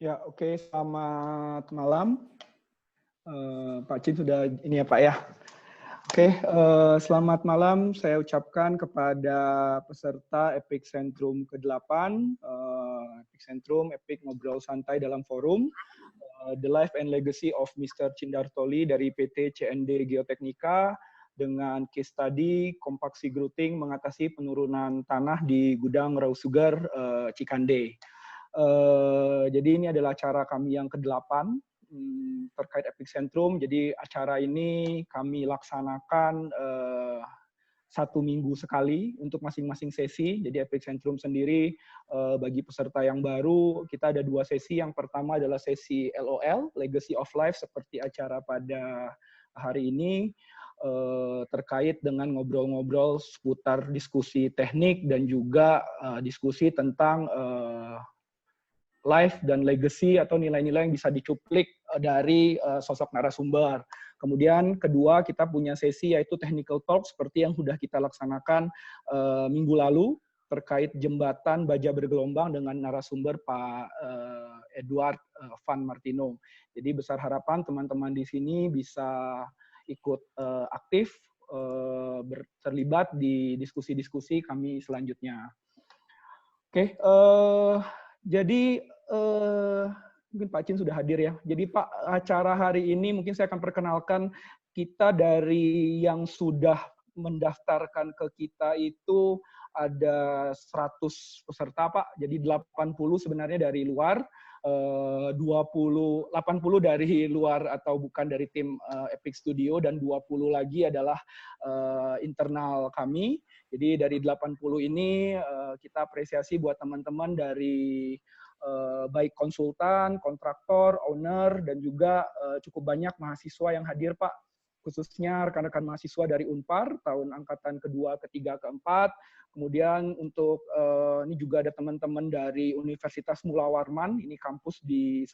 Ya, oke. Selamat malam. Pak Cin sudah ini ya, Pak ya. Oke, selamat malam saya ucapkan kepada peserta Epic Centrum ke-8, Epic Centrum, Epic Ngobrol Santai dalam Forum, The Life and Legacy of Mr. Cindartoli dari PT CND Geoteknika, dengan case study kompaksi grouting mengatasi penurunan tanah di gudang raw sugar Cikande. Jadi ini adalah acara kami yang ke-8 terkait Epic Centrum. Jadi acara ini kami laksanakan 1 minggu sekali untuk masing-masing sesi. Jadi Epic Centrum sendiri bagi peserta yang baru, kita ada 2 sesi. Yang pertama adalah sesi LOL, Legacy of Life, seperti acara pada hari ini, terkait dengan ngobrol-ngobrol seputar diskusi teknik dan juga diskusi tentang life dan legacy atau nilai-nilai yang bisa dicuplik dari sosok narasumber. Kemudian kedua, kita punya sesi yaitu technical talk seperti yang sudah kita laksanakan minggu lalu terkait jembatan baja bergelombang dengan narasumber Pak Edward Van Martino. Jadi besar harapan teman-teman di sini bisa ikut aktif terlibat di diskusi-diskusi kami selanjutnya. Oke, jadi mungkin Pak Cin sudah hadir ya. Jadi Pak, acara hari ini mungkin saya akan perkenalkan kita dari yang sudah mendaftarkan ke kita itu ada 100 peserta Pak. Jadi 80 sebenarnya dari luar, 80 dari luar atau bukan dari tim Epic Studio, dan 20 lagi adalah internal kami. Jadi dari 80 ini kita apresiasi buat teman-teman dari baik konsultan, kontraktor, owner, dan juga cukup banyak mahasiswa yang hadir, Pak. Khususnya rekan-rekan mahasiswa dari Unpar, tahun angkatan kedua, ketiga, keempat. Kemudian untuk ini juga ada teman-teman dari Universitas Mula Warman, ini kampus di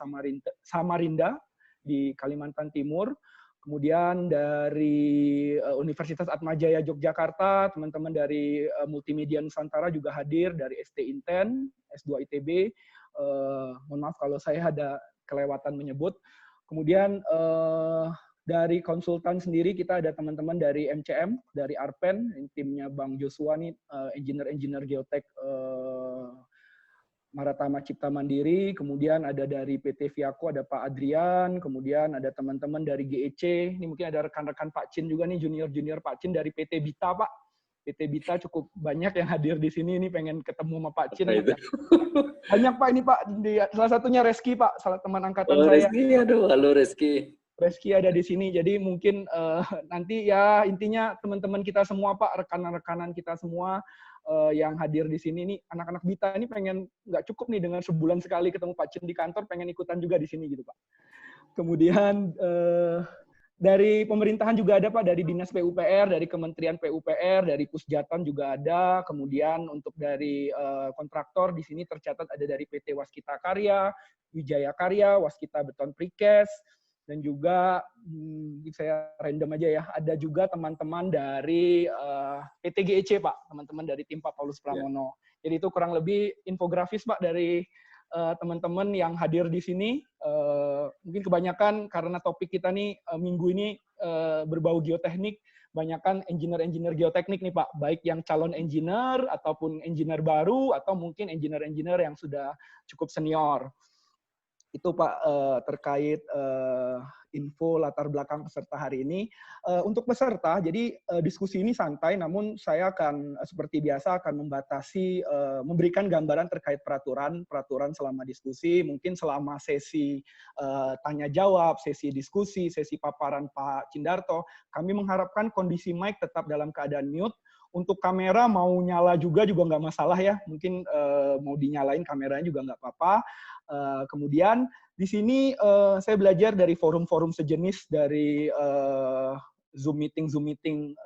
Samarinda di Kalimantan Timur. Kemudian dari Universitas Atmajaya Yogyakarta, teman-teman dari Multimedia Nusantara juga hadir, dari ST Inten, S2 ITB. Mohon maaf kalau saya ada kelewatan menyebut. Kemudian dari konsultan sendiri kita ada teman-teman dari MCM, dari Arpen, timnya Bang Joshua nih, engineer geotek Maratama Cipta Mandiri. Kemudian ada dari PT Viako, ada Pak Adrian. Kemudian ada teman-teman dari GEC. Ini mungkin ada rekan-rekan Pak Cin juga nih, junior-junior Pak Cin dari PT Bita, Pak. PT Bita cukup banyak yang hadir di sini. Ini pengen ketemu sama Pak Cin. Banyak Pak ini Pak. Salah satunya Reski Pak, salah teman angkatan saya. Reski, aduh, halo Reski. Reski ada di sini. Jadi mungkin nanti ya intinya teman-teman kita semua Pak, rekanan-rekanan kita semua yang hadir di sini nih, anak-anak Bita ini pengen nggak cukup nih dengan sebulan sekali ketemu Pak Cin di kantor, pengen ikutan juga di sini gitu Pak. Kemudian dari pemerintahan juga ada Pak, dari Dinas PUPR, dari Kementerian PUPR, dari Pusjatan juga ada. Kemudian untuk dari kontraktor di sini tercatat ada dari PT Waskita Karya, Wijaya Karya, Waskita Beton Precast, dan juga saya random aja ya, ada juga teman-teman dari PT GEC Pak, teman-teman dari tim Pak Paulus Pramono. Jadi itu kurang lebih infografis Pak dari teman-teman yang hadir di sini. Mungkin kebanyakan karena topik kita nih minggu ini berbau geoteknik, banyakkan engineer-engineer geoteknik nih Pak, baik yang calon engineer ataupun engineer baru atau mungkin engineer-engineer yang sudah cukup senior. Itu Pak terkait info latar belakang peserta hari ini. Untuk peserta, jadi diskusi ini santai, namun saya akan seperti biasa akan membatasi, memberikan gambaran terkait peraturan selama diskusi, mungkin selama sesi tanya jawab, sesi diskusi, sesi paparan Pak Cindarto, kami mengharapkan kondisi mic tetap dalam keadaan mute. Untuk kamera mau nyala juga nggak masalah ya, mungkin mau dinyalain kameranya juga nggak apa-apa. Kemudian di sini saya belajar dari forum-forum sejenis, dari Zoom meeting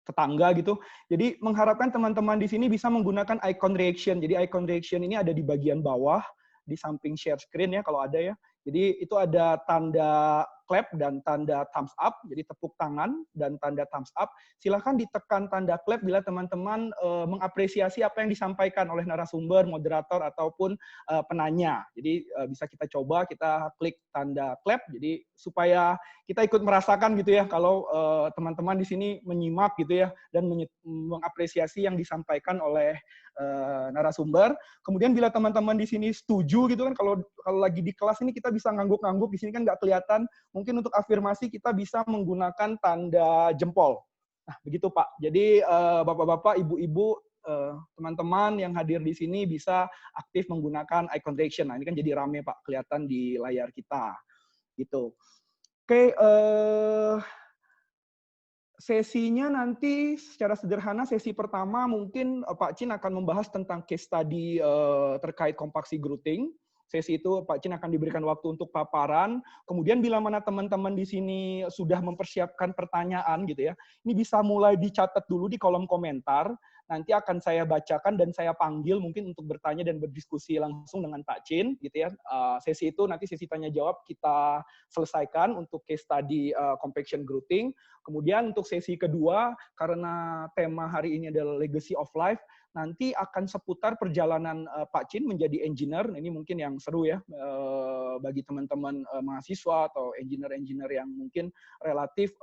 tetangga gitu. Jadi mengharapkan teman-teman di sini bisa menggunakan icon reaction. Jadi icon reaction ini ada di bagian bawah, di samping share screen ya kalau ada ya. Jadi itu ada tanda clap dan tanda thumbs up, jadi tepuk tangan dan tanda thumbs up. Silahkan ditekan tanda clap bila teman-teman mengapresiasi apa yang disampaikan oleh narasumber, moderator, ataupun penanya. Jadi bisa kita coba, kita klik tanda clap, jadi supaya kita ikut merasakan gitu ya, kalau teman-teman di sini menyimak gitu ya, dan mengapresiasi yang disampaikan oleh narasumber. Kemudian bila teman-teman di sini setuju gitu kan, kalau lagi di kelas ini kita bisa ngangguk-ngangguk, di sini kan nggak kelihatan. Mungkin untuk afirmasi kita bisa menggunakan tanda jempol. Nah, begitu Pak. Jadi Bapak-bapak, Ibu-ibu, teman-teman yang hadir di sini bisa aktif menggunakan eye contaction. Nah, ini kan jadi rame Pak, kelihatan di layar kita. Gitu. Oke, sesinya nanti secara sederhana, sesi pertama mungkin Pak Chin akan membahas tentang case study terkait kompaksi growing. Sesi itu Pak Chin akan diberikan waktu untuk paparan. Kemudian bila mana teman-teman di sini sudah mempersiapkan pertanyaan gitu ya, ini bisa mulai dicatat dulu di kolom komentar. Nanti akan saya bacakan dan saya panggil mungkin untuk bertanya dan berdiskusi langsung dengan Pak Chin gitu ya. Sesi itu nanti sesi tanya jawab kita selesaikan untuk case study compaction growing. Kemudian untuk sesi kedua, karena tema hari ini adalah legacy of life, nanti akan seputar perjalanan Pak Chin menjadi engineer. Ini mungkin yang seru ya bagi teman-teman mahasiswa atau engineer-engineer yang mungkin relatif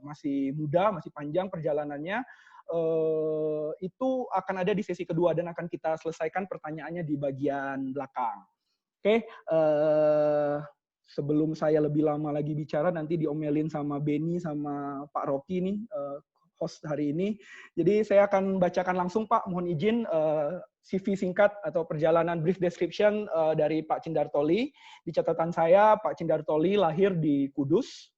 masih muda, masih panjang perjalanannya. Itu akan ada di sesi kedua dan akan kita selesaikan pertanyaannya di bagian belakang. Oke, sebelum saya lebih lama lagi bicara, nanti diomelin sama Benny sama Pak Rocky nih, host hari ini. Jadi saya akan bacakan langsung Pak, mohon izin CV singkat atau perjalanan brief description dari Pak Cindartoli. Di catatan saya, Pak Cindartoli lahir di Kudus,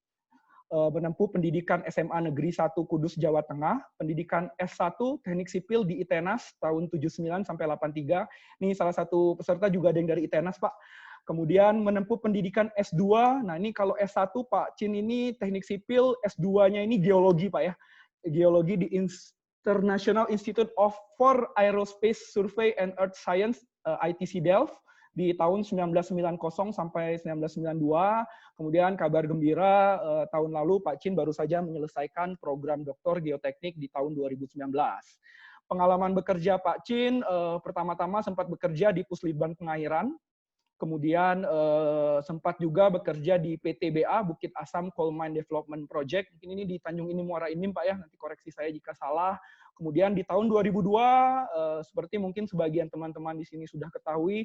menempuh pendidikan SMA Negeri 1 Kudus, Jawa Tengah, pendidikan S1 Teknik Sipil di ITENAS tahun 79 sampai 83. Ini salah satu peserta juga ada yang dari ITENAS, Pak. Kemudian menempuh pendidikan S2. Nah, ini kalau S1 Pak Chin ini Teknik Sipil, S2-nya ini geologi, Pak ya. Geologi di International Institute for Aerospace Survey and Earth Science, ITC Delft, di tahun 1990 sampai 1992. Kemudian kabar gembira, tahun lalu Pak Chin baru saja menyelesaikan program Doktor Geoteknik di tahun 2019. Pengalaman bekerja Pak Chin, pertama-tama sempat bekerja di Pusliban Pengairan, kemudian sempat juga bekerja di PTBA, Bukit Asam Coal Mine Development Project. Mungkin ini di Tanjung Ini Muara Enim, Pak ya, nanti koreksi saya jika salah. Kemudian di tahun 2002, seperti mungkin sebagian teman-teman di sini sudah ketahui,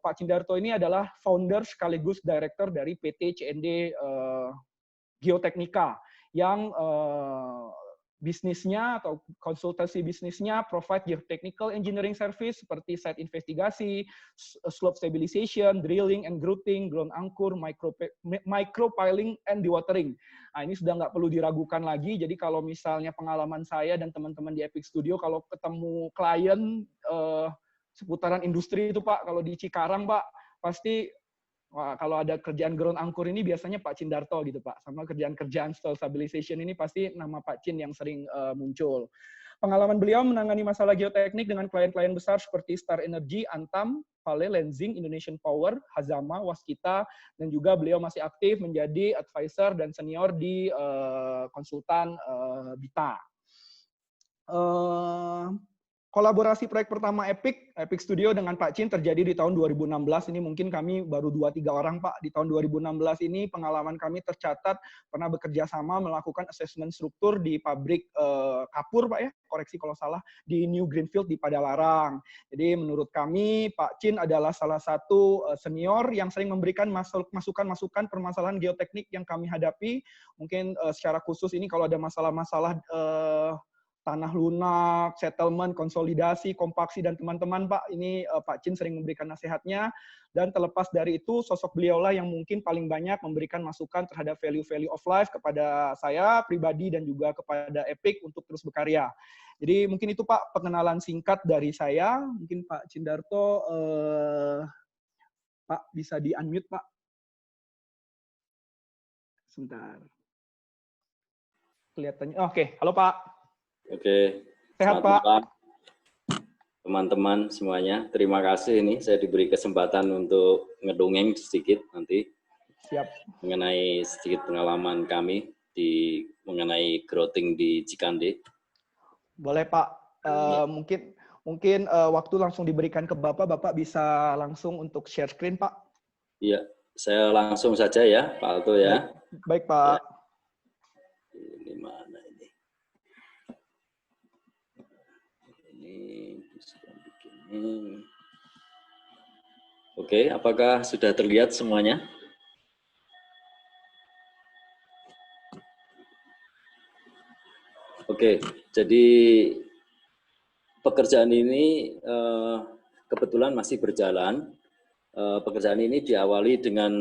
Pak Cindarto ini adalah founder sekaligus director dari PT CND Geoteknika, yang bisnisnya atau konsultasi bisnisnya provide geotechnical engineering service seperti site investigasi, slope stabilization, drilling and grouting, ground anchor, micropiling, and dewatering. Nah, ini sudah nggak perlu diragukan lagi. Jadi kalau misalnya pengalaman saya dan teman-teman di Epic Studio, kalau ketemu klien seputaran industri itu Pak, kalau di Cikarang Pak, pasti wah, kalau ada kerjaan ground angkur ini biasanya Pak Cindarto gitu Pak. Sama kerjaan-kerjaan stall stabilization ini pasti nama Pak Chin yang sering muncul. Pengalaman beliau menangani masalah geoteknik dengan klien-klien besar seperti Star Energy, Antam, Vale, Lenzing, Indonesian Power, Hazama, Waskita, dan juga beliau masih aktif menjadi advisor dan senior di konsultan BITA. Kolaborasi proyek pertama Epic Studio dengan Pak Chin terjadi di tahun 2016. Ini mungkin kami baru 2-3 orang, Pak. Di tahun 2016 ini pengalaman kami tercatat pernah bekerja sama melakukan assessment struktur di pabrik kapur, Pak ya, koreksi kalau salah, di New Greenfield di Padalarang. Jadi menurut kami, Pak Chin adalah salah satu senior yang sering memberikan masukan-masukan permasalahan geoteknik yang kami hadapi. Mungkin secara khusus ini kalau ada masalah-masalah tanah lunak, settlement, konsolidasi, kompaksi, dan teman-teman, Pak. Ini Pak Chin sering memberikan nasihatnya. Dan terlepas dari itu, sosok beliaulah yang mungkin paling banyak memberikan masukan terhadap value-value of life kepada saya pribadi dan juga kepada Epic untuk terus berkarya. Jadi mungkin itu, Pak, pengenalan singkat dari saya. Mungkin Pak Cindarto, Pak, bisa di-unmute, Pak. Sebentar. Kelihatannya. Oke, halo, Pak. Oke, sehat Pak. Teman-teman semuanya, terima kasih ini saya diberi kesempatan untuk ngedongeng sedikit nanti. Siap. mengenai sedikit pengalaman kami mengenai growthing di Cikande. Boleh Pak. Mungkin waktu langsung diberikan ke Bapak. Bapak bisa langsung untuk share screen Pak. Iya, saya langsung saja ya Pak Alto ya. Baik Pak. Ya. Ini mana ini? Ini bisa bikin ini. Oke, apakah sudah terlihat semuanya? Oke, jadi pekerjaan ini kebetulan masih berjalan. Pekerjaan ini diawali dengan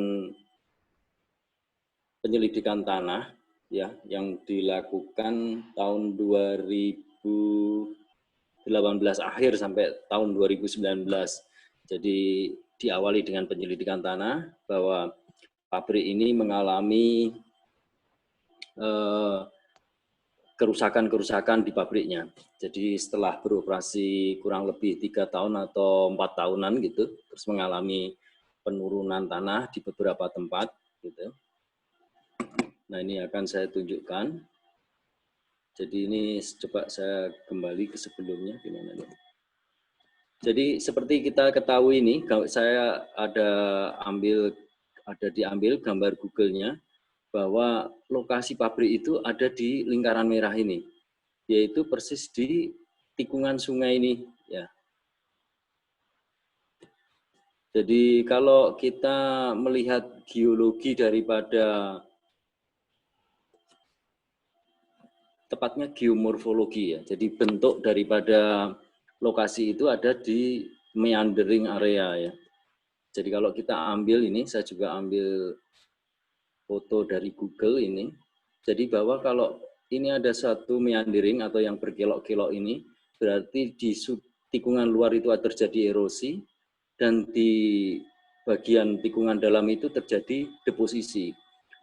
penyelidikan tanah ya yang dilakukan tahun 2018 akhir sampai tahun 2019. Jadi diawali dengan penyelidikan tanah bahwa pabrik ini mengalami kerusakan-kerusakan di pabriknya. Jadi setelah beroperasi kurang lebih 3 tahun atau 4 tahunan gitu, terus mengalami penurunan tanah di beberapa tempat gitu. Nah, ini akan saya tunjukkan. Jadi ini coba saya kembali ke sebelumnya gimana nih. Jadi seperti kita ketahui ini, saya diambil gambar Google-nya bahwa lokasi pabrik itu ada di lingkaran merah ini, yaitu persis di tikungan sungai ini ya. Jadi kalau kita melihat geologi daripada tepatnya geomorfologi ya. Jadi bentuk daripada lokasi itu ada di meandering area ya. Jadi kalau kita ambil ini, saya juga ambil foto dari Google ini. Jadi bahwa kalau ini ada satu meandering atau yang berkelok-kelok ini, berarti di tikungan luar itu terjadi erosi, dan di bagian tikungan dalam itu terjadi deposisi.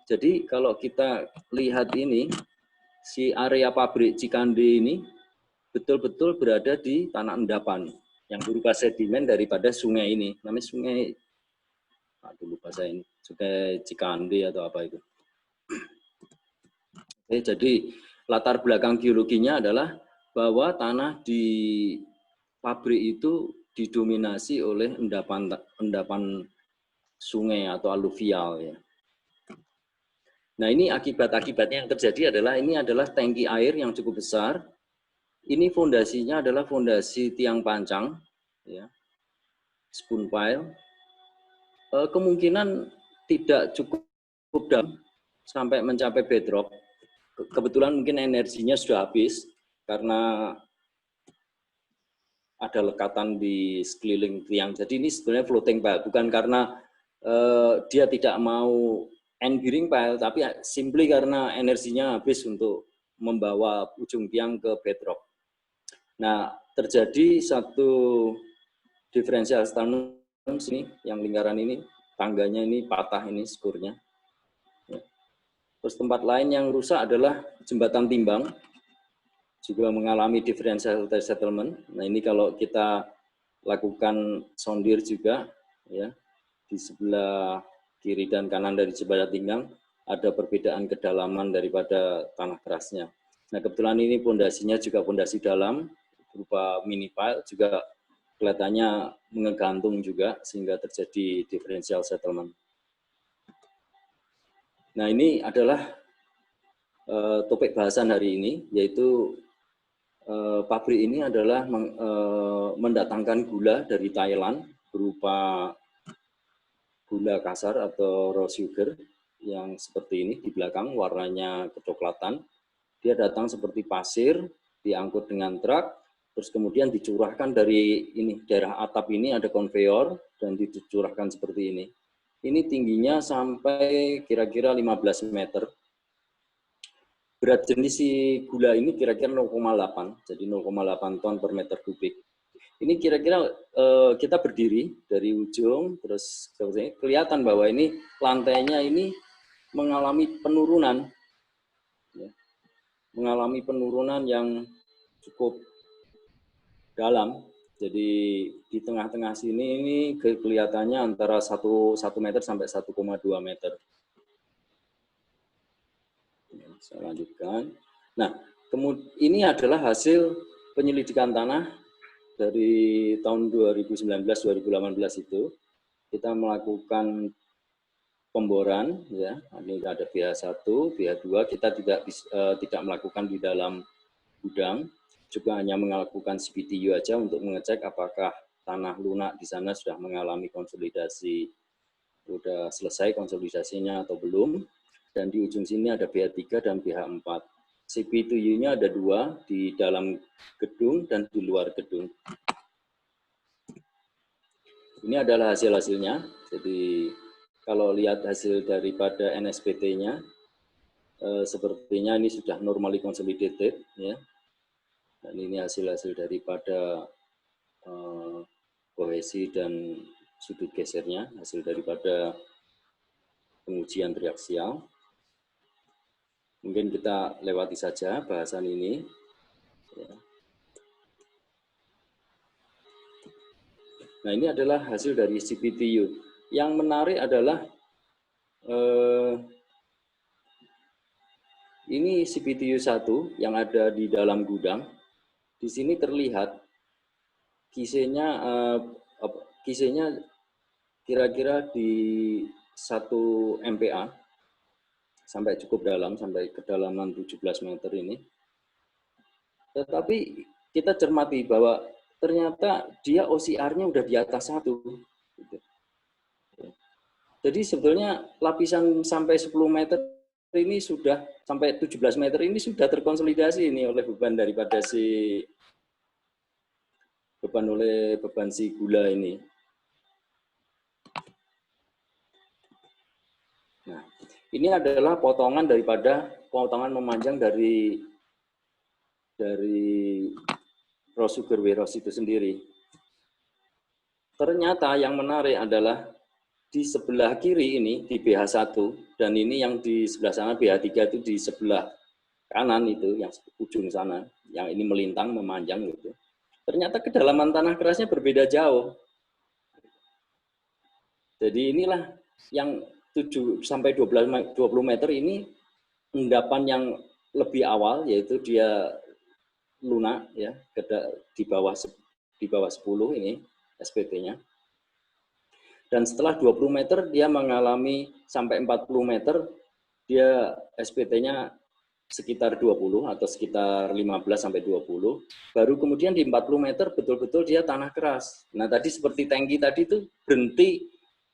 Jadi kalau kita lihat ini, si area pabrik Cikande ini betul-betul berada di tanah endapan yang berupa sedimen daripada sungai ini. Namanya sungai, lupa saya ini, sungai Cikande atau apa itu. Oke, jadi latar belakang geologinya adalah bahwa tanah di pabrik itu didominasi oleh endapan sungai atau aluvial ya. Nah, ini akibat-akibatnya yang terjadi adalah tangki air yang cukup besar. Ini fondasinya adalah fondasi tiang pancang, ya, spoon pile. Kemungkinan tidak cukup dalam sampai mencapai bedrock. Kebetulan mungkin energinya sudah habis karena ada lekatan di sekeliling tiang. Jadi ini sebenarnya floating pile, bukan karena dia tidak mau end bearing pile, tapi simply karena energinya habis untuk membawa ujung tiang ke bedrock. Nah, terjadi satu differential stance ini, yang lingkaran ini, tangganya ini patah ini skurnya. Terus tempat lain yang rusak adalah jembatan timbang, juga mengalami differential settlement. Nah, ini kalau kita lakukan sondir juga, ya, di sebelah kiri dan kanan dari jembatan timbang ada perbedaan kedalaman daripada tanah kerasnya. Nah, kebetulan ini pondasinya juga pondasi dalam berupa mini pile, juga kelihatannya mengegantung juga sehingga terjadi differential settlement. Nah, ini adalah topik bahasan hari ini, yaitu pabrik ini adalah mendatangkan gula dari Thailand berupa gula kasar atau raw sugar yang seperti ini di belakang, warnanya kecoklatan. Dia datang seperti pasir, diangkut dengan truk, terus kemudian dicurahkan dari ini, daerah atap ini ada konveyor dan dicurahkan seperti ini. Ini tingginya sampai kira-kira 15 meter. Berat jenis si gula ini kira-kira 0,8, jadi 0,8 ton per meter kubik. Ini kira-kira kita berdiri dari ujung, terus kelihatan bahwa ini lantainya ini mengalami penurunan, ya, mengalami penurunan yang cukup dalam. Jadi di tengah-tengah sini ini kelihatannya antara 1 meter sampai 1,2 meter. Saya lanjutkan. Nah, kemudian ini adalah hasil penyelidikan tanah dari tahun 2019-2018 itu. Kita melakukan pemboran, ya. Ini ada BH1, BH2. Kita tidak melakukan di dalam gudang, juga hanya melakukan CPTU aja untuk mengecek apakah tanah lunak di sana sudah mengalami konsolidasi, sudah selesai konsolidasinya atau belum. Dan di ujung sini ada BH3 dan BH4. CPTU-nya ada 2, di dalam gedung dan di luar gedung. Ini adalah hasil-hasilnya. Jadi kalau lihat hasil daripada NSPT-nya, sepertinya ini sudah normally consolidated, ya. Dan ini hasil-hasil daripada kohesi dan sudut gesernya, hasil daripada pengujian triaksial. Mungkin kita lewati saja bahasan ini. Ya. Nah, ini adalah hasil dari CPTU. Yang menarik adalah ini CPTU 1 yang ada di dalam gudang. Di sini terlihat kisehnya kira-kira di 1 MPa sampai cukup dalam, sampai kedalaman 17 meter ini. Tetapi kita cermati bahwa ternyata dia OCR-nya udah di atas 1. Jadi sebetulnya lapisan sampai 10 meter ini sudah, sampai 17 meter ini sudah terkonsolidasi ini oleh beban daripada beban si gula ini. Nah, ini adalah potongan memanjang dari raw sugar warehouse itu sendiri. Ternyata yang menarik adalah di sebelah kiri ini di BH1 dan ini yang di sebelah sana BH3 itu di sebelah kanan itu yang ujung sana, yang ini melintang memanjang gitu. Ternyata kedalaman tanah kerasnya berbeda jauh. Jadi inilah yang 7 sampai 20 meter ini endapan yang lebih awal, yaitu dia lunak ya, di bawah 10 ini SPT-nya. Dan setelah 20 meter dia mengalami sampai 40 meter, dia SPT-nya sekitar 20 atau sekitar 15 sampai 20. Baru kemudian di 40 meter betul-betul dia tanah keras. Nah, tadi seperti tangki tadi itu berhenti,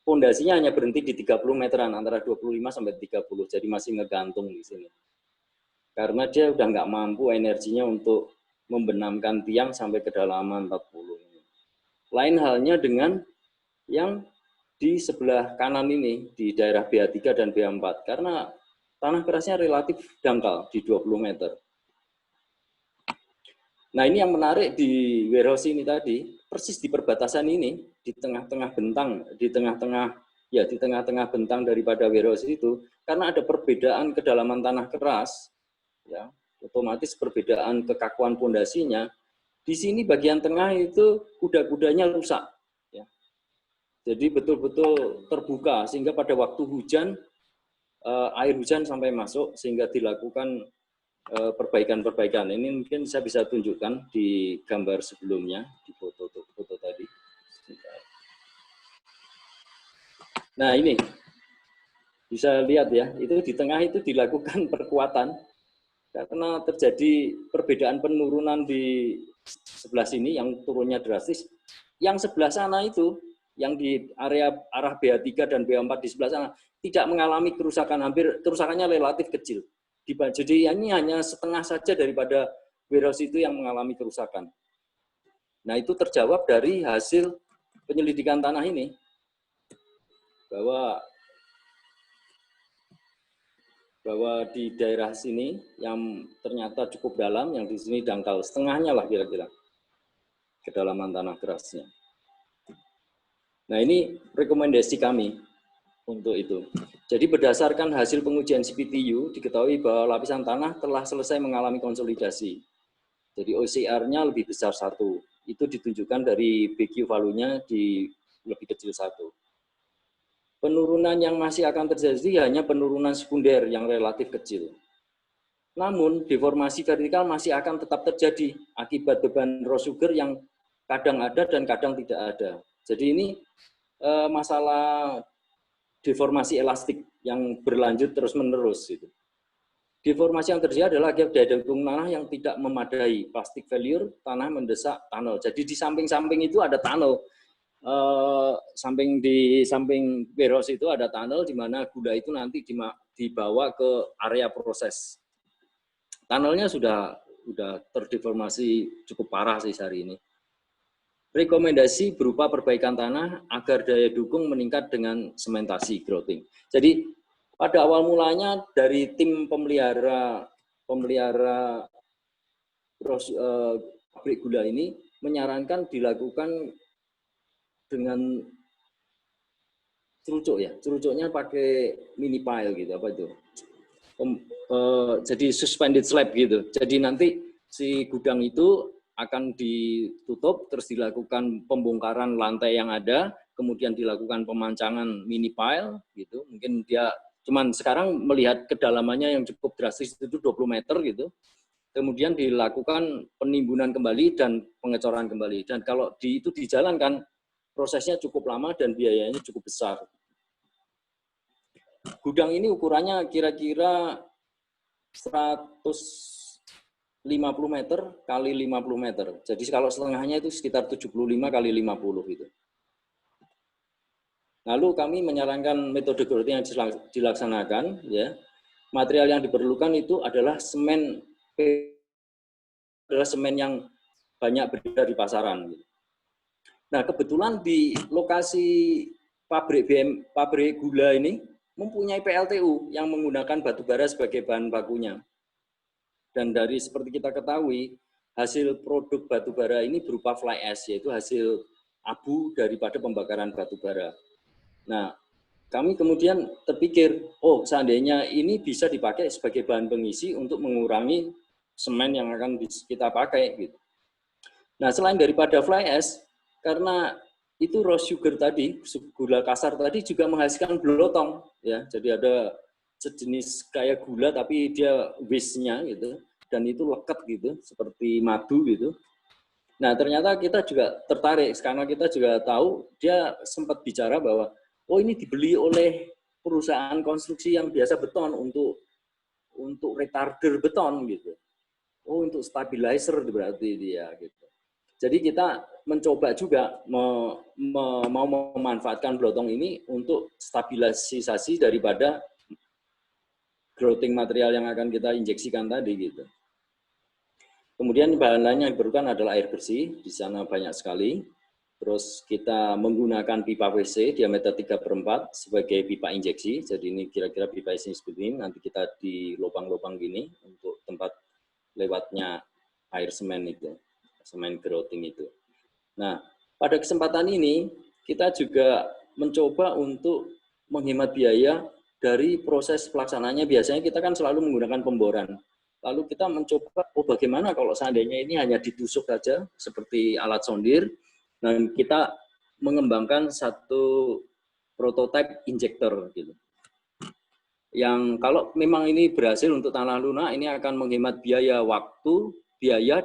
pondasinya hanya berhenti di 30 meteran, antara 25 sampai 30. Jadi masih ngegantung di sini. Karena dia udah nggak mampu energinya untuk membenamkan tiang sampai kedalaman 40. Lain halnya dengan yang di sebelah kanan ini, di daerah BH3 dan BH4, karena tanah kerasnya relatif dangkal di 20 meter. Nah, ini yang menarik di warehouse ini tadi, persis di perbatasan ini, di tengah-tengah bentang daripada warehouse itu, karena ada perbedaan kedalaman tanah keras, ya, otomatis perbedaan kekakuan pondasinya. Di sini bagian tengah itu kuda-kudanya rusak. Jadi betul-betul terbuka, sehingga pada waktu hujan, air hujan sampai masuk, sehingga dilakukan perbaikan-perbaikan. Ini mungkin saya bisa tunjukkan di gambar sebelumnya, di foto tadi. Nah, ini bisa lihat ya, itu di tengah itu dilakukan perkuatan, karena terjadi perbedaan penurunan di sebelah sini, yang turunnya drastis. Yang sebelah sana itu, yang di arah BH3 dan BH4 di sebelah sana tidak mengalami kerusakan, kerusakannya relatif kecil. Jadi ini hanya setengah saja daripada warehouse itu yang mengalami kerusakan. Nah, itu terjawab dari hasil penyelidikan tanah ini, bahwa di daerah sini yang ternyata cukup dalam, yang di sini dangkal setengahnya lah kira-kira kedalaman tanah kerasnya. Nah, ini rekomendasi kami untuk itu. Jadi berdasarkan hasil pengujian CPTU, diketahui bahwa lapisan tanah telah selesai mengalami konsolidasi. Jadi OCR-nya lebih besar 1. Itu ditunjukkan dari BQ value-nya di lebih kecil 1. Penurunan yang masih akan terjadi hanya penurunan sekunder yang relatif kecil. Namun, deformasi vertikal masih akan tetap terjadi akibat beban raw sugar yang kadang ada dan kadang tidak ada. Jadi ini masalah deformasi elastik yang berlanjut terus-menerus. Gitu. Deformasi yang terjadi adalah akibat daya dukung tanah yang tidak memadai, plastic failure, tanah mendesak tunnel. Jadi di samping-samping itu ada tunnel. Di samping warehouse itu ada tunnel di mana gula itu nanti dibawa ke area proses. Tunnelnya sudah terdeformasi cukup parah sih hari ini. Rekomendasi berupa perbaikan tanah agar daya dukung meningkat dengan sementasi grouting. Jadi pada awal mulanya dari tim pemelihara pabrik gula ini menyarankan dilakukan dengan cerucuk ya, cerucuknya pakai mini pile gitu, apa itu? Jadi suspended slab gitu. Jadi nanti si gudang itu akan ditutup, terus dilakukan pembongkaran lantai yang ada, kemudian dilakukan pemancangan mini pile gitu. Mungkin dia cuman sekarang melihat kedalamannya yang cukup drastis itu 20 meter gitu. Kemudian dilakukan penimbunan kembali dan pengecoran kembali. Dan kalau itu dijalankan, prosesnya cukup lama dan biayanya cukup besar. Gudang ini ukurannya kira-kira 150 meter kali 50 meter. Jadi kalau setengahnya itu sekitar 75 kali 50 gitu. Lalu kami menyarankan metode grouting yang dilaksanakan, ya. Material yang diperlukan itu adalah semen yang banyak beredar di pasaran. Nah, kebetulan di lokasi pabrik gula ini mempunyai PLTU yang menggunakan batu bara sebagai bahan bakunya. Dan dari seperti kita ketahui, hasil produk batu bara ini berupa fly ash, yaitu hasil abu daripada pembakaran batu bara. Nah, kami kemudian terpikir, oh seandainya ini bisa dipakai sebagai bahan pengisi untuk mengurangi semen yang akan kita pakai. Gitu. Nah, selain daripada fly ash, karena itu raw sugar tadi, gula kasar tadi juga menghasilkan blotong. Ya, jadi ada sejenis kayak gula tapi dia waste-nya gitu, dan itu leket gitu, seperti madu gitu. Nah, ternyata kita juga tertarik, karena kita juga tahu dia sempat bicara bahwa oh ini dibeli oleh perusahaan konstruksi yang biasa beton untuk retarder beton gitu. Oh untuk stabilizer berarti dia gitu. Jadi kita mencoba juga mau memanfaatkan blotong ini untuk stabilisasi daripada grouting material yang akan kita injeksikan tadi gitu. Kemudian bahan lain yang diperlukan adalah air bersih, di sana banyak sekali. Terus kita menggunakan pipa WC diameter 3/4 sebagai pipa injeksi. Jadi ini kira-kira pipa injeksi seperti ini. Nanti kita di lubang-lubang gini untuk tempat lewatnya air semen itu, semen grouting itu. Nah, pada kesempatan ini kita juga mencoba untuk menghemat biaya dari proses pelaksanaannya. Biasanya kita kan selalu menggunakan pemboran. Lalu kita mencoba, oh bagaimana kalau seandainya ini hanya ditusuk saja seperti alat sondir. Dan kita mengembangkan satu prototipe injektor gitu. Yang kalau memang ini berhasil untuk tanah lunak, ini akan menghemat biaya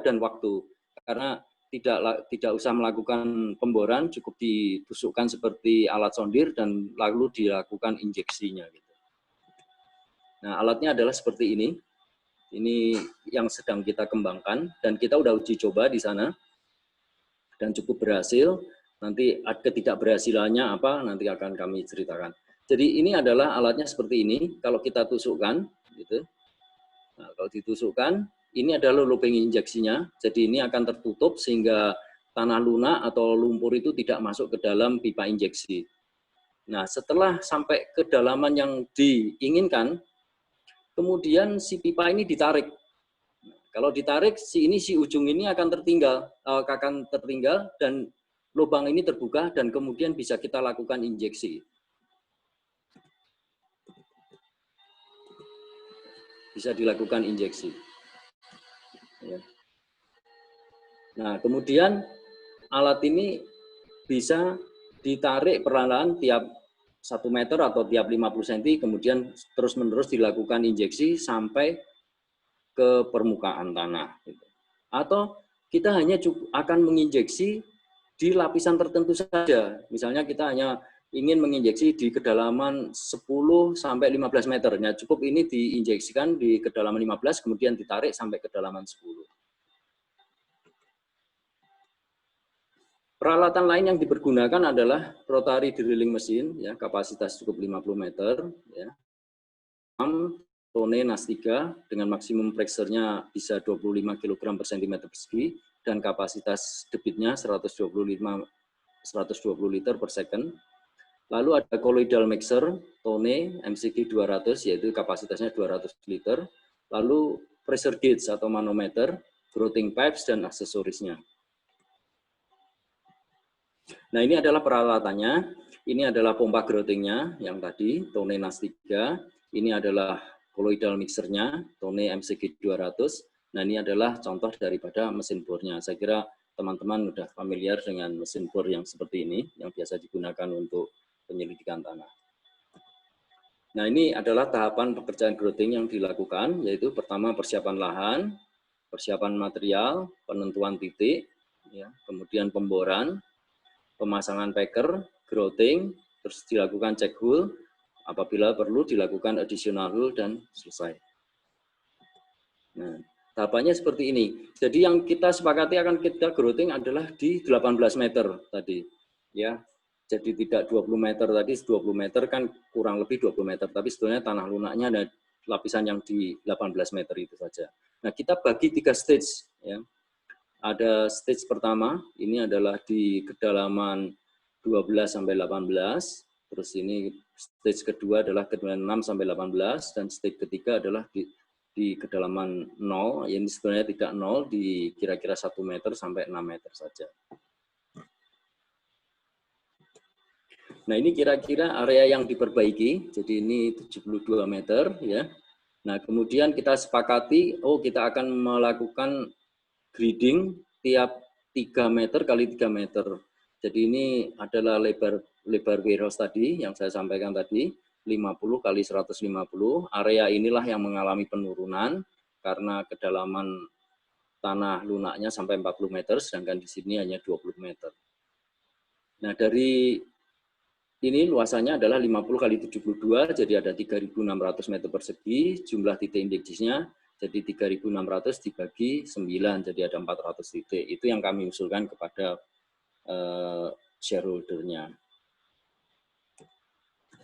dan waktu. Karena tidak usah melakukan pemboran, cukup ditusukkan seperti alat sondir dan lalu dilakukan injeksinya gitu. Nah, alatnya adalah seperti ini. Ini yang sedang kita kembangkan dan kita udah uji coba di sana. Dan cukup berhasil, nanti ketidakberhasilannya apa nanti akan kami ceritakan. Jadi ini adalah alatnya seperti ini, kalau kita tusukkan, gitu. Nah, kalau ditusukkan, ini adalah looping injeksinya, jadi ini akan tertutup sehingga tanah lunak atau lumpur itu tidak masuk ke dalam pipa injeksi. Nah, setelah sampai ke kedalaman yang diinginkan, kemudian si pipa ini ditarik. Kalau ditarik, si ujung ini akan tertinggal dan lubang ini terbuka dan kemudian bisa kita lakukan injeksi. Bisa dilakukan injeksi. Ya. Nah, kemudian alat ini bisa ditarik perlahan tiap 1 meter atau tiap 50 cm, kemudian terus-menerus dilakukan injeksi sampai ke permukaan tanah. Atau kita hanya akan menginjeksi di lapisan tertentu saja. Misalnya kita hanya ingin menginjeksi di kedalaman 10 sampai 15 meter. Nah, cukup ini diinjeksikan di kedalaman 15, kemudian ditarik sampai kedalaman 10. Peralatan lain yang dipergunakan adalah rotary drilling mesin, ya, kapasitas cukup 50 meter, ya. Tone NAS 3 dengan maksimum pressure-nya bisa 25 kg per cm persegi dan kapasitas debitnya 120 liter per second. Lalu ada colloidal mixer Tone MCG 200 yaitu kapasitasnya 200 liter. Lalu pressure gauge atau manometer, growing pipes dan aksesorisnya. Nah, ini adalah peralatannya. Ini adalah pompa growthingnya yang tadi Tone NAS 3. Ini adalah colloidal mixernya, Tone MCG 200. Nah, ini adalah contoh daripada mesin bornya. Saya kira teman-teman sudah familiar dengan mesin bor yang seperti ini, yang biasa digunakan untuk penyelidikan tanah. Nah, ini adalah tahapan pekerjaan grouting yang dilakukan, yaitu pertama persiapan lahan, persiapan material, penentuan titik, ya, kemudian pemboran, pemasangan packer, grouting, terus dilakukan check hole, apabila perlu dilakukan additional hole dan selesai. Nah, tahapannya seperti ini. Jadi yang kita sepakati akan kita grouting adalah di 18 meter tadi. Ya, jadi tidak 20 meter tadi, 20 meter kan kurang lebih 20 meter, tapi sebetulnya tanah lunaknya ada lapisan yang di 18 meter itu saja. Nah, kita bagi 3 stage. Ya. Ada stage pertama, ini adalah di kedalaman 12 sampai 18. Terus ini stage kedua adalah kedalaman 6 sampai 18 dan stage ketiga adalah di kedalaman 0. Ini sebenarnya tidak 0, di kira-kira 1 meter sampai 6 meter saja. Nah, ini kira-kira area yang diperbaiki. Jadi ini 72 meter ya. Nah, kemudian kita sepakati, kita akan melakukan grading tiap 3 meter kali 3 meter. Jadi ini adalah lebar warehouse tadi yang saya sampaikan tadi, 50 kali 150. Area inilah yang mengalami penurunan karena kedalaman tanah lunaknya sampai 40 meter, sedangkan di sini hanya 20 meter. Nah, dari ini luasannya adalah 50 kali 72, jadi ada 3.600 meter persegi, jumlah titik injeksinya jadi 3.600 dibagi 9, jadi ada 400 titik. Itu yang kami usulkan kepada shareholder-nya.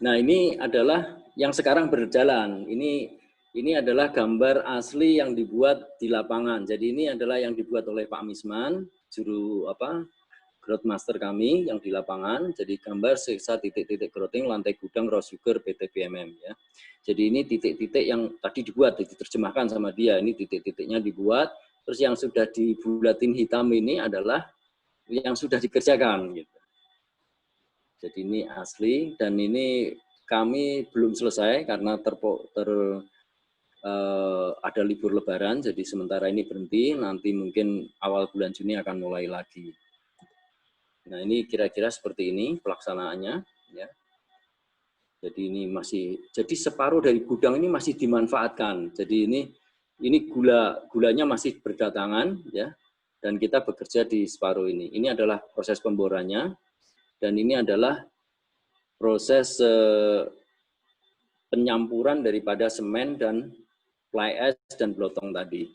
Nah, ini adalah yang sekarang berjalan. Ini adalah gambar asli yang dibuat di lapangan. Jadi ini adalah yang dibuat oleh Pak Misman, juru growth master kami yang di lapangan. Jadi gambar siksa titik-titik growthing lantai gudang raw sugar PT BMM ya. Jadi ini titik-titik yang tadi dibuat, diterjemahkan sama dia. Ini titik-titiknya dibuat. Terus yang sudah dibulatin hitam ini adalah yang sudah dikerjakan gitu. Jadi ini asli dan ini kami belum selesai karena ada libur lebaran, jadi sementara ini berhenti, nanti mungkin awal bulan Juni akan mulai lagi. Nah, ini kira-kira seperti ini pelaksanaannya ya. Jadi ini jadi separuh dari gudang ini masih dimanfaatkan. Jadi ini gulanya masih berdatangan ya. Dan kita bekerja di separuh ini. Ini adalah proses pemborannya, dan ini adalah proses penyampuran daripada semen dan fly ash dan blotong tadi.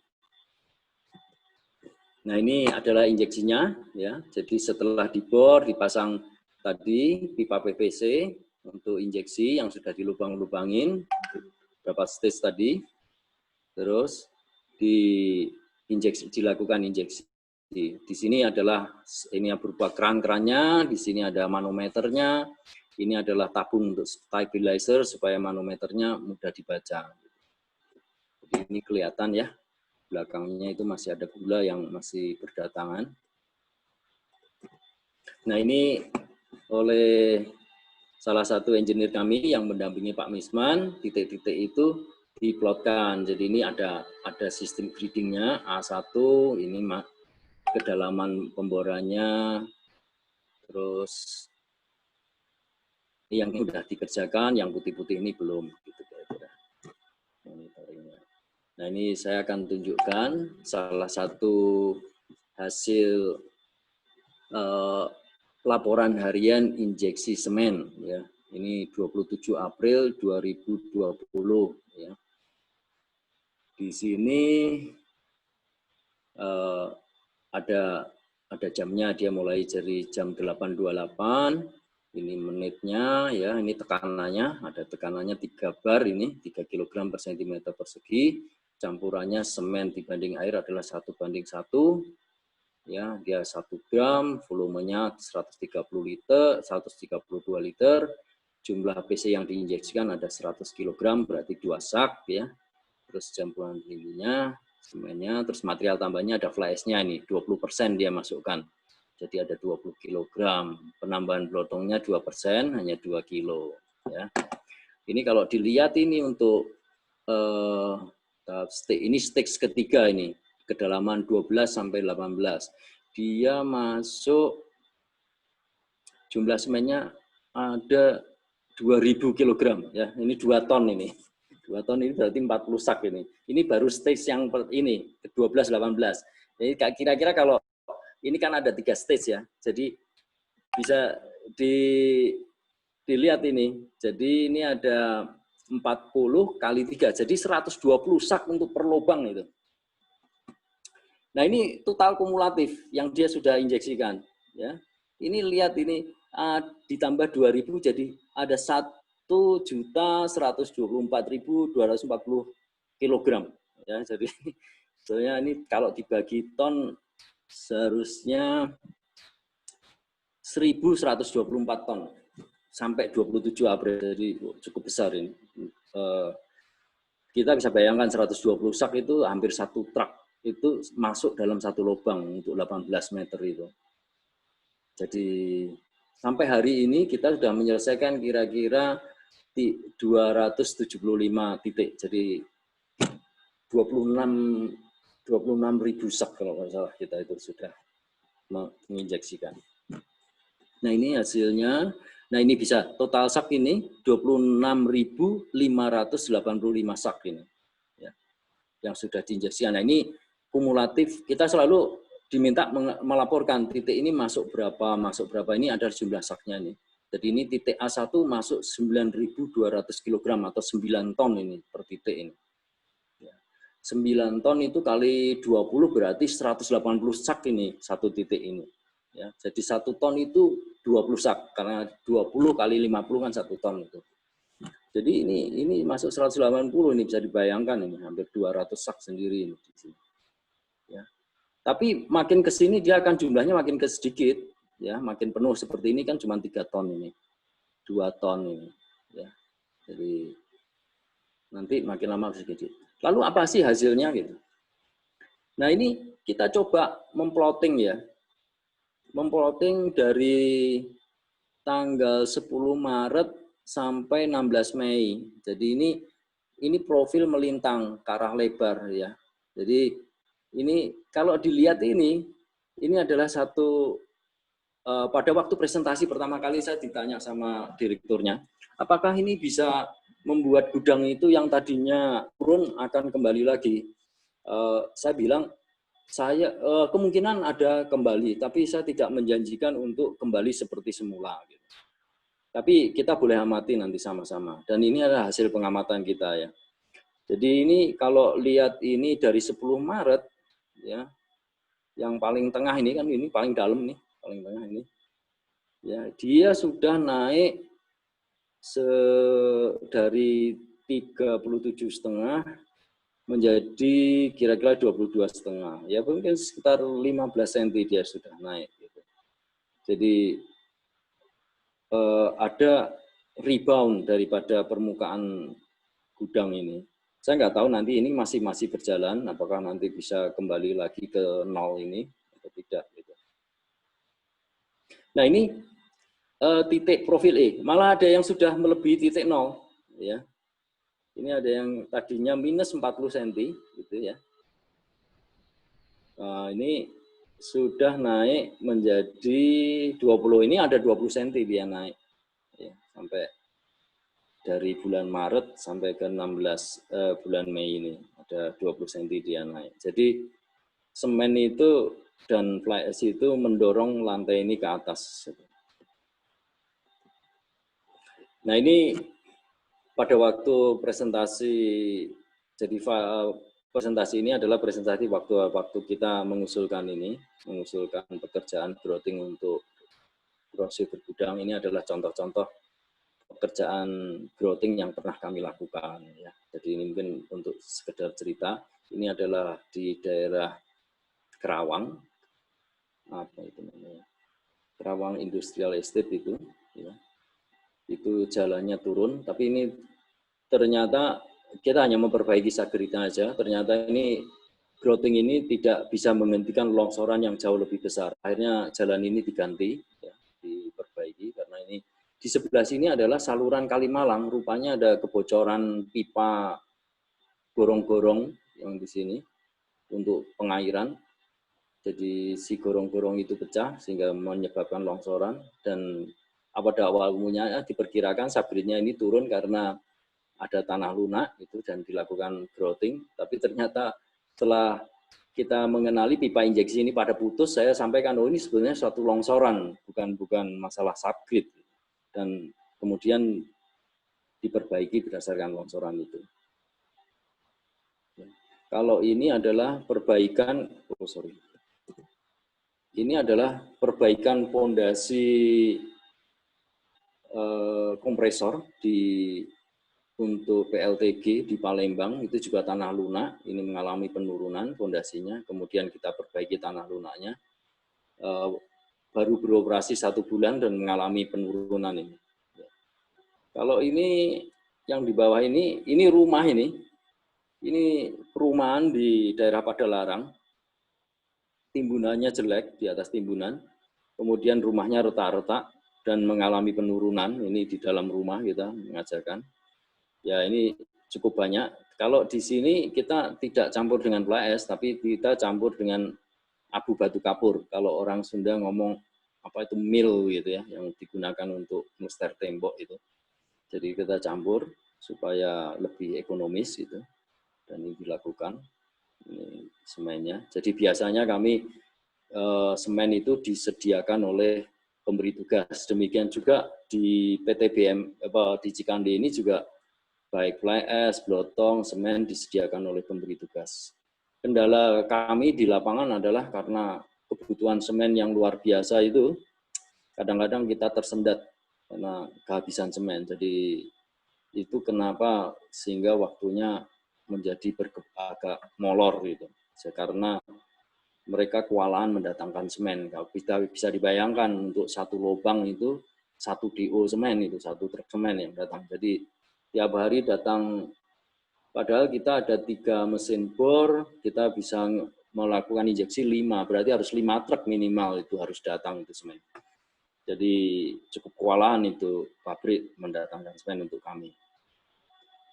Nah, ini adalah injeksinya, ya. Jadi setelah dibor, dipasang tadi pipa PVC untuk injeksi yang sudah dilubang-lubangin, berapa stage tadi, terus dilakukan injeksi. Di sini adalah ini berupa keran-kerannya, di sini ada manometernya, ini adalah tabung untuk stabilizer supaya manometernya mudah dibaca. Jadi ini kelihatan ya, belakangnya itu masih ada gula yang masih berdatangan. Nah, ini oleh salah satu engineer kami yang mendampingi Pak Misman, titik-titik itu diplotkan. Jadi ini ada sistem gradingnya A1, ini kedalaman pemborannya, terus yang sudah dikerjakan, yang putih-putih ini belum, gitu kira-kira monitoringnya. Nah, ini saya akan tunjukkan salah satu hasil laporan harian injeksi semen, ya. Ini 27 April 2020, ya. Di sini ada jamnya, dia mulai dari jam 8.28, ini menitnya, ya, ini tekanannya, ada tekanannya 3 bar, ini 3 kg per cm persegi, campurannya semen dibanding air adalah 1:1, ya, dia 1 gram, volumenya 130 liter, 132 liter, jumlah PC yang diinjeksikan ada 100 kg, berarti 2 sak, ya, terus campuran ininya, semennya, terus material tambahnya ada fly ash-nya ini 20% dia masukkan, jadi ada 20 kg. Penambahan blotongnya 2%, hanya 2 kilo. Ya. Ini kalau dilihat ini untuk ini stage ketiga ini, kedalaman 12 sampai 18. Dia masuk jumlah semennya ada 2.000 kg, ya. Ini 2 ton ini. 2 ton ini berarti 40 sak ini. Ini baru stage yang ini, 12-18. Jadi kira-kira kalau ini kan ada 3 stage, ya. Jadi bisa dilihat ini. Jadi ini ada 40 kali 3. Jadi 120 sak untuk per lubang itu. Nah, ini total kumulatif yang dia sudah injeksikan, ya. Ini lihat ini ditambah 2.000 jadi ada 1.124.240 kg, ya. Jadi sebenarnya ini kalau dibagi ton seharusnya 1.124 ton sampai 27 April, jadi cukup besar ini. Kita bisa bayangkan 120 sak itu hampir 1 truk itu masuk dalam 1 lubang untuk 18 meter itu. Jadi sampai hari ini kita sudah menyelesaikan kira-kira 275 titik. Jadi 26.000 sak kalau nggak salah kita itu sudah menginjeksikan. Nah, ini hasilnya. Nah, ini bisa total sak ini 26.585 sak ini, ya, yang sudah diinjeksikan. Nah, ini kumulatif, kita selalu diminta melaporkan titik ini masuk berapa, ini ada jumlah saknya ini. Jadi ini titik A1 masuk 9.200 kg atau 9 ton ini per titik ini. 9 ton itu kali 20 berarti 180 sak ini satu titik ini. Ya, jadi 1 ton itu 20 sak, karena 20 kali 50 kan 1 ton itu. Jadi ini masuk 180, ini bisa dibayangkan ini hampir 200 sak sendiri ini di sini. Ya. Tapi makin ke sini dia akan jumlahnya makin ke sedikit, ya, makin penuh seperti ini kan cuma 3 ton ini. 2 ton ini, ya. Jadi nanti makin lama sedikit. Lalu apa sih hasilnya gitu? Nah, ini kita coba memplotting, ya. Memplotting dari tanggal 10 Maret sampai 16 Mei. Jadi ini profil melintang ke arah lebar, ya. Jadi ini kalau dilihat ini adalah satu pada waktu presentasi pertama kali saya ditanya sama direkturnya, apakah ini bisa membuat gudang itu yang tadinya turun akan kembali lagi. Saya bilang saya kemungkinan ada kembali, tapi saya tidak menjanjikan untuk kembali seperti semula. Gitu. Tapi kita boleh amati nanti sama-sama. Dan ini adalah hasil pengamatan kita, ya. Jadi ini kalau lihat ini dari 10 Maret, ya, yang paling tengah ini kan ini paling dalam nih, paling tengah ini, ya, dia sudah naik dari 37,5 menjadi kira-kira 22,5, ya mungkin sekitar 15 cm dia sudah naik. Gitu. Jadi ada rebound daripada permukaan gudang ini. Saya nggak tahu nanti ini masih berjalan, apakah nanti bisa kembali lagi ke 0 ini atau tidak. Gitu. Nah, ini titik profil E, malah ada yang sudah melebihi titik 0, ya. Ini ada yang tadinya minus 40 cm, gitu ya. Nah, ini sudah naik menjadi 20. Ini ada 20 cm dia naik. Ya, sampai dari bulan Maret sampai ke 16 bulan Mei ini ada 20 cm dia naik. Jadi semen itu dan fly ash itu mendorong lantai ini ke atas. Nah ini pada waktu presentasi, jadi presentasi ini adalah presentasi waktu kita mengusulkan pekerjaan grouting untuk grosir bergudang. Ini adalah contoh-contoh pekerjaan grouting yang pernah kami lakukan. Ya. Jadi ini mungkin untuk sekedar cerita, ini adalah di daerah Kerawang, apa itu namanya, Kerawang Industrial Estate itu, ya. Itu jalannya turun, tapi ini ternyata kita hanya memperbaiki sagritnya aja, ternyata ini grouting ini tidak bisa menghentikan longsoran yang jauh lebih besar. Akhirnya jalan ini diganti, ya, diperbaiki, karena ini di sebelah sini adalah saluran Kalimalang, rupanya ada kebocoran pipa gorong-gorong yang di sini untuk pengairan. Jadi si gorong-gorong itu pecah sehingga menyebabkan longsoran, dan pada awal mulanya diperkirakan sabritnya ini turun karena ada tanah lunak itu dan dilakukan grouting, tapi ternyata setelah kita mengenali pipa injeksi ini pada putus, saya sampaikan, oh ini sebenarnya suatu longsoran, bukan masalah subgrid, dan kemudian diperbaiki berdasarkan longsoran itu. Kalau ini adalah perbaikan, ini adalah perbaikan pondasi kompresor untuk PLTG di Palembang, itu juga tanah lunak, ini mengalami penurunan pondasinya, kemudian kita perbaiki tanah lunaknya, baru beroperasi 1 bulan dan mengalami penurunan ini. Kalau ini yang di bawah ini rumah ini perumahan di daerah Padalarang, timbunannya jelek di atas timbunan, kemudian rumahnya retak-retak dan mengalami penurunan, ini di dalam rumah kita mengajarkan. Ya ini cukup banyak. Kalau di sini kita tidak campur dengan fly ash, tapi kita campur dengan abu batu kapur. Kalau orang Sunda ngomong apa itu mil gitu ya, yang digunakan untuk muster tembok itu. Jadi kita campur supaya lebih ekonomis gitu, dan ini dilakukan. Ini semennya. Jadi biasanya kami semen itu disediakan oleh pemberi tugas. Demikian juga di PTBM di Cikande ini juga baik fly ash, blotong, semen disediakan oleh pemberi tugas. Kendala kami di lapangan adalah karena kebutuhan semen yang luar biasa itu, kadang-kadang kita tersendat karena kehabisan semen. Jadi itu kenapa sehingga waktunya menjadi agak molor gitu. Karena mereka kewalahan mendatangkan semen. Kalau bisa dibayangkan untuk satu lubang itu 1 DO semen, itu 1 truk semen yang datang. Jadi tiap hari datang, padahal kita ada 3 mesin bor, kita bisa melakukan injeksi 5, berarti harus 5 truk minimal itu harus datang itu semen. Jadi cukup kewalahan itu pabrik mendatangkan semen untuk kami.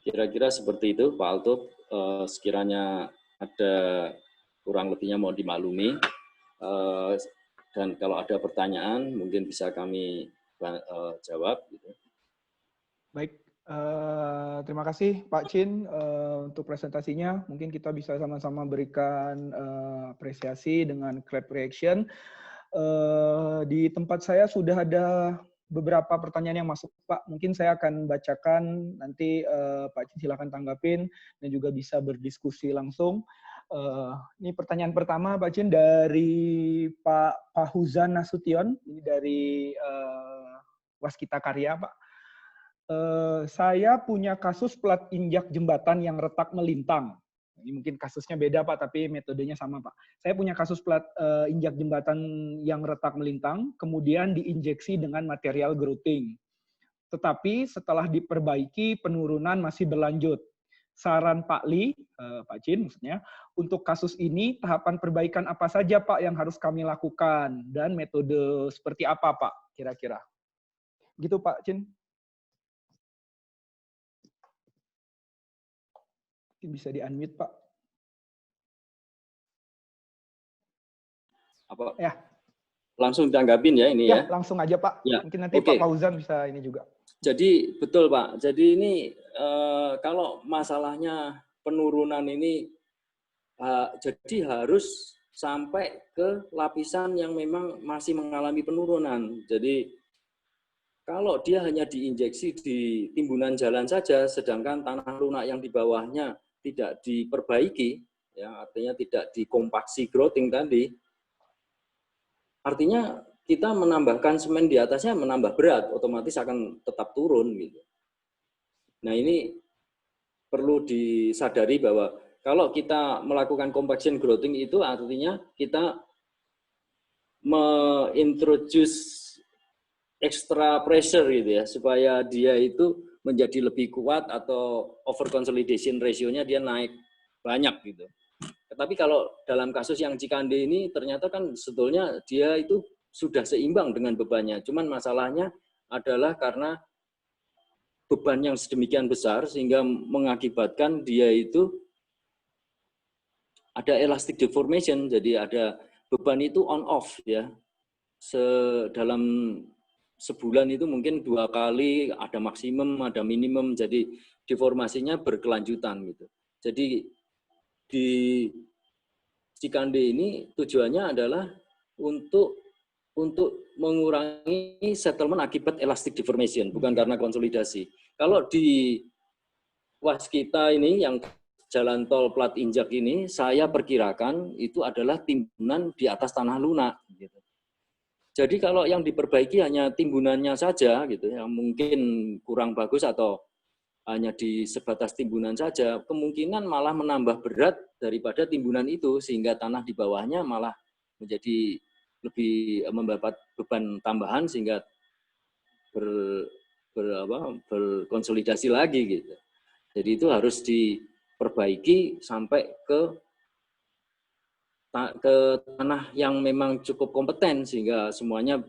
Kira-kira seperti itu Pak Alto, sekiranya ada kurang lebihnya mohon dimaklumi, dan kalau ada pertanyaan mungkin bisa kami jawab. Baik, terima kasih Pak Chin untuk presentasinya. Mungkin kita bisa sama-sama berikan apresiasi dengan clap reaction. Di tempat saya sudah ada beberapa pertanyaan yang masuk, Pak. Mungkin saya akan bacakan, nanti Pak Chin silakan tanggapin dan juga bisa berdiskusi langsung. Ini pertanyaan pertama, Pak Chin, dari Pak Pahuzan Nasution, ini dari Waskita Karya, Pak. Saya punya kasus plat injak jembatan yang retak melintang. Ini mungkin kasusnya beda Pak, tapi metodenya sama Pak. Saya punya kasus plat injak jembatan yang retak melintang, kemudian diinjeksi dengan material grouting. Tetapi setelah diperbaiki, penurunan masih berlanjut. Saran Pak Li, Pak Chin maksudnya, untuk kasus ini tahapan perbaikan apa saja Pak yang harus kami lakukan dan metode seperti apa Pak kira-kira? Gitu Pak Chin. Mungkin bisa di-unmute, Pak. Apa? Ya. Langsung tanggapin ya ini ya. Langsung aja Pak. Ya. Mungkin nanti Pak Fauzan bisa ini juga. Jadi betul Pak. Jadi ini kalau masalahnya penurunan ini jadi harus sampai ke lapisan yang memang masih mengalami penurunan. Jadi kalau dia hanya diinjeksi di timbunan jalan saja, sedangkan tanah lunak yang di bawahnya tidak diperbaiki, ya artinya tidak dikompaksi grouting tadi, artinya kita menambahkan semen di atasnya menambah berat, otomatis akan tetap turun gitu. Nah ini perlu disadari bahwa kalau kita melakukan compaction grouting itu artinya kita mengintroduce extra pressure gitu ya, supaya dia itu menjadi lebih kuat atau over consolidation ratio-nya dia naik banyak gitu. Tetapi kalau dalam kasus yang Cikande ini ternyata kan sebetulnya dia itu sudah seimbang dengan bebannya. Cuman masalahnya adalah karena beban yang sedemikian besar sehingga mengakibatkan dia itu ada elastic deformation, jadi ada beban itu on off ya. Dalam sebulan itu mungkin 2 kali, ada maksimum, ada minimum, jadi deformasinya berkelanjutan gitu. Jadi di Cikande ini tujuannya adalah untuk mengurangi settlement akibat elastic deformation, bukan karena konsolidasi. Kalau di Waskita ini yang jalan tol plat injak ini, saya perkirakan itu adalah timbunan di atas tanah lunak. Gitu. Jadi kalau yang diperbaiki hanya timbunannya saja, gitu, yang mungkin kurang bagus atau hanya di sebatas timbunan saja, kemungkinan malah menambah berat daripada timbunan itu, sehingga tanah di bawahnya malah menjadi lebih mendapat beban tambahan sehingga berkonsolidasi lagi gitu. Jadi itu harus diperbaiki sampai ke tanah yang memang cukup kompeten sehingga semuanya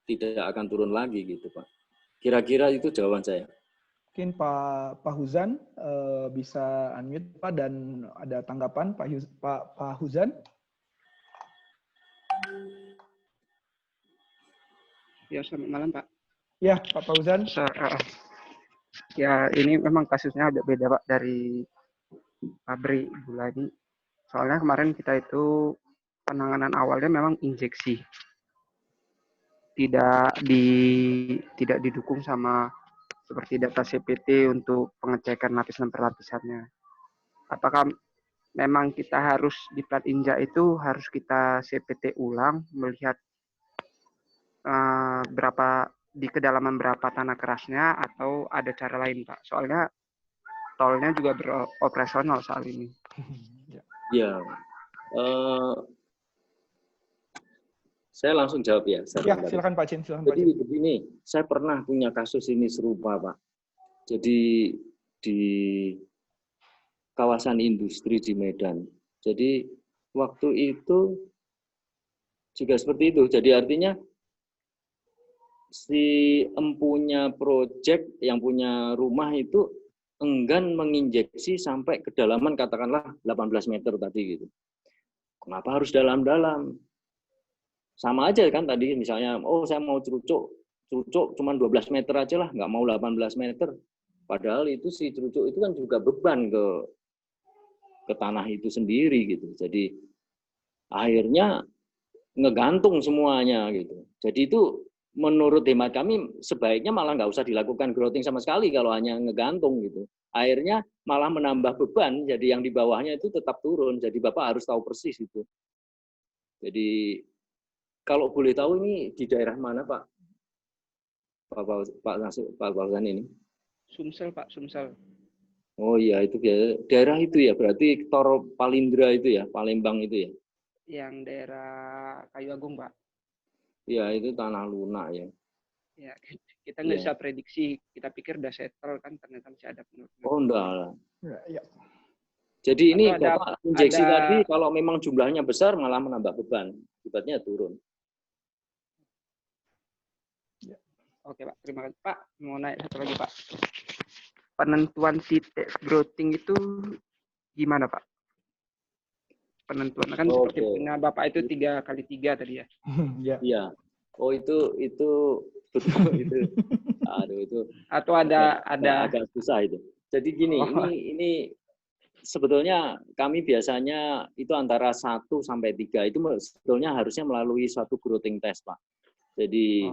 tidak akan turun lagi gitu Pak. Kira-kira itu jawaban saya. Mungkin Pak Huzan bisa unmute Pak dan ada tanggapan Pak Huzan. Ya, selamat malam Pak. Ya, Pak Fauzan. Ya, ini memang kasusnya agak beda Pak dari pabrik gula ini. Soalnya kemarin kita itu penanganan awalnya memang injeksi. Tidak didukung sama seperti data CPT untuk pengecekan lapisan per lapisannya. Apakah memang kita harus di plat injak itu harus kita CPT ulang melihat berapa di kedalaman berapa tanah kerasnya atau ada cara lain Pak? Soalnya tolnya juga beroperasional saat ini. Ya, saya langsung jawab ya. Ya, silakan Pak Cin. Jadi begini, saya pernah punya kasus ini serupa Pak. Jadi di kawasan industri di Medan. Jadi waktu itu juga seperti itu. Jadi artinya si empunya proyek yang punya rumah itu enggan menginjeksi sampai kedalaman katakanlah 18 meter tadi gitu. Kenapa harus dalam-dalam? Sama aja kan tadi misalnya, oh saya mau cerucuk cuma 12 meter aja lah, nggak mau 18 meter. Padahal itu si cerucuk itu kan juga beban ke tanah itu sendiri gitu. Jadi akhirnya ngegantung semuanya gitu. Jadi itu menurut hemat kami sebaiknya malah nggak usah dilakukan grouting sama sekali kalau hanya ngegantung gitu. Akhirnya malah menambah beban, jadi yang di bawahnya itu tetap turun. Jadi Bapak harus tahu persis itu. Jadi kalau boleh tahu ini di daerah mana Pak? Pak Fauzan ini? Sumsel Pak, Sumsel. Oh iya itu daerah itu ya, berarti Tor Palindra itu ya, Palembang itu ya? Yang daerah Kayu Agung Pak. Ya itu tanah lunak ya. Ya, kita nggak bisa prediksi. Kita pikir udah settle kan, ternyata masih ada penurunan. Oh enggak. Ya. Jadi ini Bapak injeksi tadi kalau memang jumlahnya besar malah menambah beban, akibatnya turun. Ya. Oke Pak, terima kasih Pak. Mau naik satu lagi Pak. Penentuan titik grouting itu gimana Pak? penentuan kan seperti punya Bapak itu 3x3 tadi ya. Iya. Oh itu betul itu. Aduh itu. Atau ada agak susah itu. Jadi gini, ini sebetulnya kami biasanya itu antara 1 sampai 3 itu sebetulnya harusnya melalui suatu growthing test, Pak. Jadi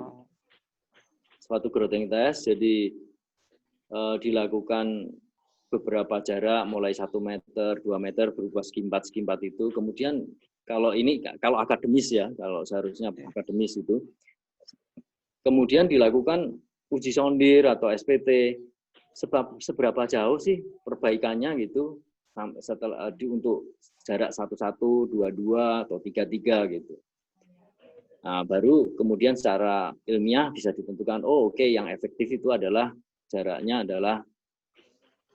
suatu growthing test, jadi dilakukan beberapa jarak mulai 1 meter, 2 meter berubah segi 4 itu. Kemudian kalau akademis ya, kalau seharusnya akademis itu, kemudian dilakukan uji sondir atau SPT. Seberapa jauh sih perbaikannya gitu setelah untuk jarak 1, 2, 2 atau 3 gitu. Nah, baru kemudian secara ilmiah bisa ditentukan, yang efektif itu adalah jaraknya adalah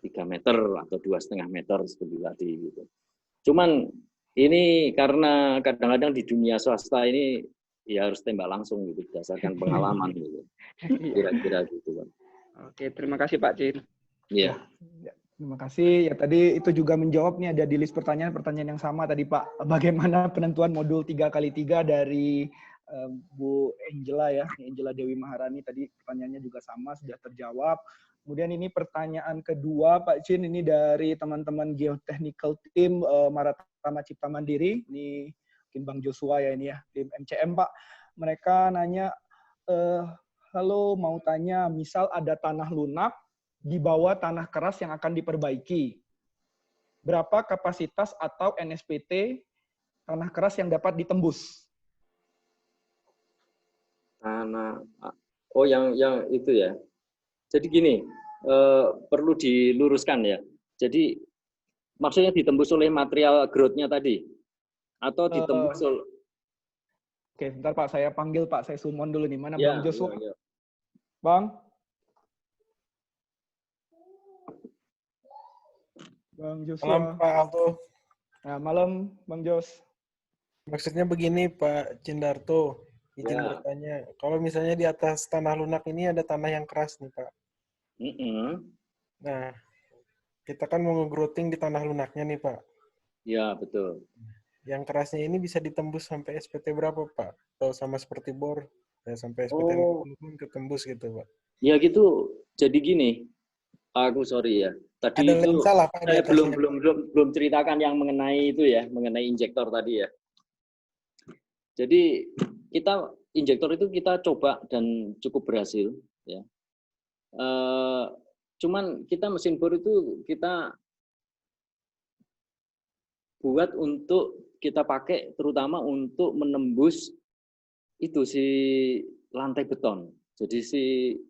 3 meter atau 2,5 meter seperti tadi gitu. Cuman ini karena kadang-kadang di dunia swasta ini ya harus tembak langsung gitu berdasarkan pengalaman gitu. Kira-kira gitu, Pak. Oke, terima kasih Pak Cin. Iya. Terima kasih. Ya tadi itu juga menjawab nih, ada di list pertanyaan yang sama tadi Pak. Bagaimana penentuan modul 3x3 dari Bu Angela ya, Angela Dewi Maharani tadi pertanyaannya juga sama, sudah terjawab. Kemudian ini pertanyaan kedua Pak Cin, ini dari teman-teman Geotechnical Team Maratama Cipta Mandiri. Ini mungkin Bang Joshua ya ini ya, tim MCM Pak. Mereka nanya, halo mau tanya, misal ada tanah lunak di bawah tanah keras yang akan diperbaiki. Berapa kapasitas atau NSPT tanah keras yang dapat ditembus? Yang itu ya. Jadi gini, perlu diluruskan ya. Jadi maksudnya ditembus oleh material growth-nya tadi atau ditembus oleh... Oke, bentar Pak, saya panggil Pak, saya summon dulu nih. Mana ya, Bang Joshua? Ya. Bang? Bang Joshua. Malam Pak Alto. Nah, malam Bang Jos. Maksudnya begini Pak Cindarto, izin bertanya. Kalau misalnya di atas tanah lunak ini ada tanah yang keras nih Pak. Nah, kita kan mau nge-growthing di tanah lunaknya nih Pak. Ya, betul. Yang kerasnya ini bisa ditembus sampai SPT berapa Pak? Atau sama seperti bor, ya sampai SPT 60 ketembus gitu Pak. Ya gitu, jadi gini, aku sorry ya. Tadi ada itu lah, Pak, saya belum ceritakan yang mengenai itu ya, mengenai injektor tadi ya. Jadi injektor itu kita coba dan cukup berhasil ya. Cuman kita mesin bor itu kita buat untuk kita pakai terutama untuk menembus itu si lantai beton. Jadi si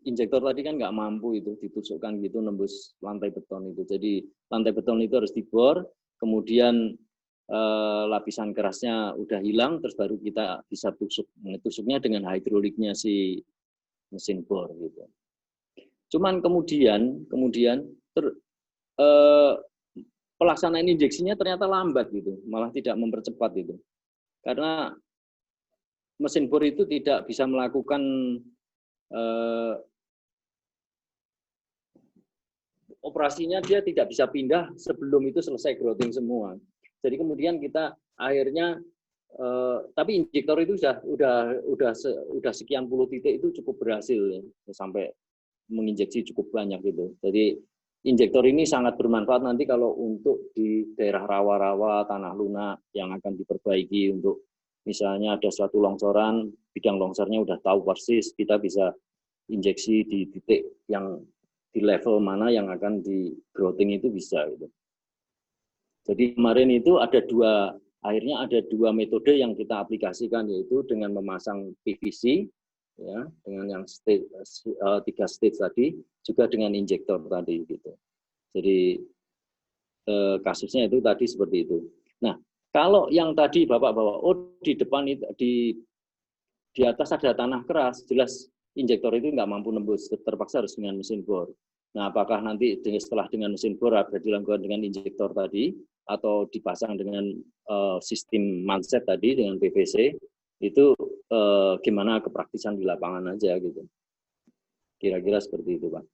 injektor tadi kan nggak mampu itu ditusukkan gitu nembus lantai beton itu. Jadi lantai beton itu harus dibor, kemudian lapisan kerasnya udah hilang, terus baru kita bisa tusuknya dengan hidroliknya si mesin bor gitu. Cuman kemudian pelaksanaan injeksinya ternyata lambat gitu, malah tidak mempercepat itu. Karena mesin bor itu tidak bisa melakukan operasinya, dia tidak bisa pindah sebelum itu selesai growthing semua. Jadi kemudian kita akhirnya tapi injektor itu udah sekian puluh titik itu cukup berhasil ya, sampai menginjeksi cukup banyak gitu. Jadi injektor ini sangat bermanfaat nanti kalau untuk di daerah rawa-rawa, tanah lunak yang akan diperbaiki untuk misalnya ada suatu longsoran, bidang longsornya udah tahu persis, kita bisa injeksi di titik yang di level mana yang akan di growthing itu bisa gitu. Jadi kemarin itu akhirnya ada dua metode yang kita aplikasikan, yaitu dengan memasang PVC ya, dengan yang 3 stage tadi, juga dengan injektor tadi gitu. Jadi kasusnya itu tadi seperti itu. Nah, kalau yang tadi Bapak bawa, di depan itu di atas ada tanah keras, jelas injektor itu nggak mampu nembus, terpaksa harus dengan mesin bor. Nah, apakah nanti setelah dengan mesin bor ada dilakukan dengan injektor tadi atau dipasang dengan sistem manset tadi dengan PVC, itu gimana kepraktisan di lapangan aja gitu. Kira-kira seperti itu, Pak.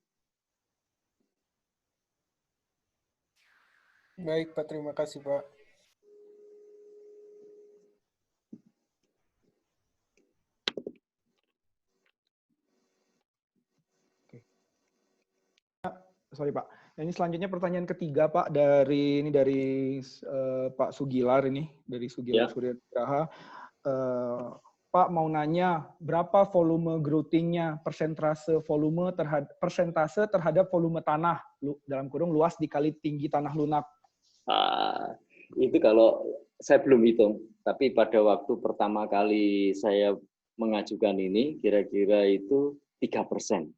Baik, Pak. Terima kasih, Pak. sorry Pak. Ini selanjutnya pertanyaan ketiga Pak dari Pak Sugilar ini, dari Sugilar Surya Nugraha. Pak mau nanya berapa volume growthing-nya, persentase terhadap volume tanah dalam kurung luas dikali tinggi tanah lunak. Itu kalau saya belum hitung, tapi pada waktu pertama kali saya mengajukan ini kira-kira itu 3%.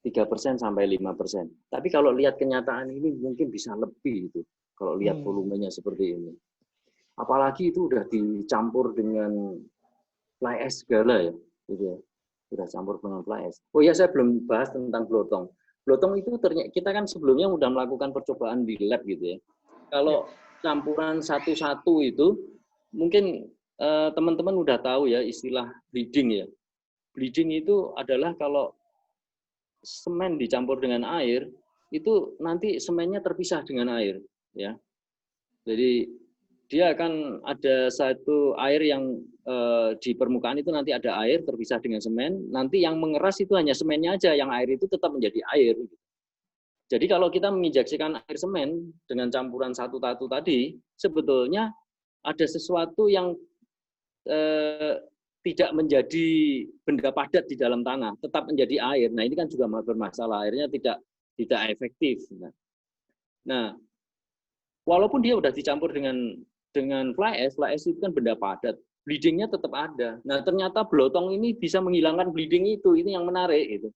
3% sampai 5%. Tapi kalau lihat kenyataan ini mungkin bisa lebih itu. Kalau lihat volumenya seperti ini. Apalagi itu udah dicampur dengan fly ash segala ya, gitu ya. Sudah campur dengan fly ash. Oh ya, saya belum bahas tentang blotong. Blotong itu ternyata kita kan sebelumnya sudah melakukan percobaan di lab gitu ya. Kalau campuran satu-satu itu mungkin teman-teman udah tahu ya istilah bleeding ya. Bleeding itu adalah kalau semen dicampur dengan air itu nanti semennya terpisah dengan air ya. Jadi dia akan ada satu air yang di permukaan itu nanti ada air terpisah dengan semen, nanti yang mengeras itu hanya semennya aja, yang air itu tetap menjadi air. Jadi kalau kita menginjeksikan air semen dengan campuran satu-satu tadi, sebetulnya ada sesuatu yang tidak menjadi benda padat di dalam tanah, tetap menjadi air. Nah ini kan juga bermasalah, airnya tidak efektif. Nah, walaupun dia udah dicampur dengan fly ash itu kan benda padat, bleedingnya tetap ada. Nah ternyata blotong ini bisa menghilangkan bleeding itu yang menarik gitu.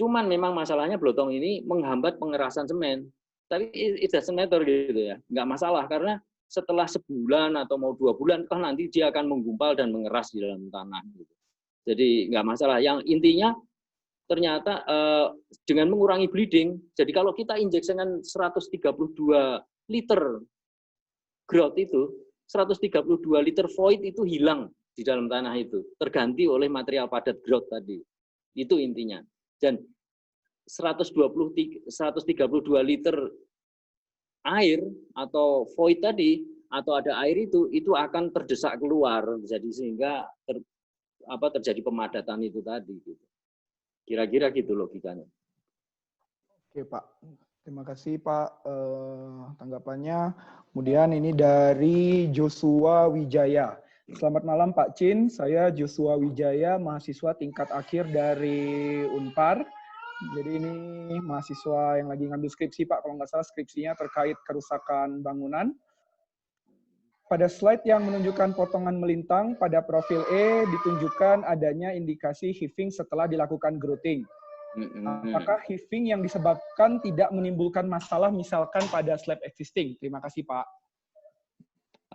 Cuman memang masalahnya blotong ini menghambat pengerasan semen. Tapi it doesn't matter gitu ya, nggak masalah karena setelah sebulan atau mau 2 bulan, kan nanti dia akan menggumpal dan mengeras di dalam tanah. Gitu. Jadi nggak masalah. Yang intinya ternyata dengan mengurangi bleeding, jadi kalau kita injeksikan 132 liter growth itu, 132 liter void itu hilang di dalam tanah itu, terganti oleh material padat growth tadi. Itu intinya. Dan 132 liter air atau void tadi atau ada air itu akan terdesak keluar, jadi sehingga terjadi pemadatan itu tadi gitu. Kira-kira gitu logikanya. Oke Pak, terima kasih Pak tanggapannya. Kemudian ini dari Joshua Wijaya. Selamat malam Pak Chin, saya Joshua Wijaya, mahasiswa tingkat akhir dari Unpar. Jadi ini mahasiswa yang lagi ngambil skripsi Pak, kalau nggak salah skripsinya terkait kerusakan bangunan. Pada slide yang menunjukkan potongan melintang, pada profil E ditunjukkan adanya indikasi heaving setelah dilakukan growthing. Apakah heaving yang disebabkan tidak menimbulkan masalah misalkan pada slab existing? Terima kasih Pak.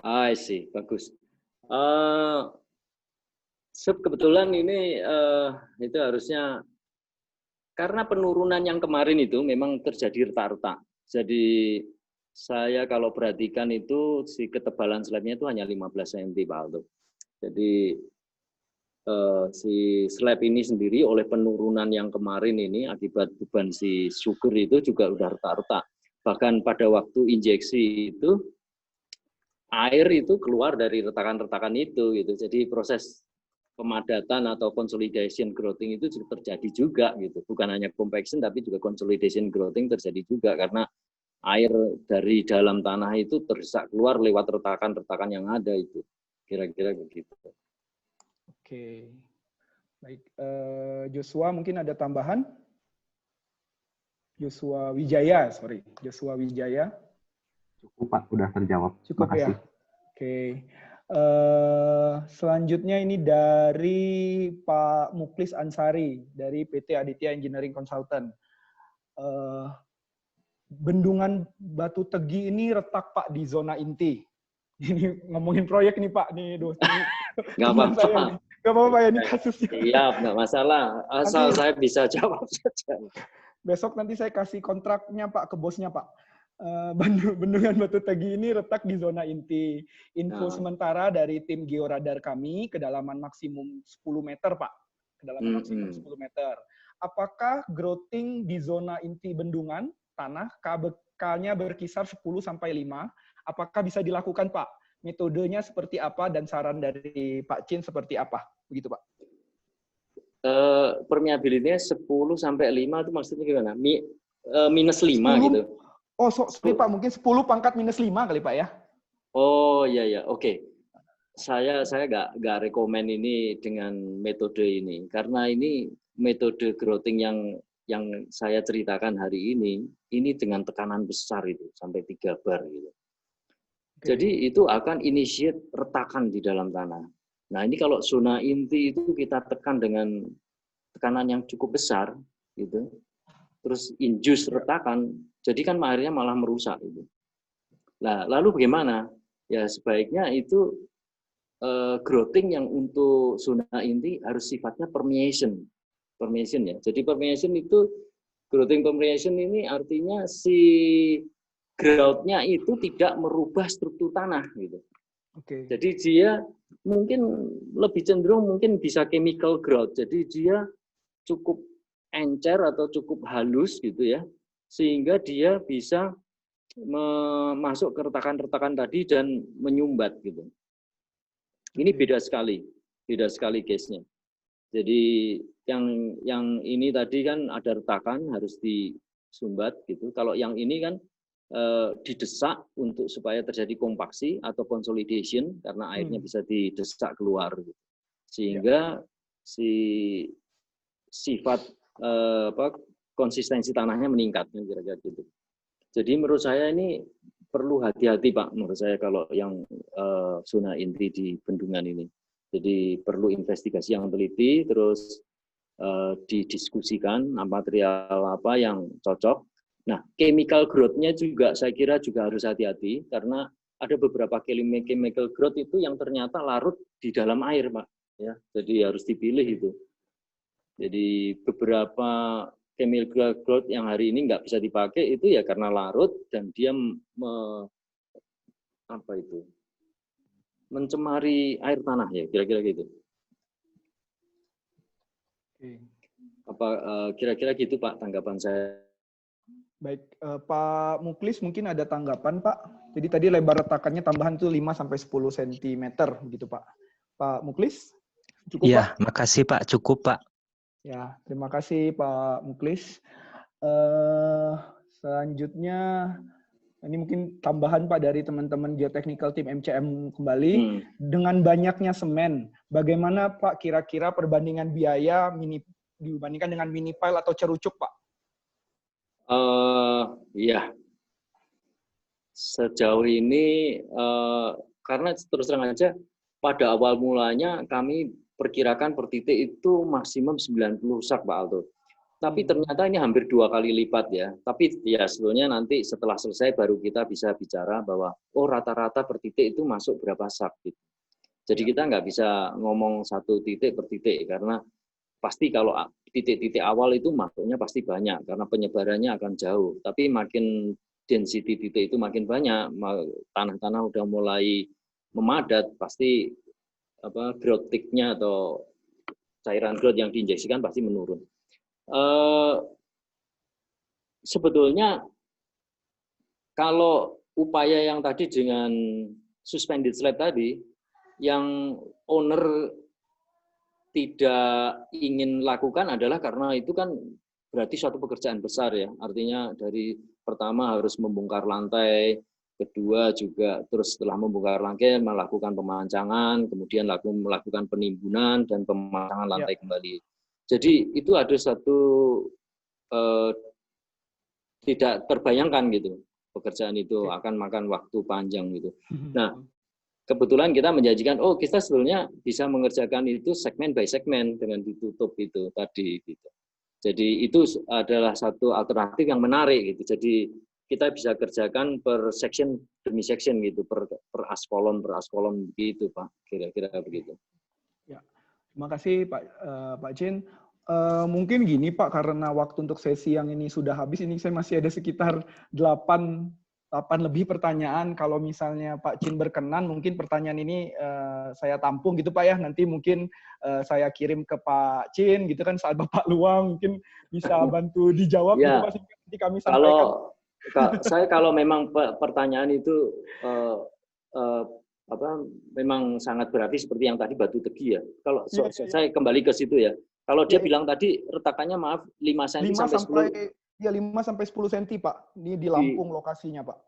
I see, bagus. Kebetulan ini itu harusnya karena penurunan yang kemarin itu memang terjadi retak-retak. Jadi saya kalau perhatikan itu si ketebalan slabnya itu hanya 15 cm Pak Aldo. Jadi si slab ini sendiri oleh penurunan yang kemarin ini akibat beban si sugar itu juga udah retak-retak. Bahkan pada waktu injeksi itu air itu keluar dari retakan-retakan itu gitu. Jadi proses pemadatan atau consolidation growthing itu terjadi juga gitu. Bukan hanya compaction tapi juga consolidation growthing terjadi juga karena air dari dalam tanah itu terdesak keluar lewat retakan-retakan yang ada itu. Kira-kira begitu. Oke. Baik, Joshua mungkin ada tambahan? Joshua Wijaya. Cukup Pak, udah terjawab. Cukup ya. Oke. Selanjutnya ini dari Pak Muklis Ansari dari PT Aditya Engineering Consultant. Bendungan Batu Tegi ini retak Pak di zona inti. Ini ngomongin proyek nih Pak nih, nggak apa-apa. Nggak apa-apa ya ini kasusnya. Iya, nggak masalah. Asal nanti, saya bisa jawab saja. Besok nanti saya kasih kontraknya Pak ke bosnya Pak. Bendungan Batu Tegi ini retak di zona inti. Info sementara dari tim georadar kami, kedalaman maksimum 10 meter, Pak. Kedalaman maksimum 10 meter. Apakah growthing di zona inti bendungan, tanah, KBK-nya berkisar 10-5? Apakah bisa dilakukan, Pak? Metodenya seperti apa dan saran dari Pak Chin seperti apa? Begitu, Pak. Permeability-nya 10-5 itu maksudnya gimana? -5 gitu. Oh, sorry Pak, mungkin 10 pangkat -5 kali Pak ya? Oh iya, oke. Saya nggak rekomen ini dengan metode ini, karena ini metode growthing yang saya ceritakan hari ini dengan tekanan besar itu sampai 3 bar gitu. Jadi itu akan initiate retakan di dalam tanah. Nah ini kalau zona inti itu kita tekan dengan tekanan yang cukup besar gitu, terus induce retakan, jadi kan akhirnya malah merusak itu. Nah lalu bagaimana? Ya sebaiknya itu growthing yang untuk zona inti harus sifatnya permeation ya. Jadi permeation itu growthing permeation ini artinya si grout-nya itu tidak merubah struktur tanah gitu. Oke. Jadi dia mungkin lebih cenderung mungkin bisa chemical grout. Jadi dia cukup encer atau cukup halus gitu ya, sehingga dia bisa masuk ke retakan-retakan tadi dan menyumbat gitu. Ini beda sekali case-nya. Jadi yang ini tadi kan ada retakan harus disumbat gitu. Kalau yang ini kan didesak untuk supaya terjadi kompaksi atau consolidation karena airnya bisa didesak keluar gitu. Sehingga si sifat konsistensi tanahnya meningkat kira-kira gitu. Jadi menurut saya ini perlu hati-hati Pak, menurut saya kalau yang zona inti di bendungan ini. Jadi perlu investigasi yang teliti, terus didiskusikan material apa yang cocok. Nah, chemical growth-nya juga saya kira juga harus hati-hati karena ada beberapa chemical growth itu yang ternyata larut di dalam air, Pak. Ya, jadi harus dipilih itu. Jadi beberapa chemical growth yang hari ini nggak bisa dipakai itu ya karena larut dan dia mencemari air tanah ya kira-kira gitu. Kira-kira gitu Pak tanggapan saya. Baik, Pak Muklis mungkin ada tanggapan Pak. Jadi tadi lebar retakannya tambahan itu 5-10 cm gitu Pak. Pak Muklis cukup ya, Pak? Makasih Pak, cukup Pak. Ya, terima kasih Pak Muklis. Selanjutnya, ini mungkin tambahan Pak dari teman-teman geotechnical tim MCM kembali. Dengan banyaknya semen, bagaimana Pak kira-kira perbandingan biaya dibandingkan dengan mini pile atau cerucuk Pak? Ya, sejauh ini karena terus terang aja pada awal mulanya kami perkirakan per titik itu maksimum 90 sak Pak Alto. Tapi ternyata ini hampir 2 kali lipat ya. Tapi ya sebetulnya nanti setelah selesai baru kita bisa bicara bahwa oh rata-rata per titik itu masuk berapa sak gitu. Jadi kita nggak bisa ngomong satu titik per titik karena pasti kalau titik-titik awal itu masuknya pasti banyak karena penyebarannya akan jauh. Tapi makin density titik itu makin banyak, tanah-tanah udah mulai memadat, pasti growth tick-nya atau cairan growth yang diinjeksikan pasti menurun. Sebetulnya kalau upaya yang tadi dengan suspended slab tadi, yang owner tidak ingin lakukan adalah karena itu kan berarti suatu pekerjaan besar ya. Artinya dari pertama harus membongkar lantai, kedua juga terus setelah membongkar lantai melakukan pemancangan, kemudian melakukan penimbunan dan pemasangan lantai kembali. Jadi itu ada satu tidak terbayangkan gitu pekerjaan itu akan makan waktu panjang gitu. Nah kebetulan kita menjanjikan oh kita sebetulnya bisa mengerjakan itu segmen by segmen dengan ditutup itu tadi gitu. Jadi itu adalah satu alternatif yang menarik gitu. Jadi kita bisa kerjakan per section demi section gitu, per askolon begitu Pak, kira-kira begitu. Ya, terima kasih Pak Jin. Mungkin gini Pak, karena waktu untuk sesi yang ini sudah habis, ini saya masih ada sekitar 8 lebih pertanyaan. Kalau misalnya Pak Jin berkenan, mungkin pertanyaan ini saya tampung gitu Pak ya. Nanti mungkin saya kirim ke Pak Jin gitu kan saat Bapak luang, mungkin bisa bantu dijawab ya, gitu Pak. Nanti kami sampaikan. Kalau memang pertanyaan itu memang sangat berarti seperti yang tadi batu tegi ya. Kalau saya kembali ke situ ya. Kalau dia bilang tadi retakannya maaf 5 cm sampai Ya 5 sampai 10 cm, Pak. Ini di Lampung lokasinya, Pak.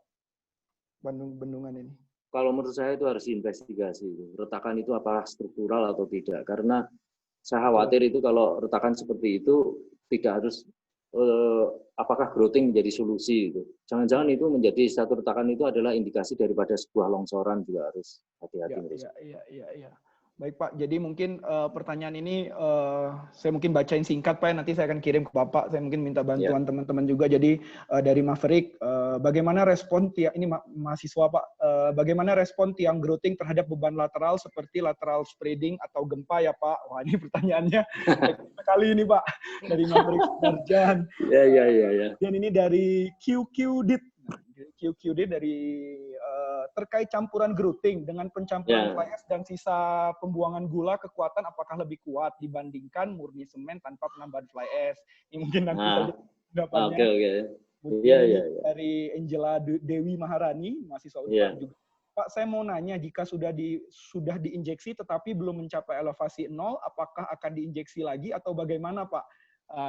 Bendungan ini. Kalau menurut saya itu harus investigasi. Retakan itu apakah struktural atau tidak. Karena saya khawatir itu kalau retakan seperti itu tidak harus apakah growing menjadi solusi itu. Jangan-jangan itu menjadi satu retakan itu adalah indikasi daripada sebuah longsoran, juga harus hati-hati. Iya. Baik Pak, jadi mungkin pertanyaan ini saya mungkin bacain singkat Pak, nanti saya akan kirim ke Bapak. Saya mungkin minta bantuan teman-teman juga. Jadi dari Maverick, bagaimana respon ini mahasiswa Pak, bagaimana respon tiang growing terhadap beban lateral seperti lateral spreading atau gempa ya Pak? Wah ini pertanyaannya kali ini Pak, dari Maverick Darjan. Iya. Dan ini dari QQDit dari terkait campuran growing dengan pencampuran fly ash dan sisa pembuangan gula, kekuatan apakah lebih kuat dibandingkan murni semen tanpa penambahan fly ash? Ini mungkin nanti saja pendapatnya. Iya. Dari Angela Dewi Maharani, mahasiswa Unpad juga. Pak, saya mau nanya, jika sudah diinjeksi tetapi belum mencapai elevasi 0, apakah akan diinjeksi lagi atau bagaimana Pak?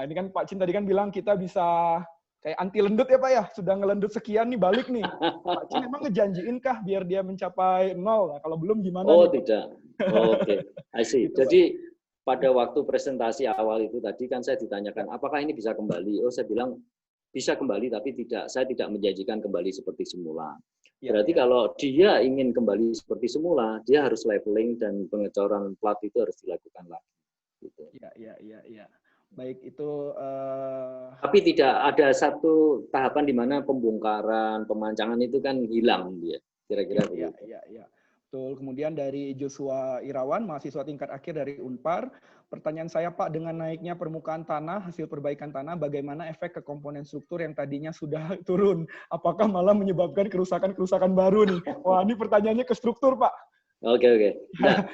Ini kan Pak Cin tadi kan bilang kita bisa kayak anti lendut ya Pak ya, sudah ngelendut sekian nih balik nih. Pak Cin emang ngejanjiin kah biar dia mencapai 0? Nah, kalau belum gimana? Tidak. Oke. I see. Gitu, jadi pada waktu presentasi awal itu tadi kan saya ditanyakan apakah ini bisa kembali. Saya bilang bisa kembali tapi saya tidak menjanjikan kembali seperti semula. Berarti kalau dia ingin kembali seperti semula, dia harus leveling dan pengecoran plat itu harus dilakukan lagi. Gitu. Iya. Baik, itu tapi tidak ada satu tahapan di mana pembongkaran, pemancangan itu kan hilang dia. Kira-kira begitu. Iya. Betul. Kemudian dari Joshua Irawan, mahasiswa tingkat akhir dari Unpar, pertanyaan saya Pak, dengan naiknya permukaan tanah, hasil perbaikan tanah, bagaimana efek ke komponen struktur yang tadinya sudah turun? Apakah malah menyebabkan kerusakan-kerusakan baru nih? Wah, ini pertanyaannya ke struktur Pak. Oke. Nah,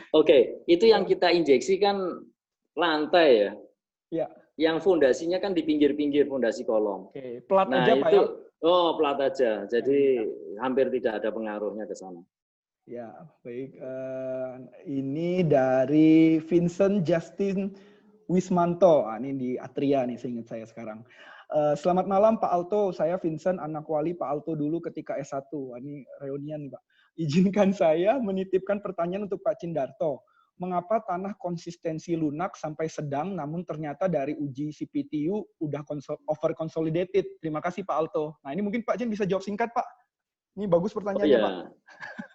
itu yang kita injeksi kan lantai ya. Ya. Yang fondasinya kan di pinggir-pinggir fondasi kolom. Plat aja Pak ya? Plat aja. Jadi hampir tidak ada pengaruhnya ke sana. Ya, baik. Ini dari Vincent Justin Wismanto. Ini di Atria nih, seingat saya sekarang. Selamat malam Pak Alto, saya Vincent, anak wali Pak Alto dulu ketika S1. Ini reunian Pak. Izinkan saya menitipkan pertanyaan untuk Pak Cindarto. Mengapa tanah konsistensi lunak sampai sedang, namun ternyata dari uji CPTU udah over consolidated? Terima kasih Pak Alto. Nah ini mungkin Pak Cin bisa jawab singkat Pak. Ini bagus pertanyaannya Pak.